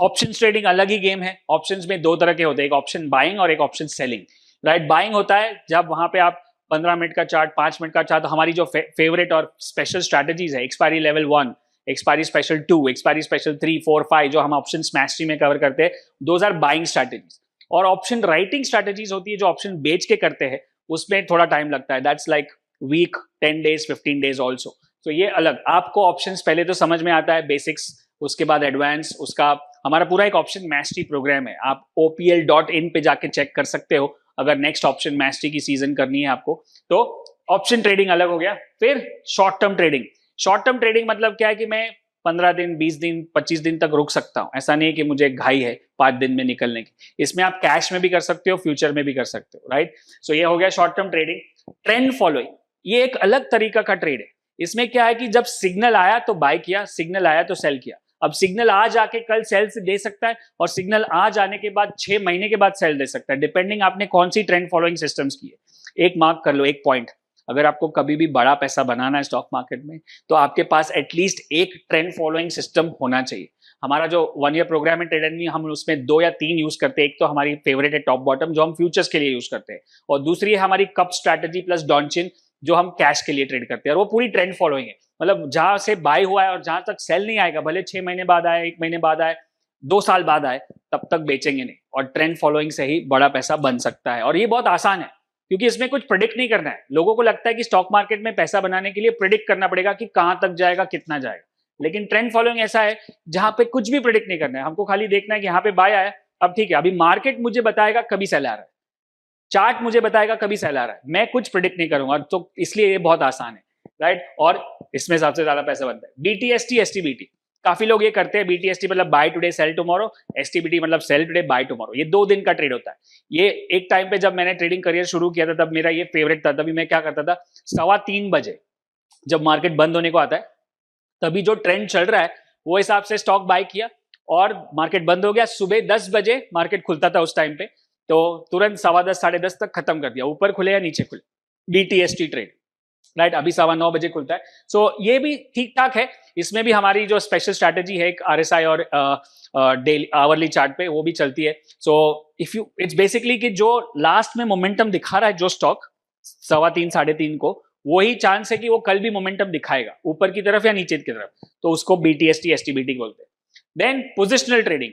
ऑप्शन ट्रेडिंग अलग ही गेम है। ऑप्शंस में 2 तरह के होते हैं, एक ऑप्शन बाइंग और एक ऑप्शन सेलिंग, राइट। बाइंग होता है जब वहां पे आप 15 मिनट का चार्ट, 5 मिनट का चार्ट, हमारी जो फेवरेट और स्पेशल स्ट्रैटेजीज है, expiry level 1, expiry special 2, expiry special 3, 4, 5, जो हम ऑप्शन मैस्टरी में कवर करते हैं, दोज आर बाइंग स्ट्रैटेजीज। और ऑप्शन राइटिंग स्ट्रैटेजीज होती है जो ऑप्शन बेच के करते हैं, उसमें थोड़ा टाइम लगता है, that's like week, 10 days, 15 days also. तो ये अलग, आपको ऑप्शन पहले तो समझ में आता है बेसिक्स, उसके बाद एडवांस, उसका हमारा पूरा एक ऑप्शन मैस्टरी प्रोग्राम है, आप opl.in पे जाके चेक कर सकते हो अगर नेक्स्ट ऑप्शन मैस्टरी की सीजन करनी है आपको। तो ऑप्शन ट्रेडिंग अलग हो गया। फिर short term trading. Short term trading मतलब क्या है कि मैं 15 दिन, 20 दिन, 25 दिन तक रुक सकता हूं, ऐसा नहीं है कि मुझे घाई है 5 दिन में निकलने की। इसमें आप कैश में भी कर सकते हो, फ्यूचर में भी कर सकते हो, राइट। सो ये हो गया short term trading. Trend following, ये एक अलग तरीका का ट्रेड है। इसमें क्या है कि जब सिग्नल आया तो बाय किया, सिग्नल आया तो सेल किया। अब सिग्नल आज आके कल सेल से दे सकता है और सिग्नल आज आने के बाद 6 महीने के बाद सेल दे सकता है, डिपेंडिंग आपने कौन सी ट्रेंड फॉलोइंग सिस्टम्स की है। एक मार्क कर लो, एक पॉइंट, अगर आपको कभी भी बड़ा पैसा बनाना है स्टॉक मार्केट में, तो आपके पास एटलीस्ट एक ट्रेंड फॉलोइंग सिस्टम होना चाहिए। हमारा जो 1 year प्रोग्राम है ट्रेडर में, हम उसमें 2 या 3 यूज करते हैं। एक तो हमारी फेवरेट है टॉप बॉटम, जो हम फ्यूचर्स के लिए यूज करते हैं, और दूसरी है हमारी कप स्ट्रैटेजी प्लस डॉन्चिन, जो हम कैश के लिए ट्रेड करते हैं, और वो पूरी ट्रेंड फॉलोइंग है। मतलब जहां से बाय हुआ है और जहां तक सेल नहीं आएगा, भले 6 महीने बाद आए, 1 महीने बाद आए, 2 साल बाद आए, तब तक बेचेंगे नहीं। और ट्रेंड फॉलोइंग से ही बड़ा पैसा बन सकता है। और ये बहुत आसान है, क्योंकि इसमें कुछ प्रिडिक्ट नहीं करना है। लोगों को लगता है कि स्टॉक मार्केट में पैसा बनाने के लिए प्रिडिक्ट करना पड़ेगा कि कहां तक जाएगा, कितना जाएगा, लेकिन ट्रेंड फॉलोइंग ऐसा है जहां पे कुछ भी प्रिडिक्ट नहीं करना है। हमको खाली देखना है कि यहाँ पे बाय आया, अब ठीक है, अभी मार्केट मुझे बताएगा कभी सेल आ रहा है, चार्ट मुझे बताएगा कभी सेल आ रहा है, मैं कुछ प्रिडिक्ट नहीं करूंगा। तो इसलिए ये बहुत आसान है, राइट। और इसमें सबसे ज्यादा पैसा बनता है। बीटीएसटी, एसटीबीटी, काफी लोग ये करते हैं। बीटीएसटी मतलब buy today sell tomorrow, STBT मतलब सेल टुडे बाय टुमारो। ये 2 दिन का ट्रेड होता है। ये एक टाइम पे जब मैंने ट्रेडिंग करियर शुरू किया था, तब मेरा ये फेवरेट था। तभी मैं क्या करता था, 3:15 बजे जब मार्केट बंद होने को आता है, तभी जो ट्रेंड चल रहा है वो हिसाब से स्टॉक बाय किया, और मार्केट बंद हो गया, सुबह 10 बजे मार्केट खुलता था उस टाइम पे, तो तुरंत 10:15, 10:30 तक खत्म कर दिया, ऊपर खुले या नीचे खुले, बीटीएसटी ट्रेड, राइट। अभी 9:15 बजे खुलता है। सो ये भी ठीक ठाक है। इसमें भी हमारी जो स्पेशल स्ट्रैटेजी है, एक आरएसआई और डेली आवरली चार्ट पे, वो भी चलती है। So if you, it's basically कि जो लास्ट में मोमेंटम दिखा रहा है जो स्टॉक 3:15, 3:30 को, वही चांस है कि वो कल भी मोमेंटम दिखाएगा, ऊपर की तरफ या नीचे की तरफ, तो उसको बीटीएसटी, एसटीबीटी बोलते हैं। Then positional trading.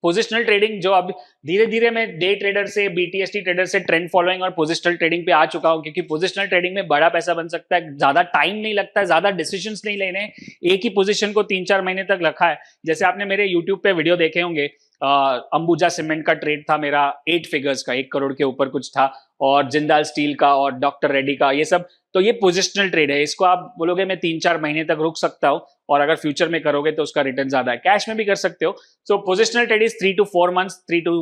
Positional trading जो अब धीरे धीरे मैं डे ट्रेडर से, बीटीएसटी ट्रेडर से ट्रेंड फॉलोइंग और पोजिशनल ट्रेडिंग पे आ चुका हूं, क्योंकि पोजिशनल ट्रेडिंग में बड़ा पैसा बन सकता है, ज्यादा टाइम नहीं लगता है, ज्यादा डिसीजंस नहीं लेने, एक ही पोजीशन को 3-4 महीने तक रखा है। जैसे आपने मेरे यूट्यूब पे वीडियो देखे होंगे, अंबुजा सीमेंट का ट्रेड था मेरा, 8 फिगर्स का, 1 करोड़ के ऊपर कुछ था, और जिंदाल स्टील का और डॉक्टर रेड्डी का, ये सब। तो ये पोजिशनल ट्रेड है। इसको आप बोलोगे मैं 3-4 महीने तक रुक सकता हूं, और अगर फ्यूचर में करोगे तो उसका रिटर्न ज्यादा है। कैश में भी कर सकते हो। सो positional trade is 3 to 4 months, 3 to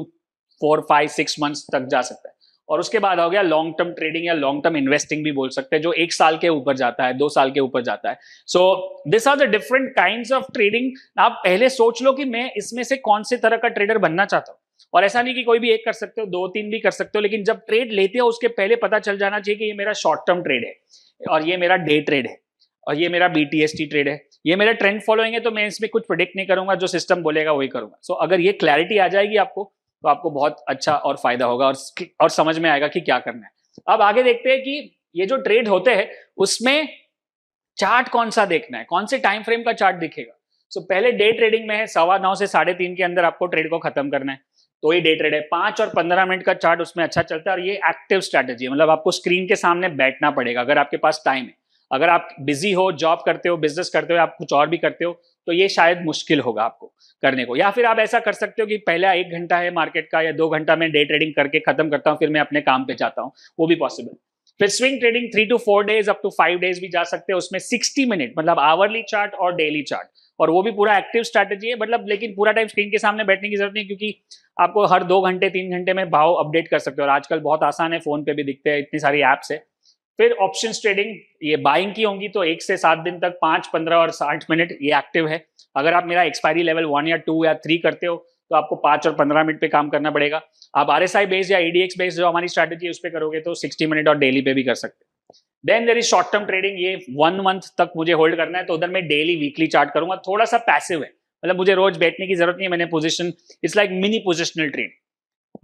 4, 5, 6 months तक जा सकता है। और उसके बाद हो गया लॉन्ग टर्म ट्रेडिंग, या लॉन्ग टर्म इन्वेस्टिंग भी बोल सकते हैं, जो 1 साल के ऊपर जाता है, 2 साल के ऊपर जाता है। So this are the different kinds of trading. आप पहले सोच लो कि मैं इसमें से कौन से तरह का ट्रेडर बनना चाहता हूं, और ऐसा नहीं कि कोई भी एक कर सकते हो, 2-3 भी कर सकते हो, लेकिन जब ट्रेड लेते हो उसके पहले पता चल जाना चाहिए कि ये मेरा शॉर्ट टर्म ट्रेड है, और ये मेरा डे ट्रेड है, और ये मेरा बीटीएसटी ट्रेड है, ये मेरा ट्रेंड फॉलोइंग है, तो मैं इसमें कुछ प्रेडिक्ट नहीं करूंगा, जो सिस्टम बोलेगा वही करूंगा। सो अगर ये क्लैरिटी आ जाएगी आपको, तो आपको बहुत अच्छा और फायदा होगा, और समझ में आएगा कि क्या करना है। अब आगे देखते हैं कि ये जो ट्रेड होते हैं उसमें चार्ट कौन सा देखना है, कौन से टाइम फ्रेम का चार्ट दिखेगा। सो पहले डे ट्रेडिंग में है 9:15 से 3:30 के अंदर आपको ट्रेड को खत्म करना है, तो ये डे ट्रेड है। 5 और 15 मिनट का चार्ट उसमें अच्छा चलता है और ये एक्टिव स्ट्रैटेजी है, मतलब आपको स्क्रीन के सामने बैठना पड़ेगा अगर आपके पास टाइम है। अगर आप बिजी हो, जॉब करते हो, बिजनेस करते हो, आप कुछ और भी करते हो, तो ये शायद मुश्किल होगा आपको करने को। या फिर आप ऐसा कर सकते हो कि पहला 1 घंटा है मार्केट का या 2 घंटा में डे ट्रेडिंग करके खत्म करता हूँ, फिर मैं अपने काम पे जाता हूँ, वो भी पॉसिबल। फिर swing trading 3 to 4 days up to 5 days भी जा सकते हैं, उसमें 60 मिनट मतलब आवरली चार्ट और डेली चार्ट, और वो भी पूरा एक्टिव स्ट्रैटेजी है, मतलब लेकिन पूरा टाइम स्क्रीन के सामने बैठने की जरूरत नहीं, क्योंकि आपको हर 2 घंटे 3 घंटे में भाव अपडेट कर सकते हो और आजकल बहुत आसान है, फोन पे भी दिखते हैं, इतनी सारी एप्स है। फिर ऑप्शन ट्रेडिंग, ये बाइंग की होंगी तो 1 से 7 दिन तक 5, 15 और 60 मिनट ये एक्टिव है। अगर आप मेरा एक्सपायरी लेवल 1 या 2 या 3 करते हो तो आपको 5 और 15 मिनट पे काम करना पड़ेगा। आप RSI बेस्ड या EDX बेस्ड जो हमारी स्ट्रैटेजी है उस पर करोगे तो 60 मिनट और डेली पे भी कर सकते हैं। Then there is short term trading, ये 1 मंथ तक मुझे होल्ड करना है, तो उधर मैं डेली वीकली चार्ट करूंगा, थोड़ा सा पैसिव है, मतलब मुझे रोज बैठने की जरूरत नहीं है। मैंने position, it's like mini positional trade,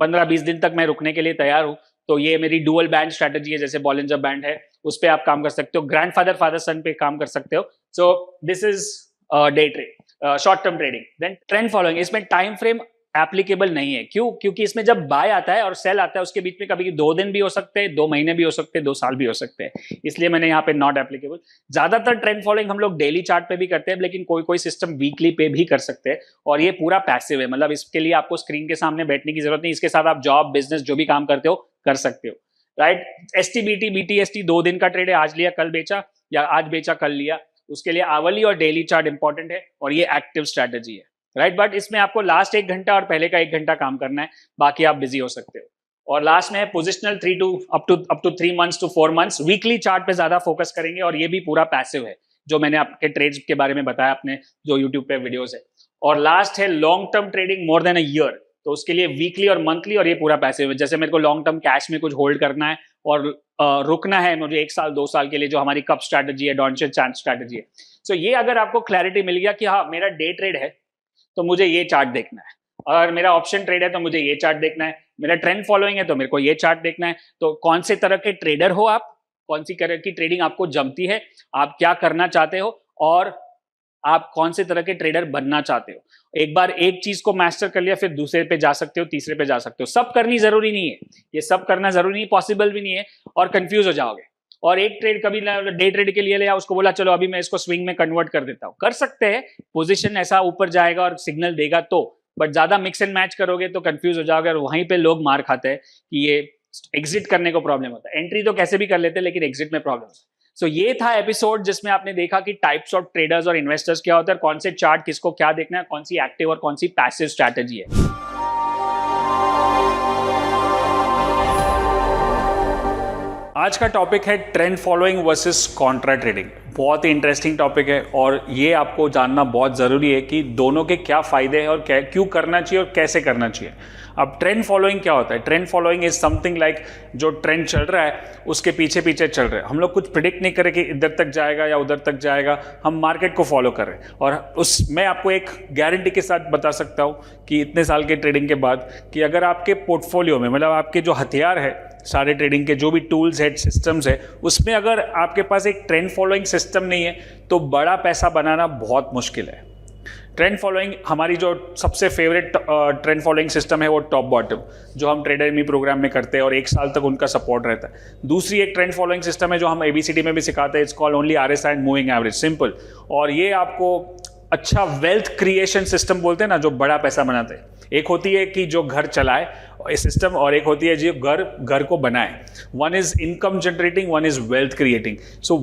15-20 दिन तक मैं रुकने के लिए तैयार हूं। तो ये मेरी डुअल बैंड स्ट्रैटेजी है, जैसे बॉलिंजर बैंड है उस पर आप काम कर सकते हो, ग्रैंडफादर फादर सन पे काम कर सकते हो। So this is day trade, short term trading. Then trend following, इसमें टाइम फ्रेम एप्लीकेबल नहीं है। क्यों? क्योंकि इसमें जब बाय आता है और सेल आता है उसके बीच में कभी 2 दिन भी हो सकते हैं, 2 महीने भी हो सकते हैं, 2 साल भी हो सकते हैं, इसलिए मैंने यहाँ पे नॉट एप्लीकेबल। ज्यादातर ट्रेंड फॉलोइंग हम लोग डेली चार्ट पे भी करते हैं, लेकिन कोई कोई सिस्टम वीकली पे भी कर सकते हैं, और ये पूरा पैसिव है, मतलब इसके लिए आपको स्क्रीन के सामने बैठने की जरूरत नहीं, इसके साथ आप जॉब बिजनेस जो भी काम करते हो कर सकते हो, राइट। STBT BTST 2 दिन का ट्रेड है, आज लिया कल बेचा या आज बेचा कल लिया, उसके लिए आवरली और डेली चार्ट इंपॉर्टेंट है और ये एक्टिव स्ट्रैटेजी है, राइट। बट इसमें आपको लास्ट 1 घंटा और पहले का 1 घंटा काम करना है, बाकी आप बिजी हो सकते हो। और लास्ट में है positional 3 to up to 3 months to 4 months, weekly chart पे ज्यादा फोकस करेंगे और ये भी पूरा पैसिव है, जो मैंने आपके ट्रेड्स के बारे में बताया अपने जो यूट्यूब पे वीडियोस है। और लास्ट है long term trading more than a year, तो उसके लिए वीकली और मंथली, और ये पूरा पैसिव है। जैसे मेरे को लॉन्ग टर्म कैश में कुछ होल्ड करना है और रुकना है मुझे 1 साल 2 साल के लिए, जो हमारी कप स्ट्रैटेजी है, डॉन्चर चांस स्ट्रैटेजी है। सो ये अगर आपको क्लैरिटी मिल गया कि हाँ मेरा डे ट्रेड है तो मुझे ये चार्ट देखना है, और मेरा ऑप्शन ट्रेड है तो मुझे ये चार्ट देखना है, मेरा ट्रेंड फॉलोइंग है तो मेरे को ये चार्ट देखना है, तो कौन से तरह के ट्रेडर हो आप, कौन सी तरह की ट्रेडिंग आपको जमती है, आप क्या करना चाहते हो और आप कौन से तरह के ट्रेडर बनना चाहते हो। एक बार एक चीज को मास्टर कर लिया, फिर दूसरे पे जा सकते हो, तीसरे पे जा सकते हो। सब करनी जरूरी नहीं है, ये सब करना जरूरी नहीं, पॉसिबल भी नहीं है, और कंफ्यूज हो जाओगे। और एक ट्रेड कभी डे ट्रेड के लिए लिया, उसको बोला चलो अभी मैं इसको स्विंग में कन्वर्ट कर देता हूँ, कर सकते हैं, पोजीशन ऐसा ऊपर जाएगा और सिग्नल देगा तो, बट ज्यादा मिक्स एंड मैच करोगे तो कंफ्यूज हो जाओगे, और वहीं पे लोग मार खाते हैं कि ये एग्जिट करने को प्रॉब्लम होता है। एंट्री तो कैसे भी कर लेते हैं, लेकिन एग्जिट में प्रॉब्लम होता है। सो ये था एपिसोड जिसमें आपने देखा कि टाइप्स ऑफ ट्रेडर्स और इन्वेस्टर्स क्या होते हैं, कौन से चार्ट किसको क्या देखना है, कौन सी एक्टिव और कौन सी पैसिव स्ट्रैटेजी है। आज का टॉपिक है trend following versus Contra trading. बहुत ही इंटरेस्टिंग टॉपिक है और ये आपको जानना बहुत ज़रूरी है कि दोनों के क्या फ़ायदे हैं और क्यों करना चाहिए और कैसे करना चाहिए। अब ट्रेंड फॉलोइंग क्या होता है? Trend following is something like जो ट्रेंड चल रहा है उसके पीछे पीछे चल रहे हैं। हम लोग कुछ प्रिडिक्ट नहीं करें कि इधर तक जाएगा या उधर तक जाएगा, हम मार्केट को फॉलो कर रहे हैं। और मैं आपको एक गारंटी के साथ बता सकता हूँ कि इतने साल के ट्रेडिंग के बाद कि अगर आपके पोर्टफोलियो में, मतलब आपके जो हथियार है सारे ट्रेडिंग के, जो भी टूल्स है, सिस्टम्स है, उसमें अगर आपके पास एक ट्रेंड फॉलोइंग सिस्टम नहीं है तो बड़ा पैसा बनाना बहुत मुश्किल है। ट्रेंड फॉलोइंग, हमारी जो सबसे फेवरेट ट्रेंड फॉलोइंग सिस्टम है वो टॉप बॉटम, जो हम ट्रेडर मी प्रोग्राम में करते हैं और 1 साल तक उनका सपोर्ट रहता है। दूसरी एक ट्रेंड फॉलोइंग सिस्टम है जो हम ABCD में भी सिखाते हैं, it's called only RSI and moving average, simple. और ये आपको अच्छा वेल्थ क्रिएशन सिस्टम बोलते हैं ना, जो बड़ा पैसा बनाते हैं। एक होती है कि जो घर चलाए सिस्टम, और एक होती है जो घर को बनाए। One is income generating, one is wealth creating. So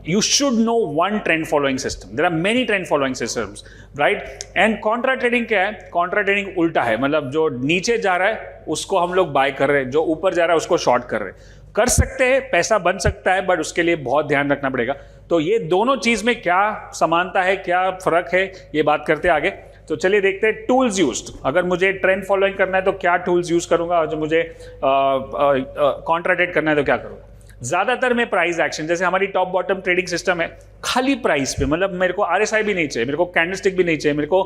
you should know one trend following system. There are many trend following systems, right? And contra trading क्या है? contra trading उल्टा है, मतलब जो नीचे जा रहा है उसको हम लोग बाय कर रहे हैं, जो ऊपर जा रहा है उसको शॉर्ट कर रहे हैं। कर सकते हैं, पैसा बन सकता है, बट उसके लिए बहुत ध्यान रखना पड़ेगा। तो ये दोनों चीज में क्या समानता है, क्या फर्क है, ये बात करते हैं आगे। तो चलिए देखते हैं टूल्स यूज्ड। अगर मुझे ट्रेंड फॉलोइंग करना है तो क्या टूल्स यूज करूंगा, और जो मुझे कॉन्ट्रा ट्रेड करना है तो क्या करूंगा। ज्यादातर में प्राइस एक्शन, जैसे हमारी टॉप बॉटम ट्रेडिंग सिस्टम है, खाली प्राइस पे, मतलब मेरे को RSI भी नहीं चाहिए, मेरे को कैंडलस्टिक भी नहीं चाहिए, मेरे को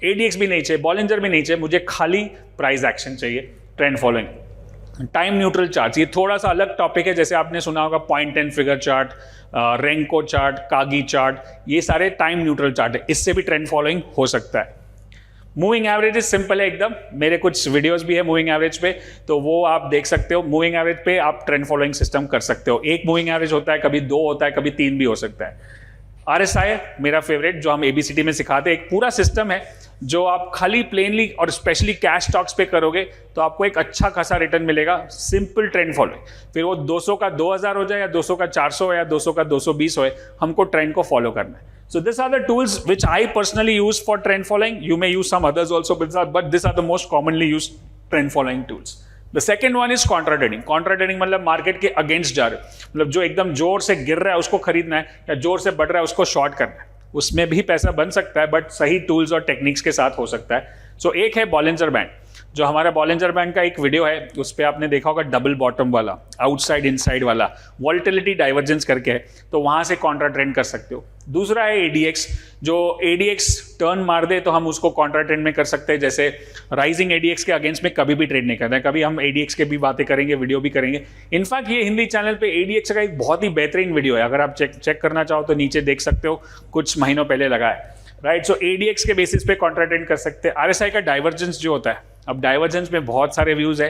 ADX भी नहीं चाहिए, बॉलिंजर भी नहीं चाहिए, मुझे खाली प्राइस एक्शन चाहिए trend following. Time neutral chart, ये थोड़ा सा अलग टॉपिक है। जैसे आपने सुना होगा point and figure chart, renko chart, kagi chart, ये सारे टाइम न्यूट्रल चार्ट है, इससे भी ट्रेंड फॉलोइंग हो सकता है। मूविंग एवरेज सिंपल है एकदम, मेरे कुछ वीडियोस भी है मूविंग एवरेज पे, तो वो आप देख सकते हो। मूविंग एवरेज पे आप ट्रेंड फॉलोइंग सिस्टम कर सकते हो। एक मूविंग एवरेज होता है, कभी 2 होता है, कभी 3 भी हो सकता है। RSI मेरा फेवरेट, जो हम ABCD में सिखाते हैं, एक पूरा सिस्टम है जो आप खाली प्लेनली और स्पेशली कैश स्टॉक्स पे करोगे तो आपको एक अच्छा खासा रिटर्न मिलेगा, सिंपल ट्रेंड फॉलोइंग। फिर वो 200 का 2000 हो जाए या 200 का 400 हो या 200 का 220 हो, हमको ट्रेंड को फॉलो करना है। So these are the tools which I personally use for trend following. You may use some others also, but these are the most commonly used trend following tools. The second one is contra trading. Contra trading मतलब market के against जा रहे हो, मतलब जो एकदम जोर से गिर रहा है उसको खरीदना है या जोर से बढ़ रहा है उसको शॉर्ट करना है। उसमें भी पैसा बन सकता है, बट सही टूल्स और टेक्निक्स के साथ हो सकता है। सो एक है बॉलिंजर बैंड, जो हमारा बॉलिंजर बैंड का एक वीडियो है, उस पर आपने देखा होगा डबल बॉटम वाला, आउटसाइड इनसाइड वाला, वॉल्टिलिटी डाइवर्जेंस करके है, तो वहां से कॉन्ट्रा ट्रेंड कर सकते हो। दूसरा है ADX, जो ADX टर्न मार दे तो हम उसको कॉन्ट्रा ट्रेंड में कर सकते हैं। जैसे राइजिंग ADX के अगेंस्ट में कभी भी ट्रेड नहीं करना है, कभी हम ADX के भी बातें करेंगे, वीडियो भी करेंगे। इनफैक्ट ये हिंदी चैनल पे ADX का एक बहुत ही बेहतरीन वीडियो है, अगर आप चेक करना चाहो तो नीचे देख सकते हो, कुछ महीनों पहले लगा है, राइट। सो ADX के बेसिस पे कॉन्ट्रा ट्रेंड कर सकते हैं। RSI का डाइवर्जेंस जो होता है, अब डाइवर्जेंस में बहुत सारे व्यूज है।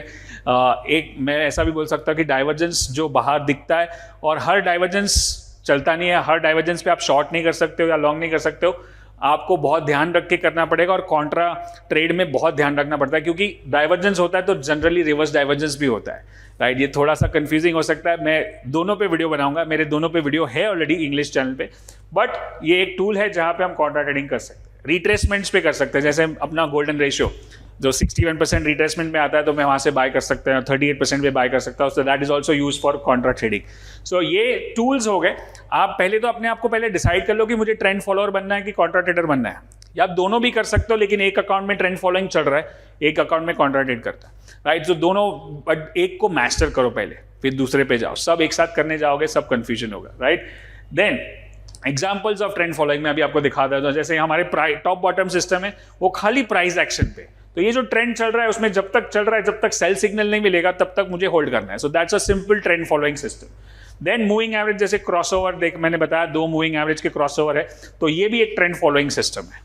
एक मैं ऐसा भी बोल सकता हूँ कि डाइवर्जेंस जो बाहर दिखता है, और हर डाइवर्जेंस चलता नहीं है, हर डाइवर्जेंस पे आप शॉर्ट नहीं कर सकते हो या लॉन्ग नहीं कर सकते हो, आपको बहुत ध्यान रख के करना पड़ेगा। और कॉन्ट्रा ट्रेड में बहुत ध्यान रखना पड़ता है, क्योंकि डाइवर्जेंस होता है तो जनरली रिवर्स डाइवर्जेंस भी होता है, राइट। ये थोड़ा सा कंफ्यूजिंग हो सकता है, मैं दोनों पे वीडियो बनाऊंगा, मेरे दोनों पे वीडियो है ऑलरेडी इंग्लिश चैनल पे, बट ये एक टूल है जहां पे हम कॉन्ट्रा ट्रेडिंग कर सकते हैं। रिट्रेसमेंट्स पे कर सकते हैं, जैसे अपना गोल्डन रेशियो जो 61% रिट्रेसमेंट में आता है, तो मैं वहां से बाय कर सकता हूँ, 38% पे बाय कर सकता हूँ। So that is also use for contra trading. So ये टूल्स हो गए। आप पहले तो अपने आप को पहले डिसाइड कर लो कि मुझे ट्रेंड फॉलोअर बनना है कि कॉन्ट्रा ट्रेडर बनना है, या आप दोनों भी कर सकते हो, लेकिन एक अकाउंट में ट्रेंड फॉलोइंग चल रहा है, एक अकाउंट में कॉन्ट्रा ट्रेड करता है, राइट। जो दोनों, बट एक को मास्टर करो पहले, फिर दूसरे पे जाओ। सब एक साथ करने जाओगे, सब कंफ्यूजन होगा, right. Then examples of trend following में अभी आपको दिखा देता हूं। जैसे हमारे टॉप बॉटम सिस्टम है, वो खाली प्राइस एक्शन पे, तो ये जो ट्रेंड चल रहा है उसमें जब तक चल रहा है, जब तक सेल सिग्नल नहीं मिलेगा तब तक मुझे होल्ड करना है। So that's a simple trend following system. Then moving average, जैसे क्रॉसओवर, देख मैंने बताया 2 मूविंग एवरेज के क्रॉसओवर है, तो ये भी एक ट्रेंड फॉलोइंग सिस्टम है,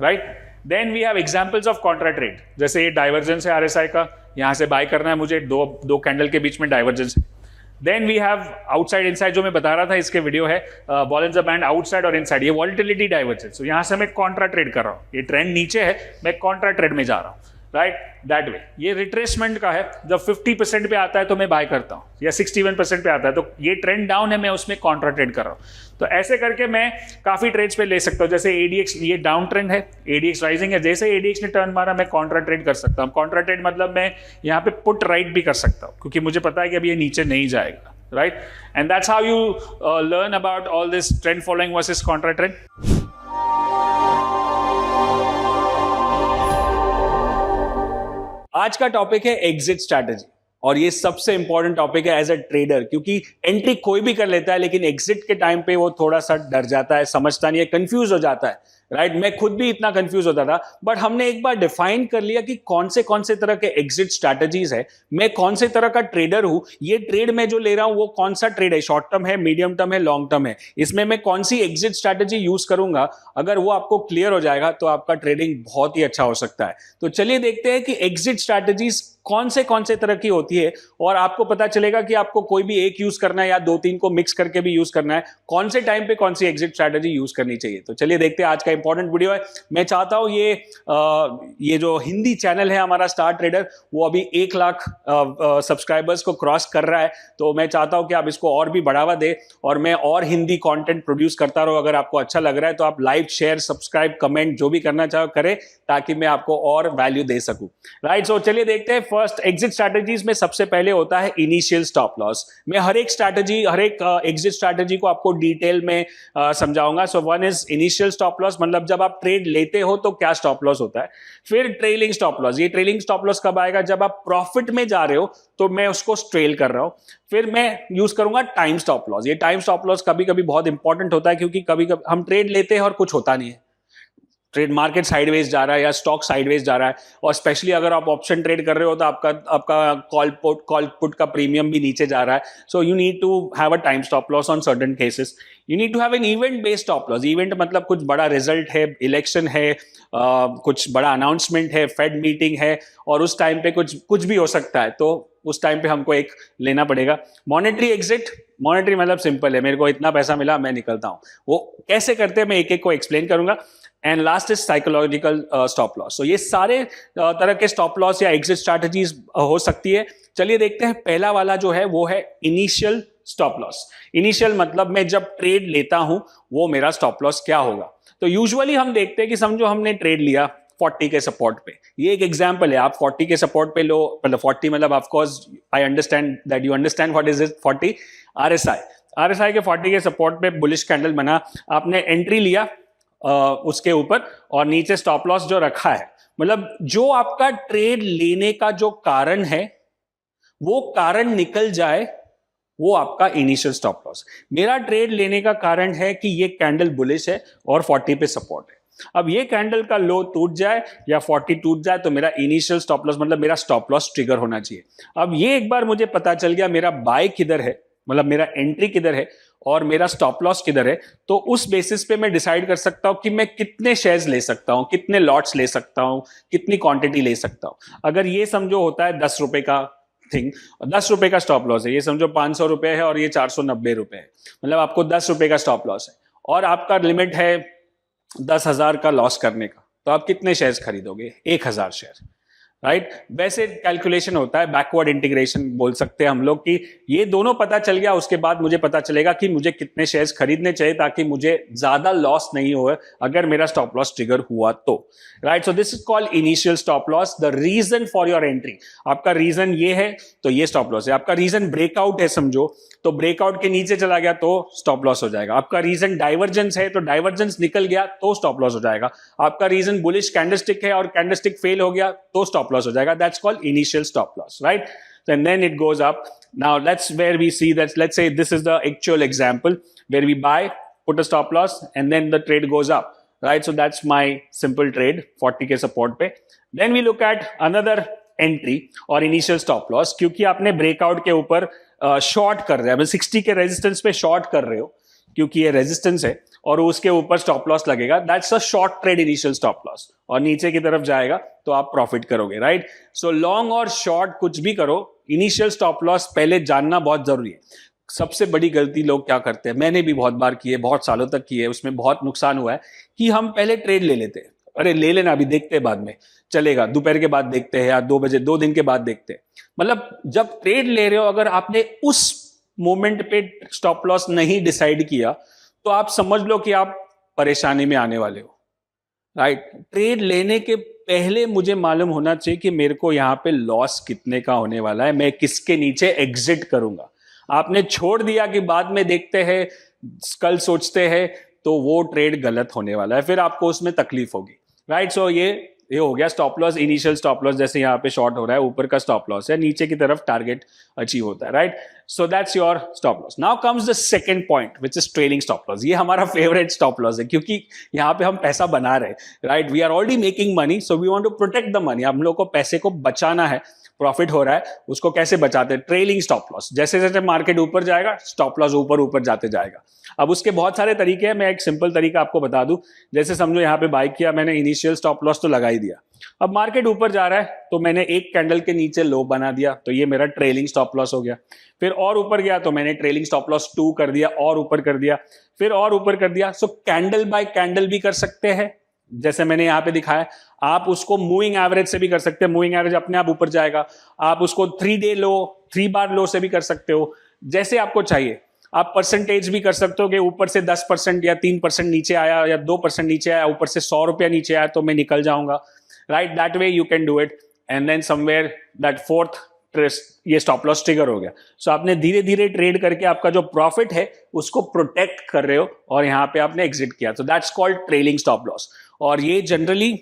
right. Then we have examples of contra trade, जैसे ये डाइवर्जेंस है RSI का, यहां से बाय करना है मुझे, दो कैंडल के बीच में डाइवर्जेंस है। Then we have outside inside, जो मैं बता रहा था, इसके वीडियो है बॉलिंजर बैंड, आउटसाइड और इनसाइड, ये वॉल्टिलिटी डाइवर्जेंस। तो यहां से मैं कॉन्ट्रा ट्रेड कर रहा हूं, ये ट्रेंड नीचे है, मैं कॉन्ट्रा ट्रेड में जा रहा हूं, राइट, दैट वे। ये रिट्रेसमेंट का है, जब 50% पे आता है तो मैं बाय करता हूं, या 61% पे आता है तो ये ट्रेंड डाउन है, मैं उसमें कॉन्ट्रा ट्रेड कर रहा हूं। तो ऐसे करके मैं काफी ट्रेड्स पे ले सकता हूं। जैसे ADX, ये डाउन ट्रेंड है, ADX राइजिंग है, जैसे ADX ने टर्न मारा मैं कॉन्ट्रा ट्रेड कर सकता हूं। कॉन्ट्रा ट्रेड मतलब मैं यहाँ पे पुट राइट भी कर सकता हूं, क्योंकि मुझे पता है कि अभी ये नीचे नहीं जाएगा, right. And that's how you learn about all this trend following versus Contra trade. आज का टॉपिक है एग्जिट स्ट्रैटेजी, और ये सबसे इंपॉर्टेंट टॉपिक है एज अ ट्रेडर, क्योंकि एंट्री कोई भी कर लेता है, लेकिन एग्जिट के टाइम पे वो थोड़ा सा डर जाता है, समझता नहीं है, कंफ्यूज हो जाता है, राइट। मैं खुद भी इतना कंफ्यूज होता था, बट हमने एक बार डिफाइन कर लिया कि कौन से तरह के एग्जिट स्ट्रैटेजीज है, मैं कौन से तरह का ट्रेडर हूं, ये ट्रेड में जो ले रहा हूं वो कौन सा ट्रेड है, शॉर्ट टर्म है, मीडियम टर्म है, लॉन्ग टर्म है, इसमें मैं कौन सी एग्जिट स्ट्रैटेजी यूज करूंगा। अगर वो आपको क्लियर हो जाएगा तो आपका ट्रेडिंग बहुत ही अच्छा हो सकता है। तो चलिए देखते हैं कि एग्जिट स्ट्रैटेजीज कौन से तरह की होती है, और आपको पता चलेगा कि आपको कोई भी एक यूज करना है या 2-3 को मिक्स करके भी यूज करना है, कौन से टाइम पे कौन सी एग्जिट स्ट्रैटेजी यूज करनी चाहिए। तो चलिए देखते हैं, आज का इंपॉर्टेंट वीडियो है। मैं चाहता हूं ये जो हिंदी चैनल है हमारा स्टार ट्रेडर, वो अभी 1 लाख सब्सक्राइबर्स को क्रॉस कर रहा है, तो मैं चाहता हूं कि आप इसको और भी बढ़ावा दे, और मैं और हिंदी कंटेंट प्रोड्यूस करता रहूं। अगर आपको अच्छा लग रहा है तो आप लाइक, शेयर, सब्सक्राइब, कमेंट जो भी करना चाहो करें, ताकि मैं आपको और वैल्यू दे सकूं, राइट। सो चलिए देखते हैं। फर्स्ट, एग्जिट स्ट्रैटेजीज में सबसे पहले होता है इनिशियल स्टॉप लॉस। मैं हर एक एग्जिट स्ट्रैटेजी को आपको डिटेल में समझाऊंगा। So one is initial stop loss, मतलब जब आप ट्रेड लेते हो तो क्या स्टॉप लॉस होता है। फिर ट्रेलिंग स्टॉप लॉस, ये ट्रेलिंग स्टॉप लॉस कब आएगा, जब आप प्रॉफिट में जा रहे हो तो मैं उसको ट्रेल कर रहा हूं। फिर मैं यूज करूंगा टाइम स्टॉप लॉस। ये टाइम स्टॉप लॉस कभी कभी बहुत इंपॉर्टेंट होता है, क्योंकि कभी कभी हम ट्रेड लेते हैं और कुछ होता नहीं है, ट्रेड मार्केट साइडवेज जा रहा है या स्टॉक साइडवेज जा रहा है, और स्पेशली अगर आप ऑप्शन ट्रेड कर रहे हो तो आपका कॉल पुट का प्रीमियम भी नीचे जा रहा है. So you need to have a time stop loss on certain cases. You need to have an event based stop loss. Event मतलब कुछ बड़ा रिजल्ट है, इलेक्शन है, कुछ बड़ा अनाउंसमेंट है, फेड मीटिंग है, और उस टाइम पे कुछ भी हो सकता है, तो उस टाइम पे हमको एक लेना पड़ेगा. मॉनेटरी एग्जिट, मॉनेटरी मतलब सिंपल है, मेरे को इतना पैसा मिला मैं निकलता हूं. वो कैसे करते हैं मैं एक एक को एक्सप्लेन करूंगा. And last is psychological stop loss. So ये सारे तरह के स्टॉप लॉस या एग्जिट स्ट्रैटेजीज हो सकती है. चलिए देखते हैं. पहला वाला जो है वो है इनिशियल स्टॉप लॉस. इनिशियल मतलब मैं जब ट्रेड लेता हूं वो मेरा स्टॉप लॉस क्या होगा. तो यूजुअली हम देखते हैं कि समझो हमने ट्रेड लिया 40 के सपोर्ट पे. ये एक एग्जांपल है. आप 40 के सपोर्ट पे लो, मतलब 40 मतलब of course I understand that you understand what is it. 40 RSI के 40 के सपोर्ट पे बुलिश कैंडल बना, आपने एंट्री लिया उसके ऊपर, और नीचे स्टॉप लॉस जो रखा है, मतलब जो आपका ट्रेड लेने का जो कारण है वो कारण निकल जाए, वो आपका इनिशियल स्टॉप लॉस. मेरा ट्रेड लेने का कारण है कि ये कैंडल बुलिश है और 40 पे सपोर्ट है. अब ये कैंडल का लो टूट जाए या 40 टूट जाए तो मेरा इनिशियल स्टॉप लॉस मतलब मेरा स्टॉप लॉस ट्रिगर होना चाहिए. अब ये एक बार मुझे पता चल गया मेरा बाय किधर है, मतलब मेरा एंट्री किधर है और मेरा स्टॉप लॉस किधर है, तो उस बेसिस पे मैं डिसाइड कर सकता हूं कि मैं कितने शेयर्स ले सकता हूं, कितने लॉट्स ले सकता हूं, कितनी क्वांटिटी ले सकता हूं. अगर ये समझो होता है 10 रुपए का थिंग, 10 रुपए का स्टॉप लॉस है, ये समझो 500 रुपए है और ये 490 रुपए है, मतलब आपको 10 रुपए का स्टॉप लॉस है और आपका लिमिट है 10,000 का लॉस करने का, तो आप कितने शेयर्स खरीदोगे? 1,000 शेयर, राइट. वैसे कैलकुलेशन होता है, बैकवर्ड इंटीग्रेशन बोल सकते हैं हम लोग, कि ये दोनों पता चल गया, उसके बाद मुझे पता चलेगा कि मुझे कितने शेयर्स खरीदने चाहिए ताकि मुझे ज्यादा लॉस नहीं हो अगर मेरा स्टॉप लॉस ट्रिगर हुआ तो, right. So this is called initial stop loss. The reason for your entry, आपका रीजन ये है तो ये स्टॉप लॉस है. आपका रीजन ब्रेकआउट है समझो, तो ब्रेकआउट के नीचे चला गया तो स्टॉप लॉस हो जाएगा. आपका रीजन डाइवर्जेंस है तो डाइवर्जेंस निकल गया तो स्टॉप लॉस हो जाएगा. आपका रीजन बुलिश कैंडलस्टिक है और कैंडलस्टिक फेल हो गया तो स्टॉप लॉस हो जाएगा. That's called initial stop loss, right. And then it goes up. Now that's where we see that, let's say this is the actual example where we buy, put a stop loss, and then the trade goes up, right. So that's my simple trade 40 के support पे. Then we look at another entry और initial stop loss, क्योंकि आपने breakout के ऊपर short कर रहे हैं, 60 के रेजिस्टेंस पे शॉर्ट कर रहे हो क्योंकि ये रेजिस्टेंस है और उसके ऊपर स्टॉप लॉस लगेगा. That's a short trade initial stop loss, और नीचे की तरफ जाएगा तो आप प्रॉफिट करोगे, राइट. सो लॉन्ग और शॉर्ट कुछ भी करो, इनिशियल स्टॉप लॉस पहले जानना बहुत जरूरी है. सबसे बड़ी गलती लोग क्या करते हैं, मैंने भी बहुत बार की है, बहुत सालों तक की है, उसमें बहुत नुकसान हुआ है, कि हम पहले ट्रेड ले लेते हैं. अरे ले लेना, अभी देखते हैं, बाद में चलेगा, दोपहर के बाद देखते हैं या 2 बजे 2 दिन के बाद देखते हैं. मतलब जब ट्रेड ले रहे हो, अगर आपने उस मोमेंट पे स्टॉप लॉस नहीं डिसाइड किया तो आप समझ लो कि आप परेशानी में आने वाले हो, राइट. ट्रेड लेने के पहले मुझे मालूम होना चाहिए कि मेरे को यहां पे लॉस कितने का होने वाला है, मैं किसके नीचे एग्जिट करूंगा. आपने छोड़ दिया कि बाद में देखते हैं, कल सोचते हैं, तो वो ट्रेड गलत होने वाला है, फिर आपको उसमें तकलीफ होगी, राइट. सो ये हो गया stop loss, initial stop loss. जैसे यहाँ पे शॉर्ट हो रहा है, ऊपर का स्टॉप लॉस है, नीचे की तरफ टारगेट अचीव होता है, right. So that's your stop loss. Now comes the second point which is trailing stop loss. ये हमारा फेवरेट स्टॉप लॉस है क्योंकि यहाँ पे हम पैसा बना रहे हैं, right. We are already making money, so we want to protect the money. हम लोग को पैसे को बचाना है, प्रॉफिट हो रहा है, उसको कैसे बचाते हैं? Trailing stop loss. जैसे जैसे मार्केट ऊपर जाएगा स्टॉप लॉस ऊपर ऊपर जाते जाएगा. अब उसके बहुत सारे तरीके हैं, मैं एक सिंपल तरीका आपको बता दूं. जैसे समझो यहाँ पे बाय किया मैंने, इनिशियल स्टॉप लॉस तो लगा ही दिया. अब मार्केट ऊपर जा रहा है तो मैंने एक कैंडल के नीचे लो बना दिया, तो ये मेरा ट्रेलिंग स्टॉप लॉस हो गया. फिर और ऊपर गया तो मैंने ट्रेलिंग स्टॉप लॉस 2 कर दिया, और ऊपर कर दिया, फिर और ऊपर कर दिया. सो कैंडल बाय कैंडल भी कर सकते हैं, जैसे मैंने यहाँ पे दिखाया. आप उसको मूविंग एवरेज से भी कर सकते हैं, मूविंग एवरेज अपने आप ऊपर जाएगा. आप उसको 3 डे लो, 3 बार लो से भी कर सकते हो, जैसे आपको चाहिए. आप परसेंटेज भी कर सकते हो कि ऊपर से 10% या 3% नीचे आया या 2% नीचे आया, ऊपर से 100 रुपया नीचे आया तो मैं निकल जाऊंगा, right. That way you can do it. And then somewhere that fourth ये स्टॉप लॉस ट्रिगर हो गया. सो आपने धीरे धीरे ट्रेड करके आपका जो प्रॉफिट है उसको प्रोटेक्ट कर रहे हो और यहाँ पे आपने एग्जिट किया. तो that's called trailing stop loss. और ये जनरली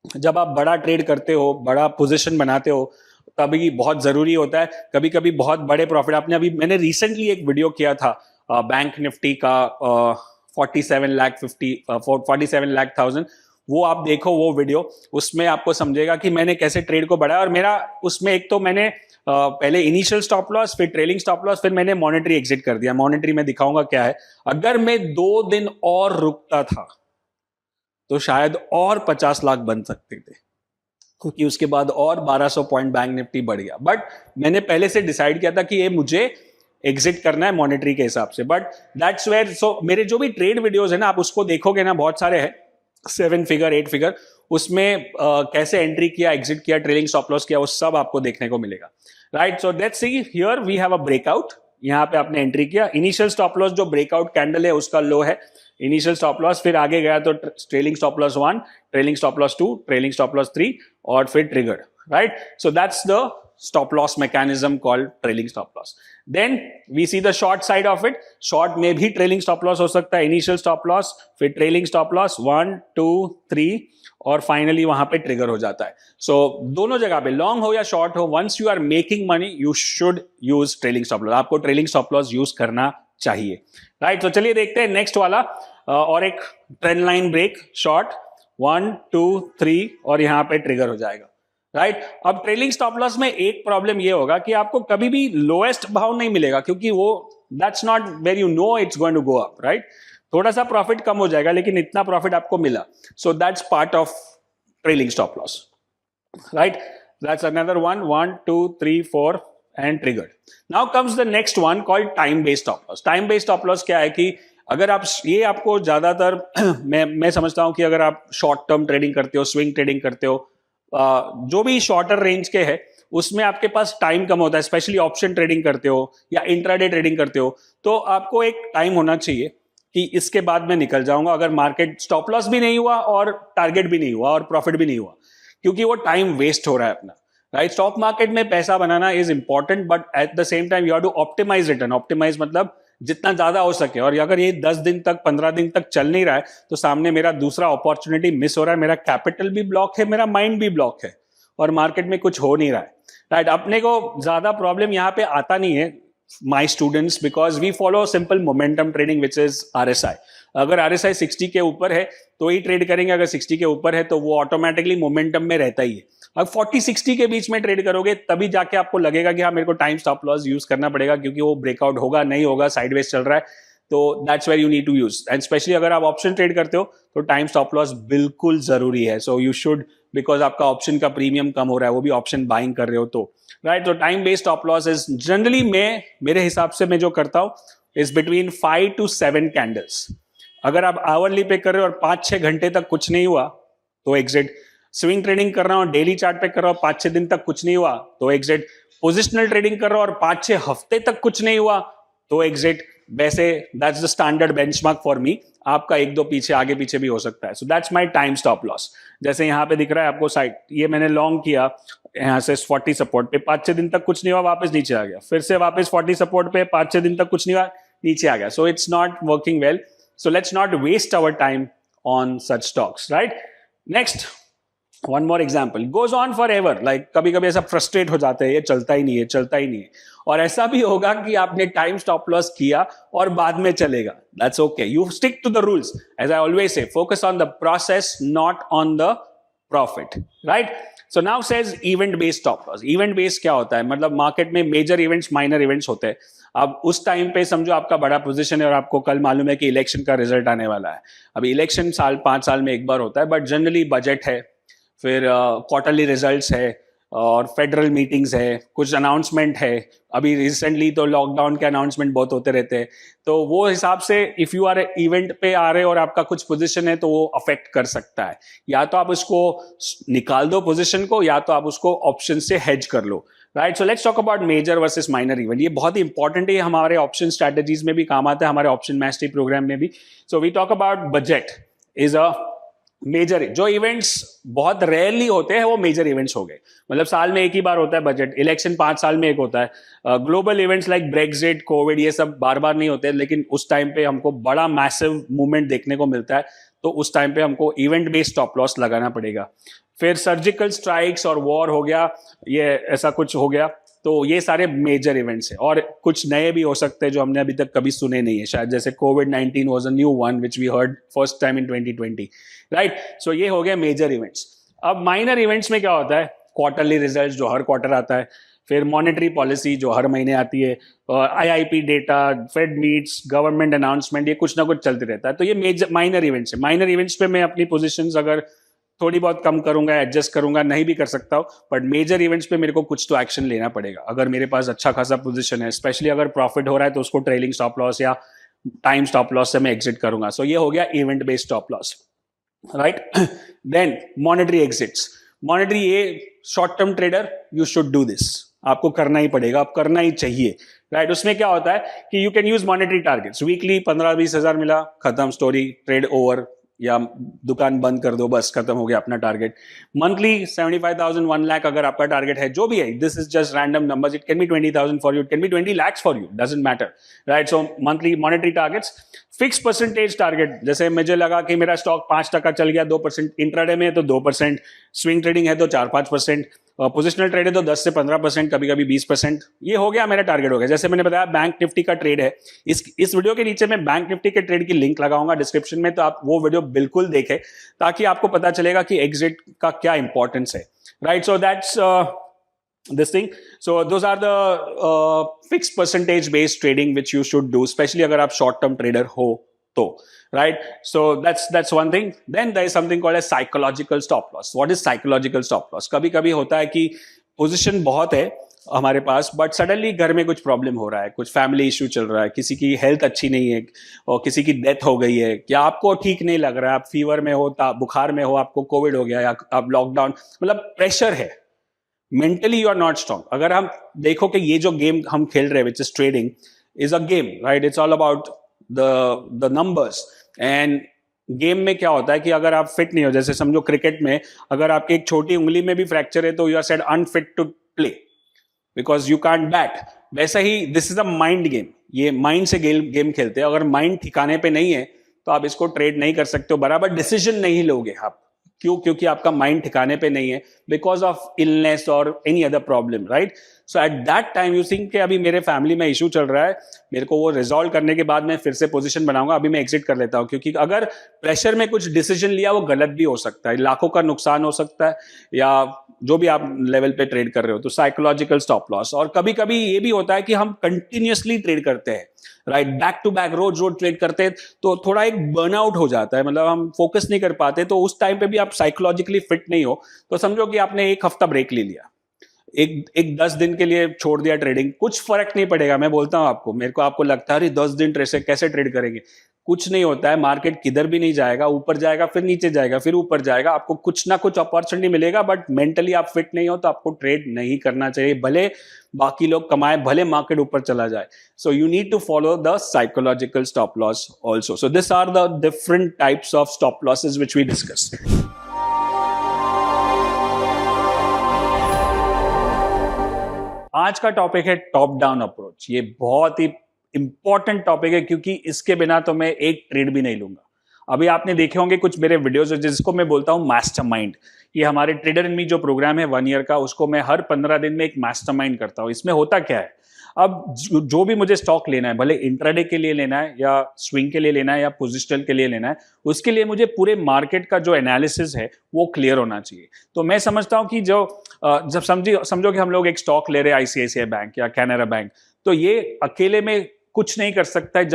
जब आप बड़ा ट्रेड करते हो, बड़ा पोजीशन बनाते हो, तभी बहुत जरूरी होता है. कभी कभी बहुत बड़े प्रॉफिट आपने, अभी मैंने रिसेंटली एक वीडियो किया था बैंक निफ्टी का 47 लाख 50 47 लाख 1000, वो आप देखो वो वीडियो, उसमें आपको समझेगा कि मैंने कैसे ट्रेड को बढ़ाया। और मेरा उसमें एक तो मैंने पहले इनिशियल स्टॉप लॉस, फिर ट्रेलिंग स्टॉप लॉस, फिर मैंने मॉनेटरी एग्जिट कर दिया। मॉनेटरी में दिखाऊंगा क्या है। अगर मैं 2 दिन और रुकता था तो शायद और 50 लाख बन सकते थे, क्योंकि उसके बाद और 1200 पॉइंट बैंक निफ्टी बढ़ गया। बट मैंने पहले से डिसाइड किया था कि ये मुझे एग्जिट करना है मॉनेटरी के हिसाब से। बट दैट्स वेयर, सो मेरे जो भी ट्रेड वीडियोस है ना, आप उसको देखोगे ना, बहुत सारे हैं, 7 फिगर 8 फिगर, उसमें कैसे एंट्री किया, एग्जिट किया, ट्रेलिंग स्टॉप लॉस किया, वो सब आपको देखने को मिलेगा। Right, so let's see here we have a breakout. यहां पे आपने एंट्री किया, इनिशियल स्टॉप लॉस जो ब्रेकआउट कैंडल है उसका लो है, इनिशियल स्टॉप लॉस, फिर आगे गया तो trailing stop loss 1, trailing stop loss 2, trailing stop loss 3 और फिर trigger. Right, so that's the stop loss mechanism called trailing stop loss. Then we see the short side of it. Short में भी trailing stop loss हो सकता है, initial stop loss, फिर trailing stop loss 1, 2, 3 और finally वहां पे trigger हो जाता है। सो दोनों जगह पे लॉन्ग हो या शॉर्ट हो, once you are making money you should use trailing stop loss. आपको ट्रेलिंग स्टॉप लॉस यूज करना चाहिए। राइट, तो चलिए देखते हैं नेक्स्ट वाला और एक ट्रेंड लाइन ब्रेक शॉर्ट 1, 2, 3 और यहां पे ट्रिगर हो जाएगा। राइट, अब ट्रेलिंग स्टॉप लॉस में एक प्रॉब्लम ये होगा कि आपको कभी भी लोएस्ट भाव नहीं मिलेगा, क्योंकि वो that's not where you know it's going to go up. Right, थोड़ा सा प्रॉफिट कम हो जाएगा लेकिन इतना प्रॉफिट आपको मिला, so that's part of trailing stop loss. Right, that's another one, 1, 2, 3, 4 and triggered. Now comes the next one called time based stop loss. Time based stop loss क्या है कि अगर आप ये आपको ज्यादातर मैं समझता हूं कि अगर आप शॉर्ट टर्म ट्रेडिंग करते हो, स्विंग ट्रेडिंग करते हो, जो भी शॉर्टर रेंज के है उसमें आपके पास टाइम कम होता है, स्पेशली ऑप्शन ट्रेडिंग करते हो या इंट्राडे ट्रेडिंग करते हो, तो आपको एक टाइम होना चाहिए कि इसके बाद मैं निकल जाऊंगा अगर मार्केट स्टॉप लॉस भी नहीं हुआ और टारगेट भी नहीं हुआ और प्रॉफिट भी नहीं हुआ, क्योंकि वो टाइम वेस्ट हो रहा है अपना। राइट, स्टॉक मार्केट में पैसा बनाना is important, but at the same time you have to optimize return. Optimize मतलब जितना ज्यादा हो सके, और अगर ये 10 दिन तक 15 दिन तक चल नहीं रहा है तो सामने मेरा दूसरा अपॉर्चुनिटी मिस हो रहा है, मेरा कैपिटल भी ब्लॉक है, मेरा माइंड भी ब्लॉक है और मार्केट में कुछ हो नहीं रहा है। राइट, अपने को ज्यादा प्रॉब्लम यहाँ पे आता नहीं है, my students, because we follow simple momentum trading which is RSI। अगर RSI 60 के ऊपर है तो ही ट्रेड करेंगे, अगर 60 के ऊपर है तो वो ऑटोमेटिकली मोमेंटम में रहता ही है। अब 40-60 के बीच में ट्रेड करोगे तभी जाके आपको लगेगा कि हाँ मेरे को टाइम स्टॉप लॉस यूज करना पड़ेगा, क्योंकि वो ब्रेकआउट होगा नहीं होगा, साइडवेज चल रहा है, तो that's where you need to use. And specially अगर आप ऑप्शन ट्रेड करते हो तो टाइम स्टॉप लॉस बिल्कुल जरूरी है। सो यू शुड, बिकॉज आपका ऑप्शन का प्रीमियम कम हो रहा है, वो भी ऑप्शन बाइंग कर रहे हो तो। राइट, तो time based stop loss is generally, मेरे हिसाब से मैं जो करता हूं इज बिटवीन 5 to 7 कैंडल्स। अगर आप आवरली पे कर रहे हो और 5-6 घंटे तक कुछ नहीं हुआ तो एग्जिट। स्विंग ट्रेडिंग कर रहा हूं, डेली चार्ट पे कर रहा हूं, 5-6 दिन तक कुछ नहीं हुआ तो एग्जिट। पोजिशनल ट्रेडिंग कर रहा हूं और 5-6 हफ्ते तक कुछ नहीं हुआ तो एग्जिट। वैसे that's the standard benchmark for me. आपका 1-2 पीछे आगे पीछे भी हो सकता है। So that's my time stop loss. जैसे यहाँ पे दिख रहा है आपको साइड, ये मैंने लॉन्ग किया यहाँ से 40 सपोर्ट पे, 5-6 दिन तक कुछ नहीं हुआ, वापस नीचे आ गया, फिर से वापस 40 सपोर्ट पे, 5-6 दिन तक कुछ नहीं हुआ, नीचे आ गया। So it's not working well. So let's not waste our time on such stocks, right? Next, one more example. Goes on forever. Like कभी कभी ऐसा फ्रस्ट्रेट हो जाता है, ये चलता ही नहीं है, चलता ही नहीं है। और ऐसा भी होगा कि आपने टाइम स्टॉप लॉस किया और बाद में चलेगा। That's okay. You stick to the rules. As I always say, focus on the process, not on the profit, right? So now says event based stop loss. Event based क्या होता है? मतलब market में मेजर इवेंट्स, माइनर इवेंट्स होते हैं। अब उस time पे समझो आपका बड़ा पोजीशन है और आपको कल मालूम है कि इलेक्शन का रिजल्ट आने वाला है। अभी इलेक्शन 5 साल में एक बार होता है, बट जनरली बजट है, फिर क्वार्टरली रिजल्ट्स है और फेडरल मीटिंग्स है, कुछ अनाउंसमेंट है। अभी रिसेंटली तो लॉकडाउन के अनाउंसमेंट बहुत होते रहते हैं, तो वो हिसाब से इफ यू आर इवेंट पे आ रहे हो और आपका कुछ पोजीशन है तो वो अफेक्ट कर सकता है। या तो आप उसको निकाल दो पोजीशन को, या तो आप उसको ऑप्शन से हेज कर लो। Right, so let's talk about major versus minor event. ये बहुत ही इंपॉर्टेंट है, हमारे ऑप्शन स्ट्रैटेजीज में भी काम आता है, हमारे ऑप्शन मास्टरी प्रोग्राम में भी। So we talk about budget is a major. जो इवेंट्स बहुत रेयरली होते हैं वो मेजर इवेंट्स हो गए, मतलब साल में एक ही बार होता है बजट। इलेक्शन 5 साल में एक होता है। Global events like Brexit, Covid, ये सब बार बार नहीं होते, लेकिन उस टाइम पे हमको बड़ा मैसिव मूवमेंट देखने को मिलता है, तो उस टाइम पे हमको इवेंट बेस्ड स्टॉप लॉस लगाना पड़ेगा। फिर सर्जिकल स्ट्राइक्स और वॉर हो गया, ये ऐसा कुछ हो गया, तो ये सारे मेजर इवेंट्स हैं, और कुछ नए भी हो सकते हैं जो हमने अभी तक कभी सुने नहीं है शायद, जैसे कोविड-19 was a new one which we heard first time in 2020, right? So ये हो गया मेजर इवेंट्स। अब माइनर इवेंट्स में क्या होता है? क्वार्टरली रिजल्ट्स जो हर क्वार्टर आता है, फिर मॉनेटरी पॉलिसी जो हर महीने आती है, IIP data, fed meets, government announcement, ये कुछ ना कुछ चलते रहता है। तो ये मेजर माइनर इवेंट्स है। माइनर इवेंट्स पे मैं अपनी पोजीशंस अगर थोड़ी बहुत कम करूंगा, एडजस्ट करूंगा, नहीं भी कर सकता हूँ, बट मेजर इवेंट्स पे मेरे को कुछ तो एक्शन लेना पड़ेगा। अगर मेरे पास अच्छा खासा पोजीशन है, स्पेशली अगर प्रॉफिट हो रहा है, तो उसको ट्रेलिंग स्टॉप लॉस या टाइम स्टॉप लॉस से मैं एग्जिट करूंगा। सो ये हो गया event based stop loss, right? Then monetary exits. Monetary, ये short term trader, you should do this, आपको करना ही पड़ेगा, आप करना ही चाहिए, राइट? उसमें क्या होता है कि you can use monetary targets. Weekly 15-20 हजार मिला, खत्म, स्टोरी, ट्रेड ओवर, या दुकान बंद कर दो, बस खत्म हो गया अपना टारगेट। मंथली 75,000, 1 लाख अगर आपका टारगेट है, जो भी है, this is just random numbers, it can be 20,000 for you, it can be 20 lakhs for you, doesn't matter, right? So monthly monetary targets. Fix percentage target, जैसे मुझे लगा कि मेरा स्टॉक 5% चल गया, 2%, इंट्राडे में है तो 2%, स्विंग ट्रेडिंग है तो 4-5%, पोजिशनल ट्रेड है तो 10 से 15%, कभी कभी 20%, ये हो गया मेरा टारगेट हो गया। जैसे मैंने बताया बैंक निफ्टी का ट्रेड है, इस वीडियो के नीचे मैं बैंक निफ्टी के ट्रेड की लिंक लगाऊंगा डिस्क्रिप्शन में, तो आप वो वीडियो बिल्कुल देखें, ताकि आपको पता चलेगा कि एग्जिट का क्या इंपॉर्टेंस है, right? So that's this thing. So those are the fixed percentage based trading which you should do, especially अगर आप short term trader हो तो, right? So that's one thing. Then there is something called as psychological stop loss. What is psychological stop loss? कभी कभी होता है कि position बहुत है हमारे पास, बट सडनली घर में कुछ प्रॉब्लम हो रहा है, कुछ फैमिली इश्यू चल रहा है, किसी की हेल्थ अच्छी नहीं है, और किसी की डेथ हो गई है, या आपको ठीक नहीं लग रहा है, आप फीवर में हो, बुखार में हो, आपको कोविड हो गया, या आप लॉकडाउन, मतलब प्रेशर है, mentally you are not strong. अगर हम देखो कि ये जो गेम हम खेल रहे हैं, which is trading, is a game, right? It's all about the numbers. End game में क्या होता है कि अगर आप फिट नहीं हो, जैसे समझो क्रिकेट में अगर आपकी एक छोटी उंगली में भी फ्रैक्चर है, तो you are said unfit to play because you can't bat. वैसा ही this is a mind game, ये माइंड से गेम खेलते हैं। अगर माइंड ठिकाने पे नहीं है तो आप इसको ट्रेड नहीं कर सकते हो, बराबर डिसीजन नहीं लोगे आप। क्यों? क्योंकि आपका माइंड ठिकाने पे नहीं है, बिकॉज ऑफ इलनेस और any other problem, right? So at that time you think कि अभी मेरे फैमिली में इशू चल रहा है, मेरे को वो रिजॉल्व करने के बाद मैं फिर से पोजीशन बनाऊंगा, अभी मैं एग्जिट कर लेता हूं। क्योंकि अगर प्रेशर में कुछ डिसीजन लिया, वो गलत भी हो सकता है, लाखों का नुकसान हो सकता है, या जो भी आप लेवल पे ट्रेड कर रहे हो। तो साइकोलॉजिकल स्टॉप लॉस। और कभी कभी ये भी होता है कि हम कंटिन्यूअसली ट्रेड करते हैं, राइट? बैक टू बैक रोज रोज ट्रेड करते हैं, तो थोड़ा एक बर्नआउट हो जाता है, मतलब हम फोकस नहीं कर पाते। तो उस टाइम पे भी आप साइकोलॉजिकली फिट नहीं हो, तो समझो कि आपने एक हफ्ता ब्रेक ले लिया, एक 10 दिन के लिए छोड़ दिया ट्रेडिंग, कुछ फर्क नहीं पड़ेगा। मैं बोलता हूं आपको, मेरे को आपको लगता है अरे 10 दिन कैसे ट्रेड करेंगे, कुछ नहीं होता है। मार्केट किधर भी नहीं जाएगा, ऊपर जाएगा, फिर नीचे जाएगा, फिर ऊपर जाएगा, आपको कुछ ना कुछ अपॉर्चुनिटी मिलेगा, बट मेंटली आप फिट नहीं हो तो आपको ट्रेड नहीं करना चाहिए, भले बाकी लोग कमाए, भले मार्केट ऊपर चला जाए। So you need to follow the psychological stop loss also. So this are the different types of stop losses which we discuss. आज का टॉपिक है टॉप डाउन अप्रोच। ये बहुत ही इंपॉर्टेंट टॉपिक है, क्योंकि इसके बिना तो मैं एक ट्रेड भी नहीं लूंगा। अभी आपने देखे होंगे कुछ मेरे वीडियोस, जिसको मैं बोलता हूं मास्टरमाइंड। ये हमारे ट्रेडर इन मी जो प्रोग्राम है 1 ईयर का, उसको मैं हर 15 दिन में एक मास्टरमाइंड करता हूं। इसमें होता क्या है, अब जो भी मुझे स्टॉक लेना है, भले इंट्राडे के लिए लेना है, या स्विंग के लिए लेना है, या पोजिशनल के लिए लेना है, उसके लिए मुझे पूरे मार्केट का जो एनालिसिस है वो क्लियर होना चाहिए। तो मैं समझता हूं कि जब समझो कि हम लोग एक स्टॉक ले रहे हैं आईसीआईसीआई बैंक या कैनरा बैंक, तो ये अकेले में कुछ नहीं कर सकता है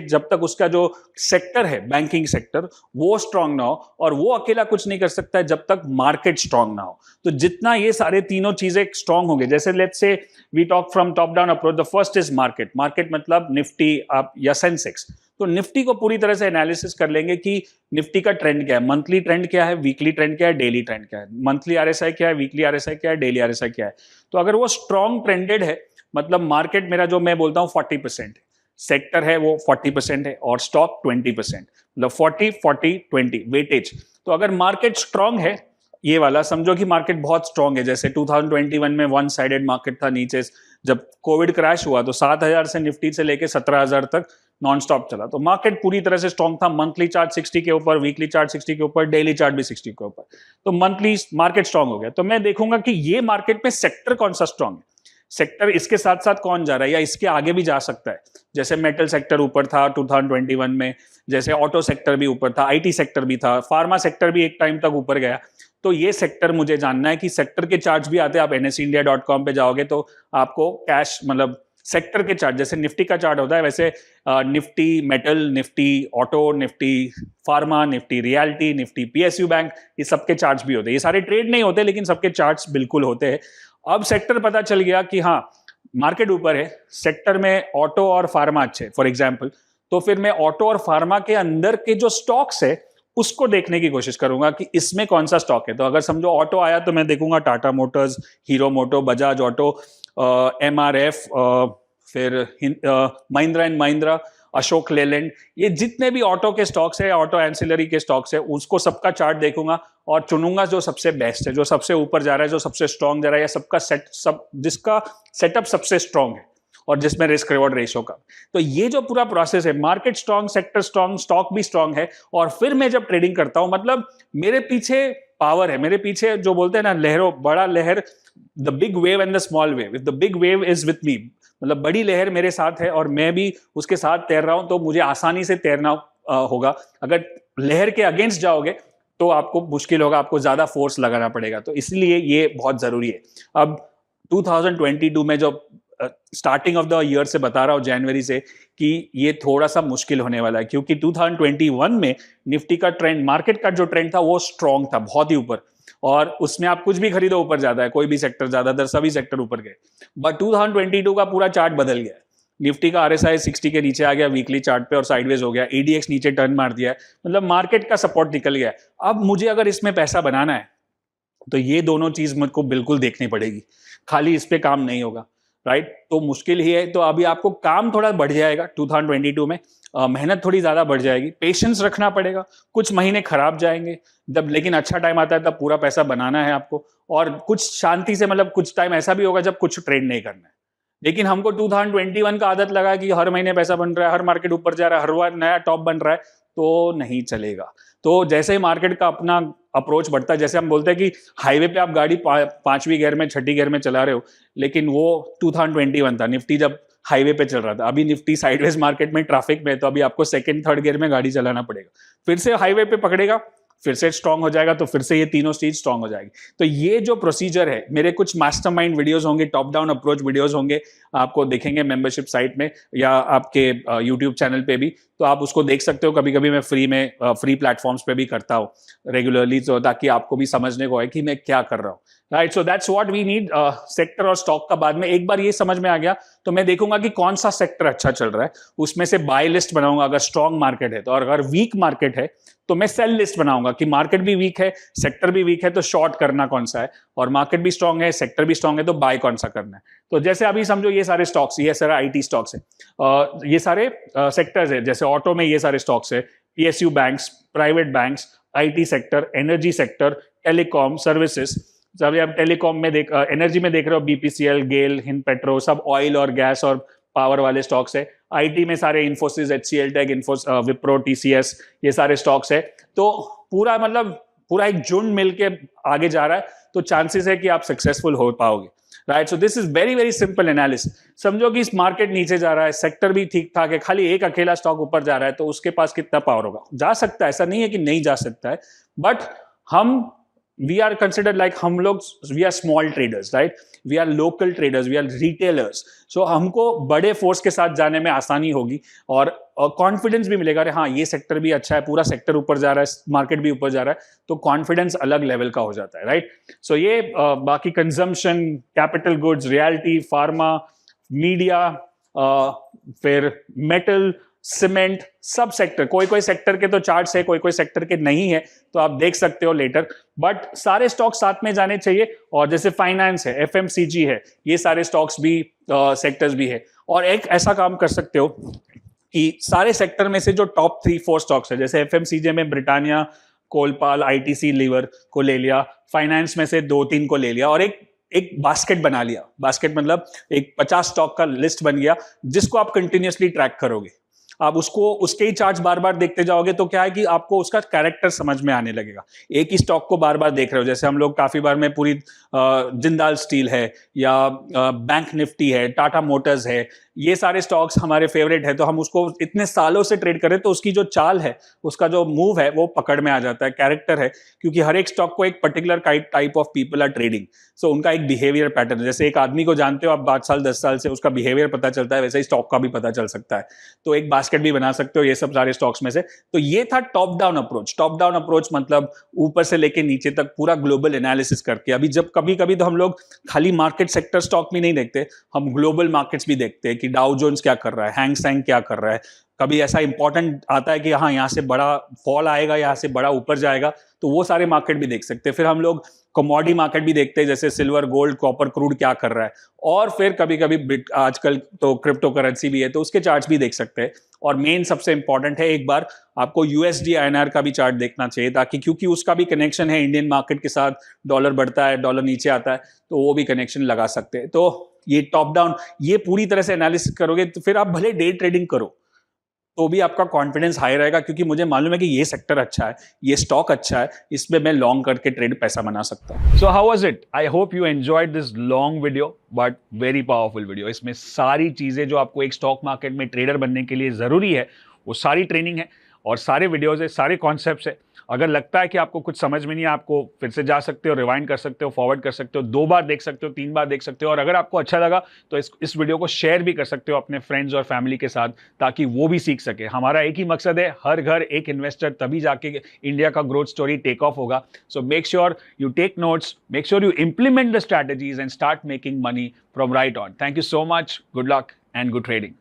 जब तक उसका जो सेक्टर है, बैंकिंग सेक्टर, वो स्ट्रांग ना हो, और वो अकेला कुछ नहीं कर सकता है जब तक मार्केट स्ट्रांग ना हो। तो जितना ये सारे तीनों चीजें स्ट्रांग होंगे, जैसे let's say we talk from top down approach, the first is market. Market मतलब निफ्टी आप या सेंसेक्स। तो निफ्टी को पूरी तरह से एनालिसिस कर लेंगे कि निफ्टी का ट्रेंड क्या है, मंथली ट्रेंड क्या है, वीकली ट्रेंड क्या है, डेली ट्रेंड क्या है, मंथली आरएसआई क्या है, वीकली आरएसआई क्या है, डेली आरएसआई क्या है। तो अगर वो स्ट्रांग ट्रेंडेड है, मतलब मार्केट मेरा जो मैं बोलता हूं 40% है, सेक्टर है वो 40% है, और स्टॉक 20%, मतलब 40-40-20 वेटेज। तो अगर मार्केट स्ट्रांग है, ये वाला समझो कि मार्केट बहुत स्ट्रांग है, जैसे 2021 में वन साइडेड मार्केट था, नीचे जब कोविड क्रैश हुआ तो 7,000 से निफ्टी से लेके 17,000 तक नॉन स्टॉप चला। तो मार्केट पूरी तरह से स्ट्रांग था, मंथली चार्ट 60 के ऊपर, वीकली चार्ट 60 के ऊपर, डेली चार्ट भी 60 के ऊपर। तो मंथली मार्केट स्ट्रांग हो गया। तो मैं देखूंगा कि ये मार्केट में सेक्टर कौन सा स्ट्रांग है। सेक्टर इसके साथ साथ कौन जा रहा है या इसके आगे भी जा सकता है। जैसे मेटल सेक्टर ऊपर था 2021 में, जैसे ऑटो सेक्टर भी ऊपर था, आईटी सेक्टर भी था, फार्मा सेक्टर भी एक टाइम तक ऊपर गया। तो ये सेक्टर मुझे जानना है कि सेक्टर के चार्ट्स भी आते हैं। आप nsindia.com पे जाओगे तो आपको कैश मतलब सेक्टर के चार्ट, जैसे निफ्टी का चार्ट होता है वैसे Nifty metal, Nifty auto, Nifty pharma, Nifty realty, Nifty PSU bank, ये सबके चार्ट्स भी होते हैं। ये सारे ट्रेड नहीं होते लेकिन सबके चार्ट्स बिल्कुल होते हैं। अब सेक्टर पता चल गया कि हाँ मार्केट ऊपर है, सेक्टर में ऑटो और फार्मा अच्छे फॉर एग्जाम्पल, तो फिर मैं ऑटो और फार्मा के अंदर के जो स्टॉक्स है उसको देखने की कोशिश करूंगा कि इसमें कौन सा स्टॉक है। तो अगर समझो ऑटो आया तो मैं देखूंगा टाटा मोटर्स, हीरो मोटो, बजाज ऑटो, MRF, फिर महिंद्रा एंड महिंद्रा, अशोक लेलैंड, ये जितने भी ऑटो के स्टॉक्स है, ऑटो एंसिलरी के स्टॉक्स है, उसको सबका चार्ट देखूंगा और चुनूंगा जो सबसे बेस्ट है, जो सबसे ऊपर जा रहा है, जो सबसे स्ट्रांग जा रहा है, या सब जिसका सेटअप सबसे स्ट्रांग है और जिसमें रिस्क रिवॉर्ड रेशो का। तो ये जो पूरा प्रोसेस है, market strong, sector strong, stock भी स्ट्रांग है, और फिर मैं जब ट्रेडिंग करता हूं मतलब मेरे पीछे पावर है, मेरे पीछे जो बोलते हैं ना लहरों, बड़ा लहर, the big wave and the small wave, the big wave is with me, मतलब बड़ी लहर मेरे साथ है और मैं भी उसके साथ तैर रहा हूं, तो मुझे आसानी से तैरना होगा। अगर लहर के अगेंस्ट जाओगे तो आपको मुश्किल होगा, आपको ज्यादा फोर्स लगाना पड़ेगा। तो इसलिए ये बहुत जरूरी है। अब 2022 में जो स्टार्टिंग ऑफ द ईयर से बता रहा हूं, जनवरी से, कि ये थोड़ा सा मुश्किल होने वाला है, क्योंकि 2021 में निफ्टी का ट्रेंड, मार्केट का जो ट्रेंड था वो स्ट्रांग था, बहुत ही ऊपर, और उसमें आप कुछ भी खरीदो ऊपर जाता है, कोई भी सेक्टर, ज्यादातर सभी सेक्टर ऊपर गए। बट 2022 का पूरा चार्ट बदल गया। निफ्टी का RSI 60 के नीचे आ गया वीकली चार्ट पे और साइडवेज हो गया, ADX नीचे टर्न मार दिया है, मतलब मार्केट का सपोर्ट निकल गया। अब मुझे अगर इसमें पैसा बनाना है तो ये दोनों चीज मुझको बिल्कुल देखनी पड़ेगी, खाली इस पे काम नहीं होगा, राइट। तो मुश्किल ही है। तो अभी आपको काम थोड़ा बढ़ जाएगा 2022 में, मेहनत थोड़ी ज्यादा बढ़ जाएगी, पेशेंस रखना पड़ेगा, कुछ महीने खराब जाएंगे जब, लेकिन अच्छा टाइम आता है तब पूरा पैसा बनाना है आपको, और कुछ शांति से, मतलब कुछ टाइम ऐसा भी होगा जब कुछ ट्रेड नहीं करना है। लेकिन हमको 2021 का आदत लगा कि हर महीने पैसा बन रहा है, हर मार्केट ऊपर जा रहा है, हर बार नया टॉप बन रहा है, तो नहीं चलेगा। तो जैसे ही मार्केट का अपना अप्रोच बढ़ता है, जैसे हम बोलते हैं कि हाईवे पे आप गाड़ी 5वीं गियर में, 6ठी गियर में चला रहे हो, लेकिन वो 2021 था, निफ्टी जब हाईवे पे चल रहा था। अभी निफ्टी साइडवेज मार्केट में ट्रैफिक में, तो अभी आपको 2nd 3rd गियर में गाड़ी चलाना पड़ेगा, फिर से हाईवे पे पकड़ेगा, फिर से स्ट्रांग हो जाएगा, तो फिर से ये तीनों चीज स्ट्रांग हो जाएगी। तो ये जो प्रोसीजर है, मेरे कुछ मास्टरमाइंड वीडियोस होंगे, टॉप डाउन अप्रोच वीडियोस होंगे, आपको देखेंगे मेंबरशिप साइट में या आपके यूट्यूब चैनल पे भी, तो आप उसको देख सकते हो। कभी कभी मैं फ्री प्लेटफॉर्म्स पे भी करता हूँ रेगुलरली, तो ताकि आपको भी समझने को है कि मैं क्या कर रहा हूँ, right. So that's what we need. Sector और स्टॉक का बाद में एक बार ये समझ में आ गया तो मैं देखूंगा कि कौन सा सेक्टर अच्छा चल रहा है, उसमें से बाय लिस्ट बनाऊंगा अगर स्ट्रॉन्ग मार्केट है तो, और अगर वीक मार्केट है तो मैं सेल लिस्ट बनाऊंगा कि मार्केट भी वीक है, सेक्टर भी वीक है, तो शॉर्ट करना कौन सा है, और मार्केट भी स्ट्रांग है, सेक्टर भी स्ट्रांग है, तो बाय कौन सा करना है। तो जैसे अभी समझो ये सारे स्टॉक्स, ये सारा IT स्टॉक्स है, ये सारे सेक्टर्स है, जैसे ऑटो में ये सारे स्टॉक्स है, PSU banks, private banks, IT sector, energy sector, telecom services. जब आप टेलीकॉम में एनर्जी में देख रहे हो BPCL, गेल, हिंद पेट्रो, सब ऑयल और गैस और पावर वाले स्टॉक्स है। IT में सारे Infosys, HCL tech, Wipro, TCS, ये सारे स्टॉक्स है। तो पूरा मतलब पूरा एक झुंड मिलके आगे जा रहा है, तो चांसेस है कि आप सक्सेसफुल हो पाओगे, right. So this is very very simple analysis. समझो कि इस मार्केट नीचे जा रहा है, सेक्टर भी ठीक ठाक है, खाली एक अकेला स्टॉक ऊपर जा रहा है, तो उसके पास कितना पावर होगा? जा सकता है, ऐसा नहीं है कि नहीं जा सकता है, बट हम we are considered like हम लोग, we are small traders, right? We are local traders, we are retailers. So हमको बड़े फोर्स के साथ जाने में आसानी होगी और कॉन्फिडेंस भी मिलेगा। अरे हाँ, ये सेक्टर भी अच्छा है, पूरा सेक्टर ऊपर जा रहा है, मार्केट भी ऊपर जा रहा है, तो कॉन्फिडेंस अलग लेवल का हो जाता है, राइट। सो ये बाकी consumption, capital goods, realty, pharma, media, फिर मेटल, सीमेंट, सब सेक्टर, कोई कोई सेक्टर के तो चार्ट्स है, कोई कोई सेक्टर के नहीं है, तो आप देख सकते हो लेटर, बट सारे स्टॉक साथ में जाने चाहिए। और जैसे फाइनेंस है, FMCG है, ये सारे स्टॉक्स भी सेक्टर्स भी है। और एक ऐसा काम कर सकते हो कि सारे सेक्टर में से जो टॉप 3-4 स्टॉक्स है, जैसे FMCG में ब्रिटानिया, कोलपाल, ITC लीवर को ले लिया, फाइनेंस में से 2-3 को ले लिया, और एक बास्केट बना लिया। बास्केट मतलब एक 50 स्टॉक का लिस्ट बन गया जिसको आप कंटिन्यूअसली ट्रैक करोगे। आप उसको उसके ही चार्ट्स बार बार देखते जाओगे तो क्या है कि आपको उसका कैरेक्टर समझ में आने लगेगा। एक ही स्टॉक को बार बार देख रहे हो, जैसे हम लोग काफी बार में पूरी जिंदाल स्टील है या बैंक निफ्टी है, टाटा मोटर्स है, ये सारे स्टॉक्स हमारे फेवरेट है, तो हम उसको इतने सालों से ट्रेड करें तो उसकी जो चाल है, उसका जो मूव है वो पकड़ में आ जाता है, कैरेक्टर है, क्योंकि हर एक स्टॉक को एक particular type of people are trading. So उनका एक बिहेवियर पैटर्न, जैसे एक आदमी को जानते हो आप 5 साल 10 साल से, उसका बिहेवियर पता चलता है, वैसे ही स्टॉक का भी पता चल सकता है। तो एक बास्केट भी बना सकते हो ये सब सारे स्टॉक्स में से। तो ये था top down approach. Top down approach मतलब ऊपर से लेके नीचे तक पूरा ग्लोबल एनालिसिस करके। अभी जब कभी कभी तो हम लोग खाली मार्केट सेक्टर स्टॉक भी नहीं देखते, हम ग्लोबल मार्केट्स भी देखते हैं कि डाउ जोन्स क्या कर रहा है, हैंग सेंग क्या कर रहा है। कभी ऐसा इंपॉर्टेंट आता है कि हाँ यहाँ से बड़ा फॉल आएगा, यहाँ से बड़ा ऊपर जाएगा, तो वो सारे मार्केट भी देख सकते हैं। फिर हम लोग कमोडिटी मार्केट भी देखते हैं, जैसे सिल्वर, गोल्ड, कॉपर, क्रूड क्या कर रहा है। और फिर कभी कभी आजकल तो क्रिप्टो करेंसी भी है, तो उसके चार्ट्स भी देख सकते हैं। और मेन सबसे इंपॉर्टेंट है, एक बार आपको यूएसडी आईएनआर का भी चार्ट देखना चाहिए, ताकि क्योंकि उसका भी कनेक्शन है इंडियन मार्केट के साथ। डॉलर बढ़ता है, डॉलर नीचे आता है, तो वो भी कनेक्शन लगा सकते हैं। तो ये टॉप डाउन, ये पूरी तरह से एनालिसिस करोगे तो फिर आप भले डे ट्रेडिंग करो तो भी आपका कॉन्फिडेंस हाई रहेगा, क्योंकि मुझे मालूम है कि ये सेक्टर अच्छा है, ये स्टॉक अच्छा है, इसमें मैं लॉन्ग करके ट्रेड पैसा बना सकता हूँ। So how was it? I hope you enjoyed this long video but very powerful video. इसमें सारी चीजें जो आपको एक स्टॉक मार्केट में ट्रेडर बनने के लिए जरूरी है, वो सारी ट्रेनिंग है और सारे वीडियोज है, सारे कॉन्सेप्ट्स है। अगर लगता है कि आपको कुछ समझ में नहीं है, आपको फिर से जा सकते हो, रिवाइंड कर सकते हो, फॉरवर्ड कर सकते हो, 2 बार देख सकते हो, 3 बार देख सकते हो। और अगर आपको अच्छा लगा तो इस वीडियो को शेयर भी कर सकते हो अपने फ्रेंड्स और फैमिली के साथ, ताकि वो भी सीख सके। हमारा एक ही मकसद है, हर घर एक इन्वेस्टर, तभी जाके इंडिया का ग्रोथ स्टोरी टेक ऑफ होगा। So make sure you take notes, make sure you implement the strategies and start making money from right on. Thank you so much, good luck and good trading.